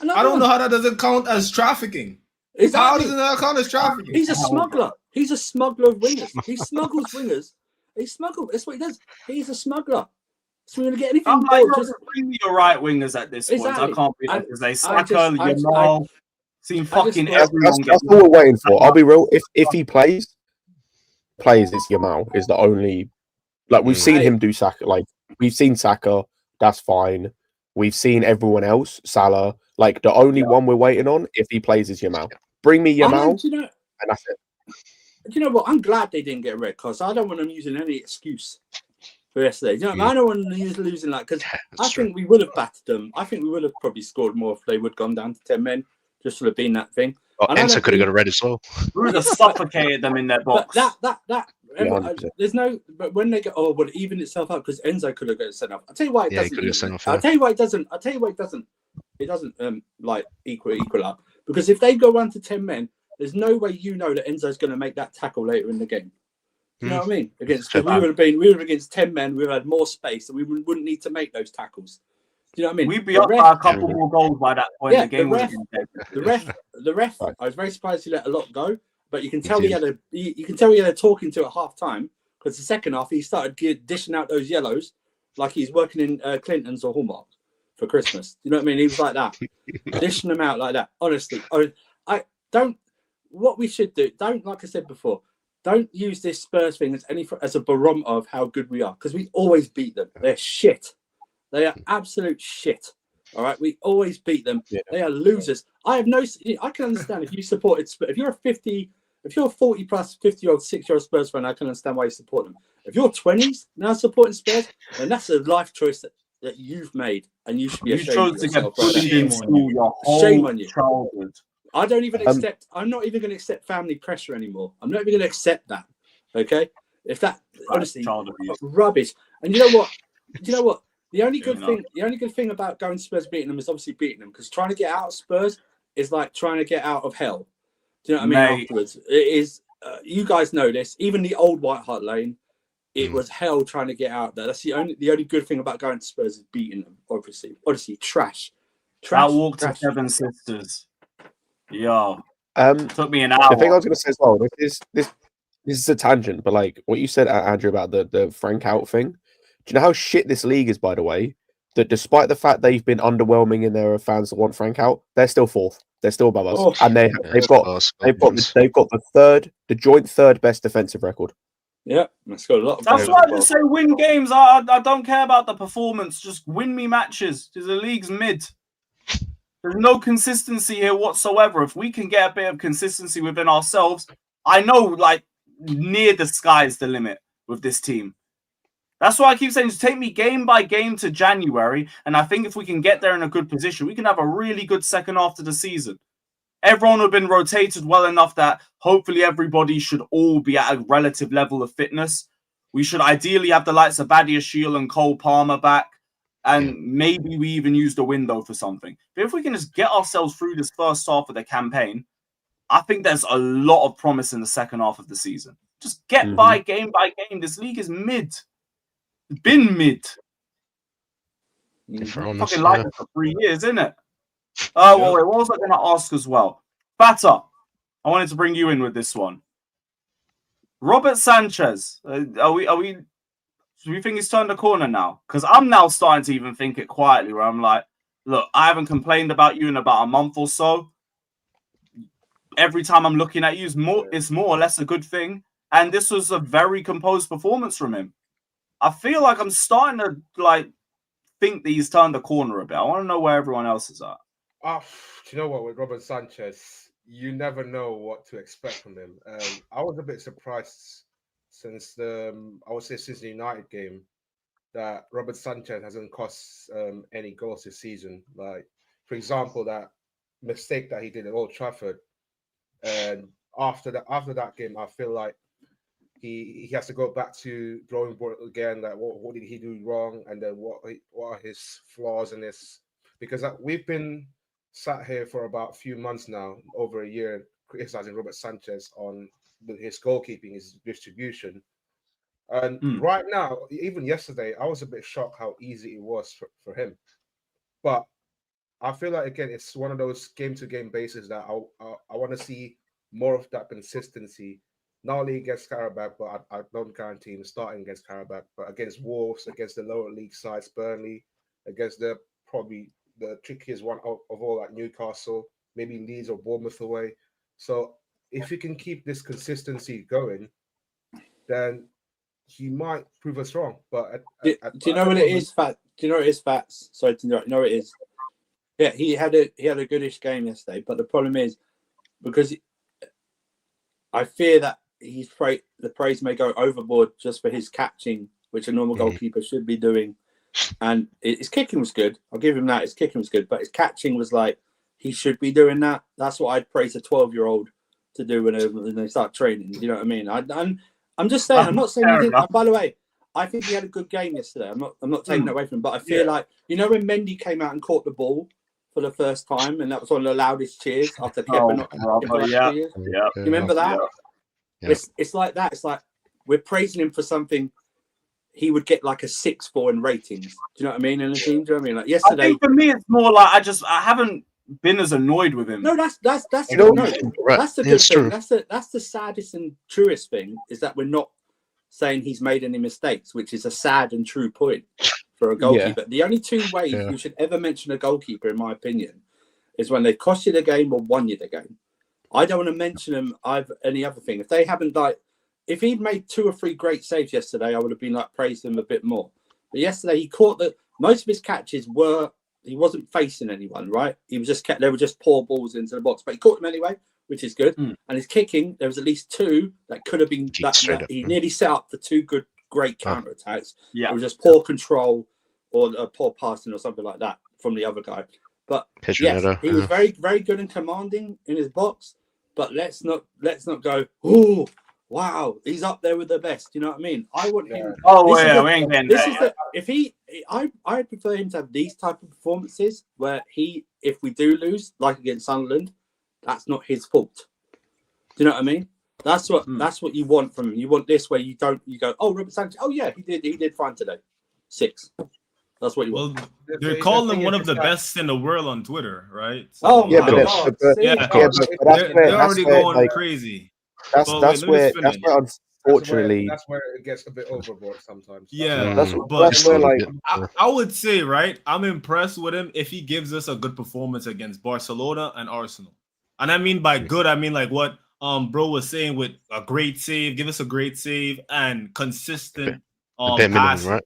I don't know how that doesn't count as trafficking. Exactly. How does that count as trafficking? He's a smuggler. He's a smuggler of wingers. He smuggles wingers. That's what he does. He's a smuggler. So we're going to get anything. I'm like, bring me your right wingers at this point. I can't be because they Saka, Yamal, seen fucking everyone. That's what we're waiting for. I'll be real. If he plays, it's Yamal is the only. Like we've seen him do Saka. Like we've seen Saka. That's fine. We've seen everyone else. Salah. Like the only one we're waiting on, if he plays, is Yamal. Bring me Yamal, and that's it. Do you know what? I'm glad they didn't get a red card. So I don't want them using any excuse for yesterday. Do you know what I don't want them losing like, because I think we would have battered them. I think we would have probably scored more if they would have gone down to 10 men. Just would have been that thing. Oh, Enzo could have got a red as well. We would have suffocated them in their box. But there's no. But when they go, would it even itself up? Because Enzo could have got sent off. I'll tell you why it doesn't. I'll tell you why it doesn't. It doesn't like equal up, because if they go 1 to 10 men, there's no way that Enzo's going to make that tackle later in the game. You know what I mean? We would have against 10 men. We would have had more space, and we wouldn't need to make those tackles. Do you know what I mean? We'd be up by a couple more goals by that point. The game the ref. I was very surprised he let a lot go, but you can tell he had a talking to at half time, because the second half he started dishing out those yellows like he's working in Clinton's or Hallmark for Christmas. You know what I mean? He was like that, dishing them out like that. Honestly, I don't. What we should do, like I said before, don't use this Spurs thing as a barometer of how good we are, because we always beat them. They're shit. They are absolute shit. All right, we always beat them. Yeah. They are losers. I can understand if you supported Spurs. If you're a 40 plus 50-year-old, 6-year-old Spurs fan, I can understand why you support them. If you're 20s now supporting Spurs, then that's a life choice that you've made, and you should be ashamed of yourself. Shame on you. Childhood. I don't even accept. I'm not even going to accept family pressure anymore. I'm not even going to accept that. Okay, if that honestly rubbish. And you know what? The only good thing about going to Spurs beating them is obviously beating them, because trying to get out of Spurs is like trying to get out of hell. Do you know what I mean? Afterwards, it is you guys know this. Even the old White Hart Lane, it was hell trying to get out there. That's the only good thing about going to Spurs is beating them. Obviously, trash. I walked to Seven Sisters. Yo, took me an hour. The thing I was going to say as well, this is a tangent, but like what you said, Andrew, about the Frank out thing. Do you know how shit this league is, by the way? That despite the fact they've been underwhelming and there are fans that want Frank out, they're still fourth. They're still above us, and they've got the joint third best defensive record. Yeah, that's got a lot. That's why I just say win games. I don't care about the performance. Just win me matches. Because the league's mid. There's no consistency here whatsoever. If we can get a bit of consistency within ourselves, I know like near the sky's the limit with this team. That's why I keep saying, just take me game by game to January. And I think if we can get there in a good position, we can have a really good second half of the season. Everyone will have been rotated well enough that hopefully everybody should all be at a relative level of fitness. We should ideally have the likes of Badiashile and Cole Palmer back. And maybe we even use the window for something. But if we can just get ourselves through this first half of the campaign, I think there's a lot of promise in the second half of the season. Just get by game. This league is mid. It's been mid. Fucking like it for 3 years, isn't it? Well, wait, what was I going to ask as well? Batter, I wanted to bring you in with this one. Robert Sanchez, do we think he's turned the corner now? Because I'm now starting to even think it quietly, where I'm like, look, I haven't complained about you in about a month or so. Every time I'm looking at you, it's more or less a good thing. And this was a very composed performance from him. I feel like I'm starting to like think that he's turned the corner a bit. I want to know where everyone else is at. Do you know what? With Robert Sanchez, you never know what to expect from him. I was a bit surprised since the United game that Robert Sanchez hasn't cost any goals this season. Like, for example, that mistake that he did at Old Trafford, and after that game, I feel like he has to go back to drawing board again. Like, what did he do wrong, and then what are his flaws in this? Because we've been sat here for about a few months now, over a year, criticizing Robert Sanchez on his goalkeeping, his distribution. And right now, even yesterday, I was a bit shocked how easy it was for him. But I feel like, again, it's one of those game-to-game bases that I want to see more of that consistency, not only against Karabakh, but I don't guarantee him starting against Karabakh, but against Wolves, against the lower league sides, Burnley, against probably the trickiest one of all, like Newcastle, maybe Leeds or Bournemouth away. So if you can keep this consistency going, then he might prove us wrong. But do you know what it is, Fat? Do you know what it is, Fats? Sorry to interrupt. You know what it is. Yeah, he had a goodish game yesterday, but the problem is because I fear that the praise may go overboard just for his catching, which a normal goalkeeper should be doing. And his kicking was good. I'll give him that. His kicking was good, but his catching was like he should be doing that. That's what I'd praise a 12-year-old to do when they start training. You know what I mean? I'm just saying. I'm not saying he didn't. By the way, I think he had a good game yesterday. I'm not taking that away from him, but I feel like, you know, when Mendy came out and caught the ball for the first time, and that was one of the loudest cheers after Kepa not cheers. You remember that? Yeah. It's like that. It's like we're praising him for something he would get like a 6 for in ratings. Do you know what I mean? In the team, do you know what I mean? Like yesterday, I think for me, it's more like I haven't been as annoyed with him. No, that's the good thing. That's the saddest and truest thing, is that we're not saying he's made any mistakes, which is a sad and true point for a goalkeeper. Yeah. The only two ways you should ever mention a goalkeeper, in my opinion, is when they cost you the game or won you the game. I don't want to mention them any other thing. If they haven't, like, if he'd made 2 or 3 great saves yesterday, I would have been like praised him a bit more. But yesterday he caught most of his catches he wasn't facing anyone, right? He was just they were just poor balls into the box, but he caught them anyway, which is good. And his kicking, there was at least 2 that could have been that he nearly set up for 2 great counter attacks. Yeah, it was just poor control or a poor passing or something like that from the other guy. But yes, he was very, very good and commanding in his box. But let's not go, oh, wow, he's up there with the best. You know what I mean? I want him. Oh, yeah, we ain't getting that. I prefer him to have these type of performances where if we do lose, like against Sunderland, that's not his fault. Do you know what I mean? That's what you want from him. You want this where you go, oh, Robert Sanchez, oh yeah, he did fine today. 6. That's what you want. Well, they're calling him one of the best in the world on Twitter, right? So, oh yeah, but they're already going crazy. That's where unfortunately that's where it gets a bit overboard sometimes. Yeah, but I would say, right, I'm impressed with him if he gives us a good performance against Barcelona and Arsenal. And I mean by good, I mean like what bro was saying with a great save, give us a great save and consistent pass. Right?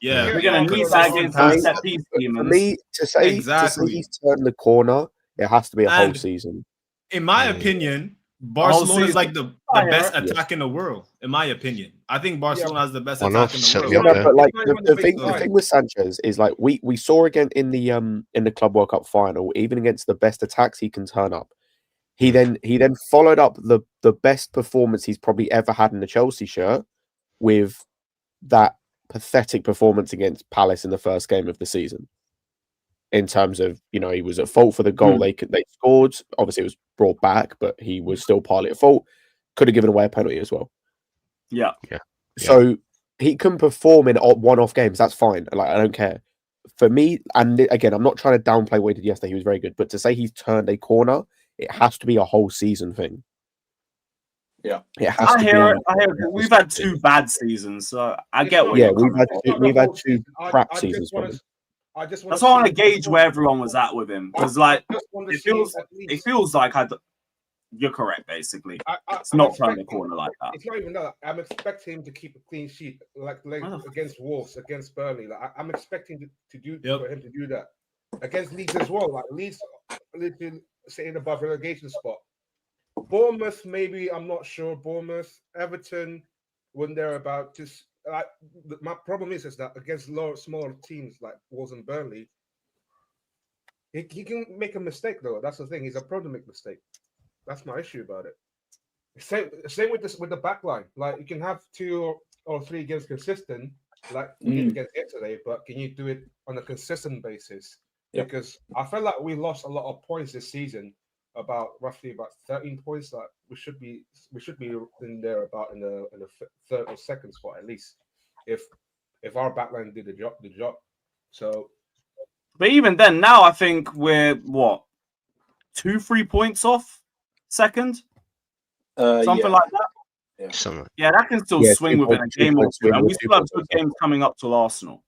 Yeah. We're gonna need that against the set piece demons. For me to say he's turned the corner, it has to be a whole season. In my opinion, Barcelona is like the best attack in the world. In my opinion, I think Barcelona has the best attack in the world. But like the thing with Sanchez is like we saw again in the Club World Cup final, even against the best attacks, he can turn up. He then followed up the best performance he's probably ever had in the Chelsea shirt with that pathetic performance against Palace in the first game of the season. In terms of, he was at fault for the goal they scored. Obviously, it was brought back, but he was still partly at fault. Could have given away a penalty as well. Yeah. So he can perform in one-off games. That's fine. Like, I don't care. For me, and again, I'm not trying to downplay what he did yesterday. He was very good. But to say he's turned a corner, it has to be a whole season thing. Yeah, it has I hear it. We've had 2 bad seasons, so I get what you're we've had 2 crap seasons. That's why I want to gauge where everyone was at with him, because like it feels like you're correct. Basically, it's not turning the corner like that. It's not even that. I'm expecting him to keep a clean sheet, like against Wolves, against Burnley. Like I'm expecting for him to do that against Leeds as well. Like Leeds sitting above relegation spot. Bournemouth, maybe, I'm not sure. Bournemouth, Everton, when they're about to. My problem is that against smaller teams like Wolves and Burnley, he can make a mistake though. That's the thing. He's a prone to make mistake. That's my issue about it. Same with the back line. Like you can have 2 or 3 games consistent, like we did against yesterday, but can you do it on a consistent basis? Yep. Because I felt like we lost a lot of points this season. Roughly about 13 points. Like we should be in there about in the 3rd or 2nd spot at least, if our backline did the job. So, but even then, now I think we're 2-3 points off 2nd, something like that. Yeah, that can still swing within a game or 2, and we still have good games coming up to Arsenal.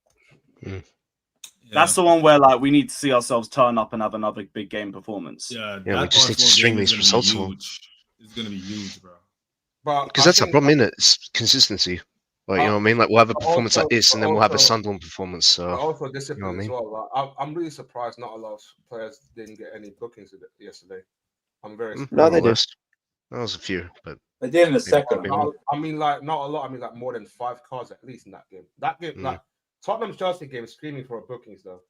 That's the one where like we need to see ourselves turn up and have another big game performance. Yeah, we just need to string these results on. It's gonna be huge, bro. Because that's the problem, isn't it? It's consistency. Like you know what I mean? Like we'll have a performance like this, and then we'll have a Sunderland performance. So also discipline as well. Like, I'm really surprised not a lot of players didn't get any bookings yesterday. I'm very surprised. No, they did. That was a few, but they did in the second. I mean, like not a lot. I mean, like more than 5 cards at least in that game. That game, like Tottenham's Chelsea game is screaming for bookings though.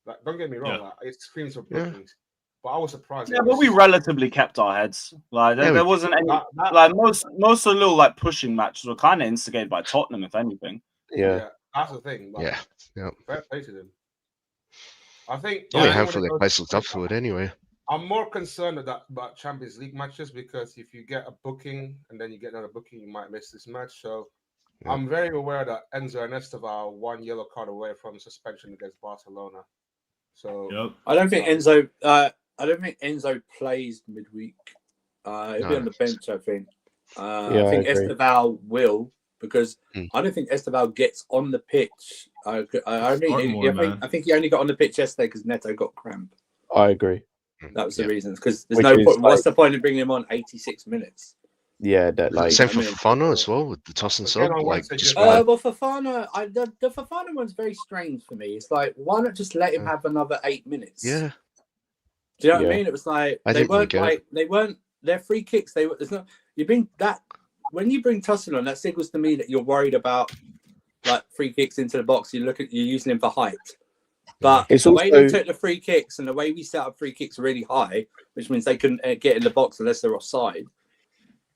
Like, don't get me wrong, like, it screams for bookings. But I was surprised. Yeah, but we relatively kept our heads. Like there wasn't any like most of the little like pushing matches were kind of instigated by Tottenham, if anything. Yeah, that's the thing. Like, fair play to them. I think only a handful of their players looked up for it anyway. I'm more concerned about Champions League matches because if you get a booking and then you get another booking, you might miss this match. So I'm very aware that Enzo and Esteval 1 yellow card away from suspension against Barcelona. So I don't think Enzo plays midweek. He'll be on the bench, I think. I think Esteval will, because I don't think Esteval gets on the pitch. I think he only got on the pitch yesterday because Neto got cramp. I agree. That was the reason. Because there's no point. What's the point of bringing him on 86 minutes? Yeah, that like same for Fofana as well with the toss and sub. Like just well, Fofana, the Fofana one's very strange for me. It's like, why not just let him have another 8 minutes? Yeah. Do you know what I mean? It was like they weren't their free kicks. There's no you bring that when you bring Tussle on, that signals to me that you're worried about like free kicks into the box. You're using him for height. But the way they took the free kicks and the way we set up free kicks really high, which means they couldn't get in the box unless they're offside.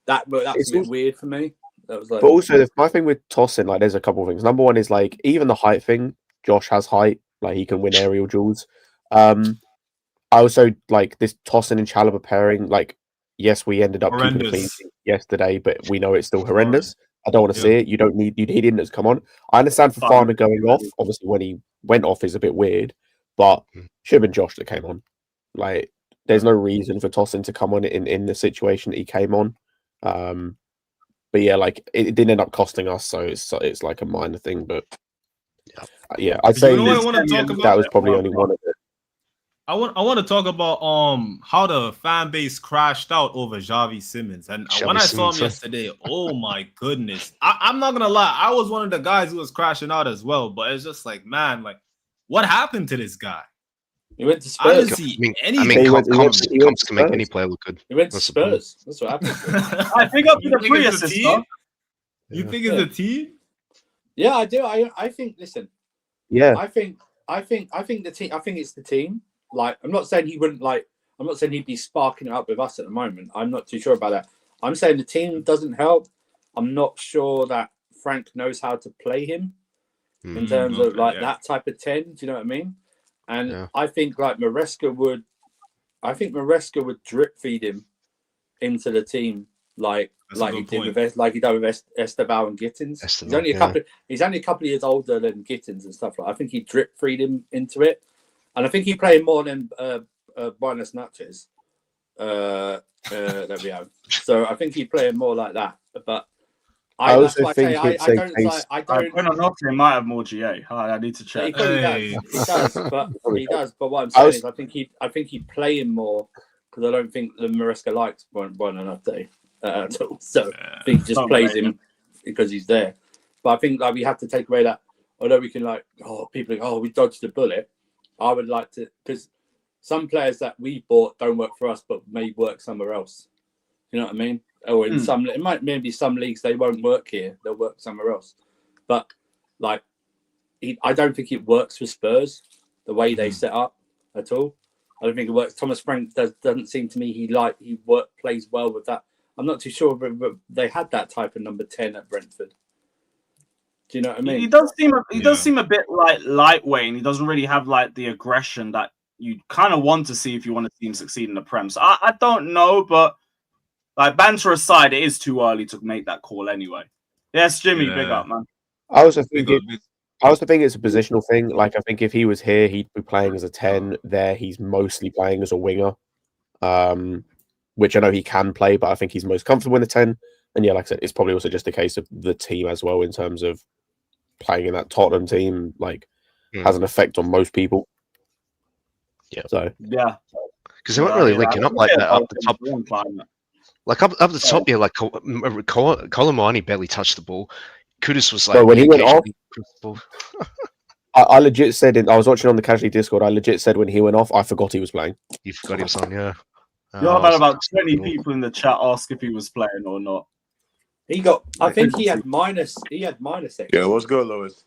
That's a bit weird for me. That was like, but also my thing with tossing, like, there's a couple of things. Number one is like even the height thing. Josh has height, like he can win aerial duels. I also like this tossing and Chalobah pairing. Like yes, we ended up keeping a clean sheet yesterday, but we know it's still horrendous. I don't want to see it. You don't need. He didn't just come on. I understand Fofana going off. Obviously, when he went off is a bit weird, but should have been Josh that came on. Like, there's no reason for Tosin to come on in the situation that he came on. But yeah, like it didn't end up costing us, so it's like a minor thing. But yeah, I'd say that was probably only one of it. I want to talk about how the fan base crashed out over Xavi Simons, and when I saw him yesterday, oh my goodness, I'm not gonna lie, I was one of the guys who was crashing out as well. But it's just like, man, like what happened to this guy? He went to Spurs. I didn't see anything. Comps can make any player look good. He went to Spurs. That's what happened. I think up to the free assist. You think it's a team? Yeah, I do. I think. Listen. Yeah. I think the team. I think it's the team. Like, I'm not saying he wouldn't like. I'm not saying he'd be sparking it up with us at the moment. I'm not too sure about that. I'm saying the team doesn't help. I'm not sure that Frank knows how to play him in terms of like that type of 10. Do you know what I mean? And I think like Maresca would drip feed him into the team like he did with Esteban and Gittins. He's only a couple of years older than Gittins and stuff like that. I think he drip feed him into it. And I think he played more than Buenos Noches that we have. So I think he played more like that. But I also think I don't. Buenos Noches might have more GA. I need to check. He does. But he does. But what I'm saying is, I think he play him more because I don't think the Maresca likes Buenos Noches at all. So I think he just plays him because he's there. But I think like we have to take away that. Although we can we dodged the bullet. I would like to, because some players that we bought don't work for us, but may work somewhere else. You know what I mean? Or in some, it might maybe some leagues they won't work here; they'll work somewhere else. But like, I don't think it works for Spurs the way they set up at all. I don't think it works. Thomas Frank doesn't seem to me he plays well with that. I'm not too sure, but they had that type of number 10 at Brentford. Do you know what I mean? He does seem a bit like lightweight, and he doesn't really have like the aggression that you kind of want to see if you want to see him succeed in the Prem. So I don't know, but like banter aside, it is too early to make that call anyway. Yes, Jimmy, big up, man. I also think it's a positional thing. Like I think if he was here, he'd be playing as a 10. There, he's mostly playing as a winger, which I know he can play, but I think he's most comfortable in a 10. And yeah, like I said, it's probably also just a case of the team as well in terms of playing in that Tottenham team, like has an effect on most people. Yeah. So because they weren't really linking up like that up the top. Like up the top, yeah. Like Colomani barely touched the ball. Kudus was like when he went off. I legit said I was watching on the Casually Discord. I legit said when he went off, I forgot he was playing. You forgot he was on, yeah. You had about 20 people in the chat ask if he was playing or not. I think he had minus. He had minus X. Yeah, what's good, Lewis?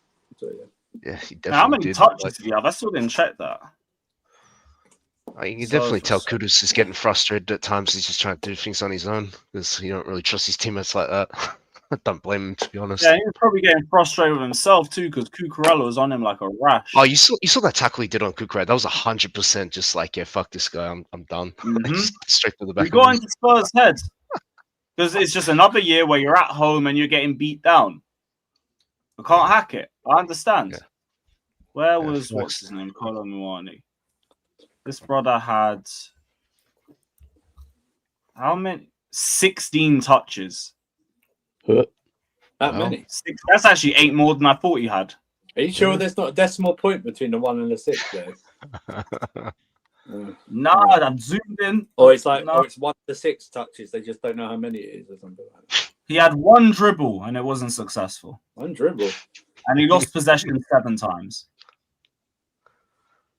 Yeah, he definitely how many did, touches did he have? I still didn't check that. You can definitely tell Kudus is getting frustrated at times. He's just trying to do things on his own because he don't really trust his teammates like that. I don't blame him, to be honest. Yeah, he was probably getting frustrated with himself too because Cucurella was on him like a rash. Oh, you saw that tackle he did on Cucurella? That was 100% just like, yeah, fuck this guy, I'm done. Straight to the back. We got into Spurs' heads because it's just another year where you're at home and you're getting beat down. I can't hack it. I understand. Yeah. Where was what's his name? Colomani. This brother had how many? 16 touches. That many? That's actually 8 more than I thought he had. Are you sure there's not a decimal point between the 1 and the 6 there? Nah, I'm zoomed in. Or it's like, it's 1 to 6 touches. They just don't know how many it is or something like that. He had 1 dribble and it wasn't successful. 1 dribble? And he lost possession 7 times.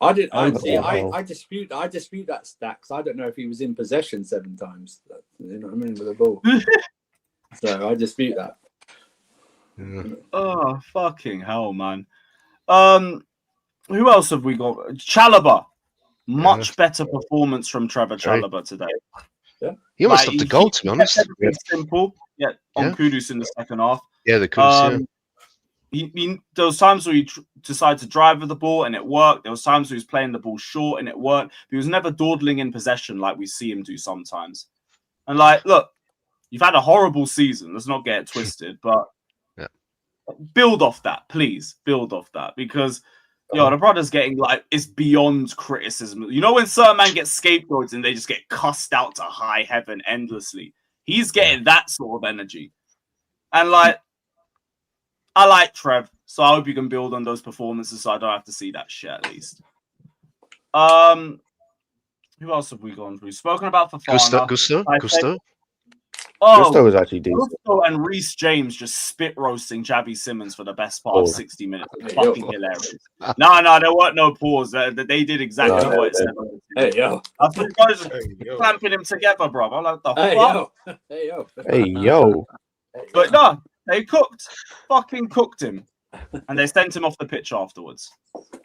I dispute that stat because I don't know if he was in possession 7 times. You know what I mean, with the ball. So I dispute that. Oh, fucking hell, man. Who else have we got? Chalobah. Much better performance from Trevor Chalobah today. Yeah. He almost stopped the goal, to be honest. Simple. Yeah, on Kudus in the second half. Yeah, the Kudus, there was times where he decided to drive with the ball and it worked. There was times where he was playing the ball short and it worked. He was never dawdling in possession like we see him do sometimes. And like, look, you've had a horrible season. Let's not get it twisted, but build off that, please. Build off that because the brother's getting like it's beyond criticism. You know when certain man gets scapegoats and they just get cussed out to high heaven endlessly. He's getting that sort of energy, and like I like Trev, so I hope you can build on those performances, so I don't have to see that shit at least. Who else have we gone through? We've spoken about Fofana. Gusto. Gusto was actually decent. Gusto and Reece James just spit roasting Xavi Simons for the best part of 60 minutes. Fucking hilarious. No, there weren't no pause. They did exactly what it said. Hey, yo. I think you guys just clamping him together, bro. I'm like, the fuck? Hey, yo. Hey, yo. But no, they fucking cooked him. And they sent him off the pitch afterwards.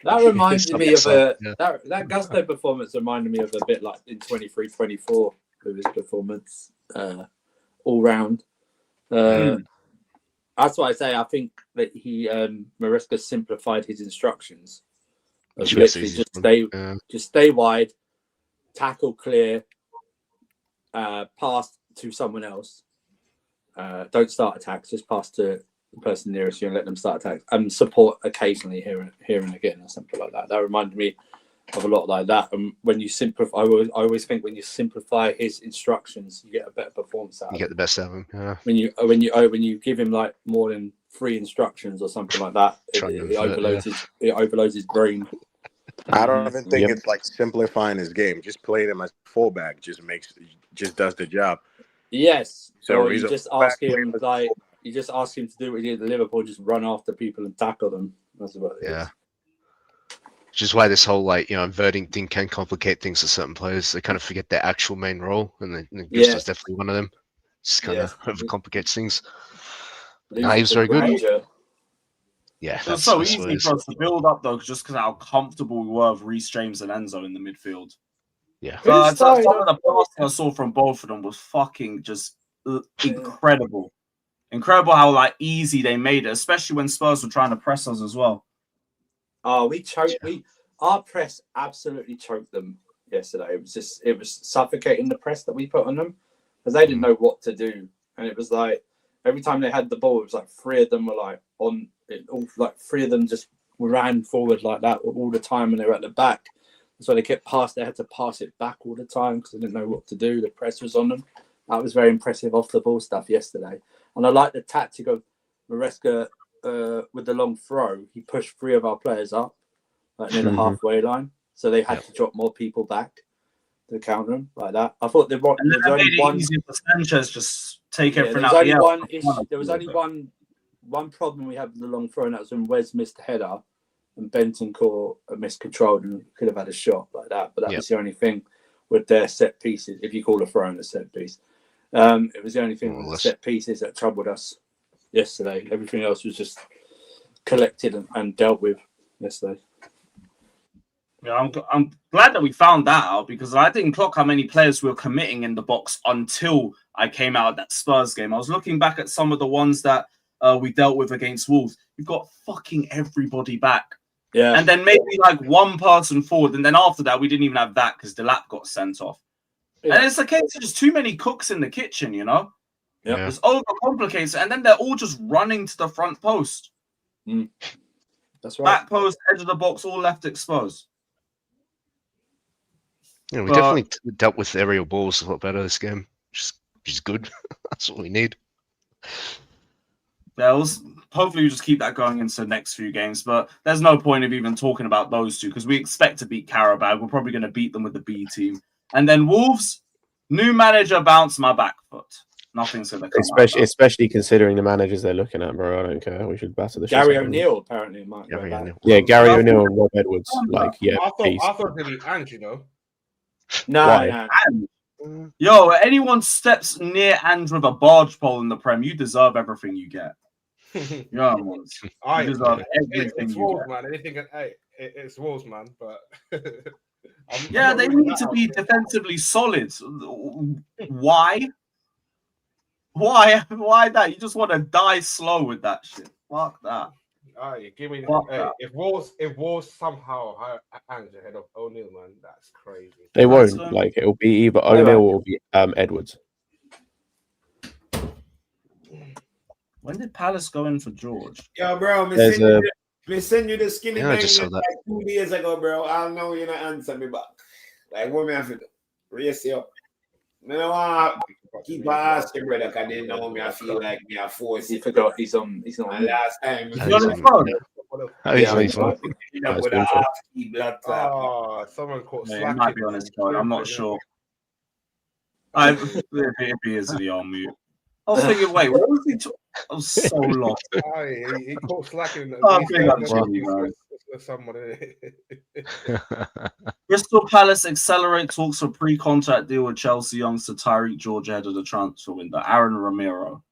That reminded me of that Gusto performance reminded me of a bit like in 23-24 with his performance all round. That's why I say I think that he Maresca simplified his instructions. Just stay wide, tackle clear, pass to someone else. Don't start attacks, just pass to the person nearest you and let them start attacks, and support occasionally here and again or something like that. That reminded me of a lot like that. And when you simplify, I always think when you simplify his instructions, you get a better performance out of him. You get the best out of him. Yeah. When you give him like more than 3 instructions or something like that, it overloads his brain. I don't even think it's like simplifying his game. Just playing him as fullback just does the job. Yes. So you just ask him to do what he did at Liverpool, just run after people and tackle them. That's about it. Yeah. Which is why this whole inverting thing can complicate things for certain players. They kind of forget their actual main role, and Gusto's definitely one of them. Just kind of overcomplicates things. Nah, he was very good. Yeah, it's so easy for us to build up though, just because how comfortable we were with Reece James and Enzo in the midfield. Yeah, some of the passing I saw from both of them was fucking just incredible. Incredible how like easy they made it, especially when Spurs were trying to press us as well. Oh, we choked. Our press absolutely choked them yesterday. It was suffocating the press that we put on them because they didn't know what to do, and it was like every time they had the ball, it was like 3 of them were like on it. All like 3 of them just ran forward like that all the time, and they were at the back. So they kept they had to pass it back all the time because they didn't know what to do. The press was on them. That was very impressive off the ball stuff yesterday. And I like the tactic of Maresca with the long throw. He pushed 3 of our players up like near the halfway line. So they had to drop more people back to counter them like that. I thought there was only one. Easy for Sanchez just take everything out. There was only one problem we had with the long throw, and that was when Wes missed a header and Bentancur miscontrolled and could have had a shot like that. But that was the only thing with their set pieces, if you call a throw in a set piece. It was the only thing with the set pieces that troubled us yesterday. Everything else was just collected and dealt with yesterday. Yeah, I'm glad that we found that out because I didn't clock how many players we were committing in the box until I came out of that Spurs game. I was looking back at some of the ones that we dealt with against Wolves. We've got fucking everybody back. Yeah. And then maybe like one person forward. And then after that, we didn't even have that because Delap got sent off. Yeah. And it's a case of just too many cooks in the kitchen, you know? Yeah. It's overcomplicated. And then they're all just running to the front post. That's right. Back post, edge of the box, all left exposed. Yeah, we definitely dealt with aerial balls a lot better this game. Which is good. That's what we need. Yeah, hopefully we just keep that going into the next few games. But there's no point of even talking about those two because we expect to beat Karabag. We're probably going to beat them with the B team. And then Wolves, new manager, bounce my back foot. Nothing's going to come especially considering the managers they're looking at, bro. I don't care. We should batter the Gary O'Neill apparently might Gary O'Neill. Yeah, Gary O'Neill and Rob Edwards. I thought it'd be Ange, you know. No. Yo, anyone steps near Ange with a barge pole in the Prem, you deserve everything you get. Yeah, you deserve everything you get. Man. Anything, it's Wolves, man. But yeah, they need to be defensively solid. Why? Why that? You just want to die slow with that shit. Fuck that. Give me. If Wolves somehow hire Ange ahead of O'Neill, man, that's crazy. They won't. Like it'll be either O'Neill or it'll be Edwards. When did Palace go in for George? Yo, bro, me send you the skinny Yeah, I just bang saw that. like 2 days ago, bro. I know you not answer me back. Like, what me have to do? Race you up. I don't want to keep asking, brother, because then now I feel like me a force. He forgot he's on. He's not. And last time, Oh, he's on his phone. Oh, he's on his phone. with a half key blood clot. Oh, someone caught Yeah, slacking. he might be on his phone. I'm not sure. If he is, he on mute. I was thinking, wait, what was he talking? I was so lost. He caught slacking. Oh, big up Jimmy, man. Someone. Crystal Palace accelerate talks for pre-contract deal with Chelsea youngster Tyreek George ahead of the transfer window. Aaron Romero.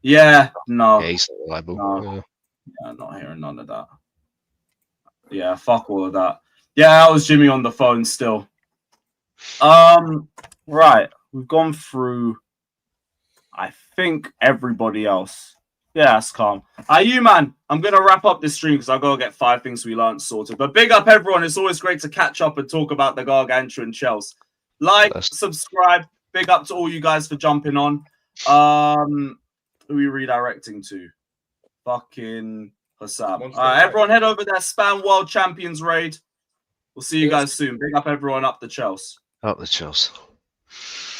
Yeah, no. Yeah, he's not reliable. No. Yeah, I'm not hearing none of that. Yeah, fuck all of that. Yeah, that was Jimmy on the phone still. Right. We've gone through, I think, everybody else. Yeah, that's calm. You, man, I'm going to wrap up this stream because I've got to get 5 things we learned sorted. But big up, everyone. It's always great to catch up and talk about the Gargantuan Chelsea. Like, subscribe. Big up to all you guys for jumping on. Who are we redirecting to? Fucking Hassam. All right, everyone, head over there. Spam World Champions Raid. We'll see you guys soon. Big up, everyone. Up the Chelsea. Up the Chelsea.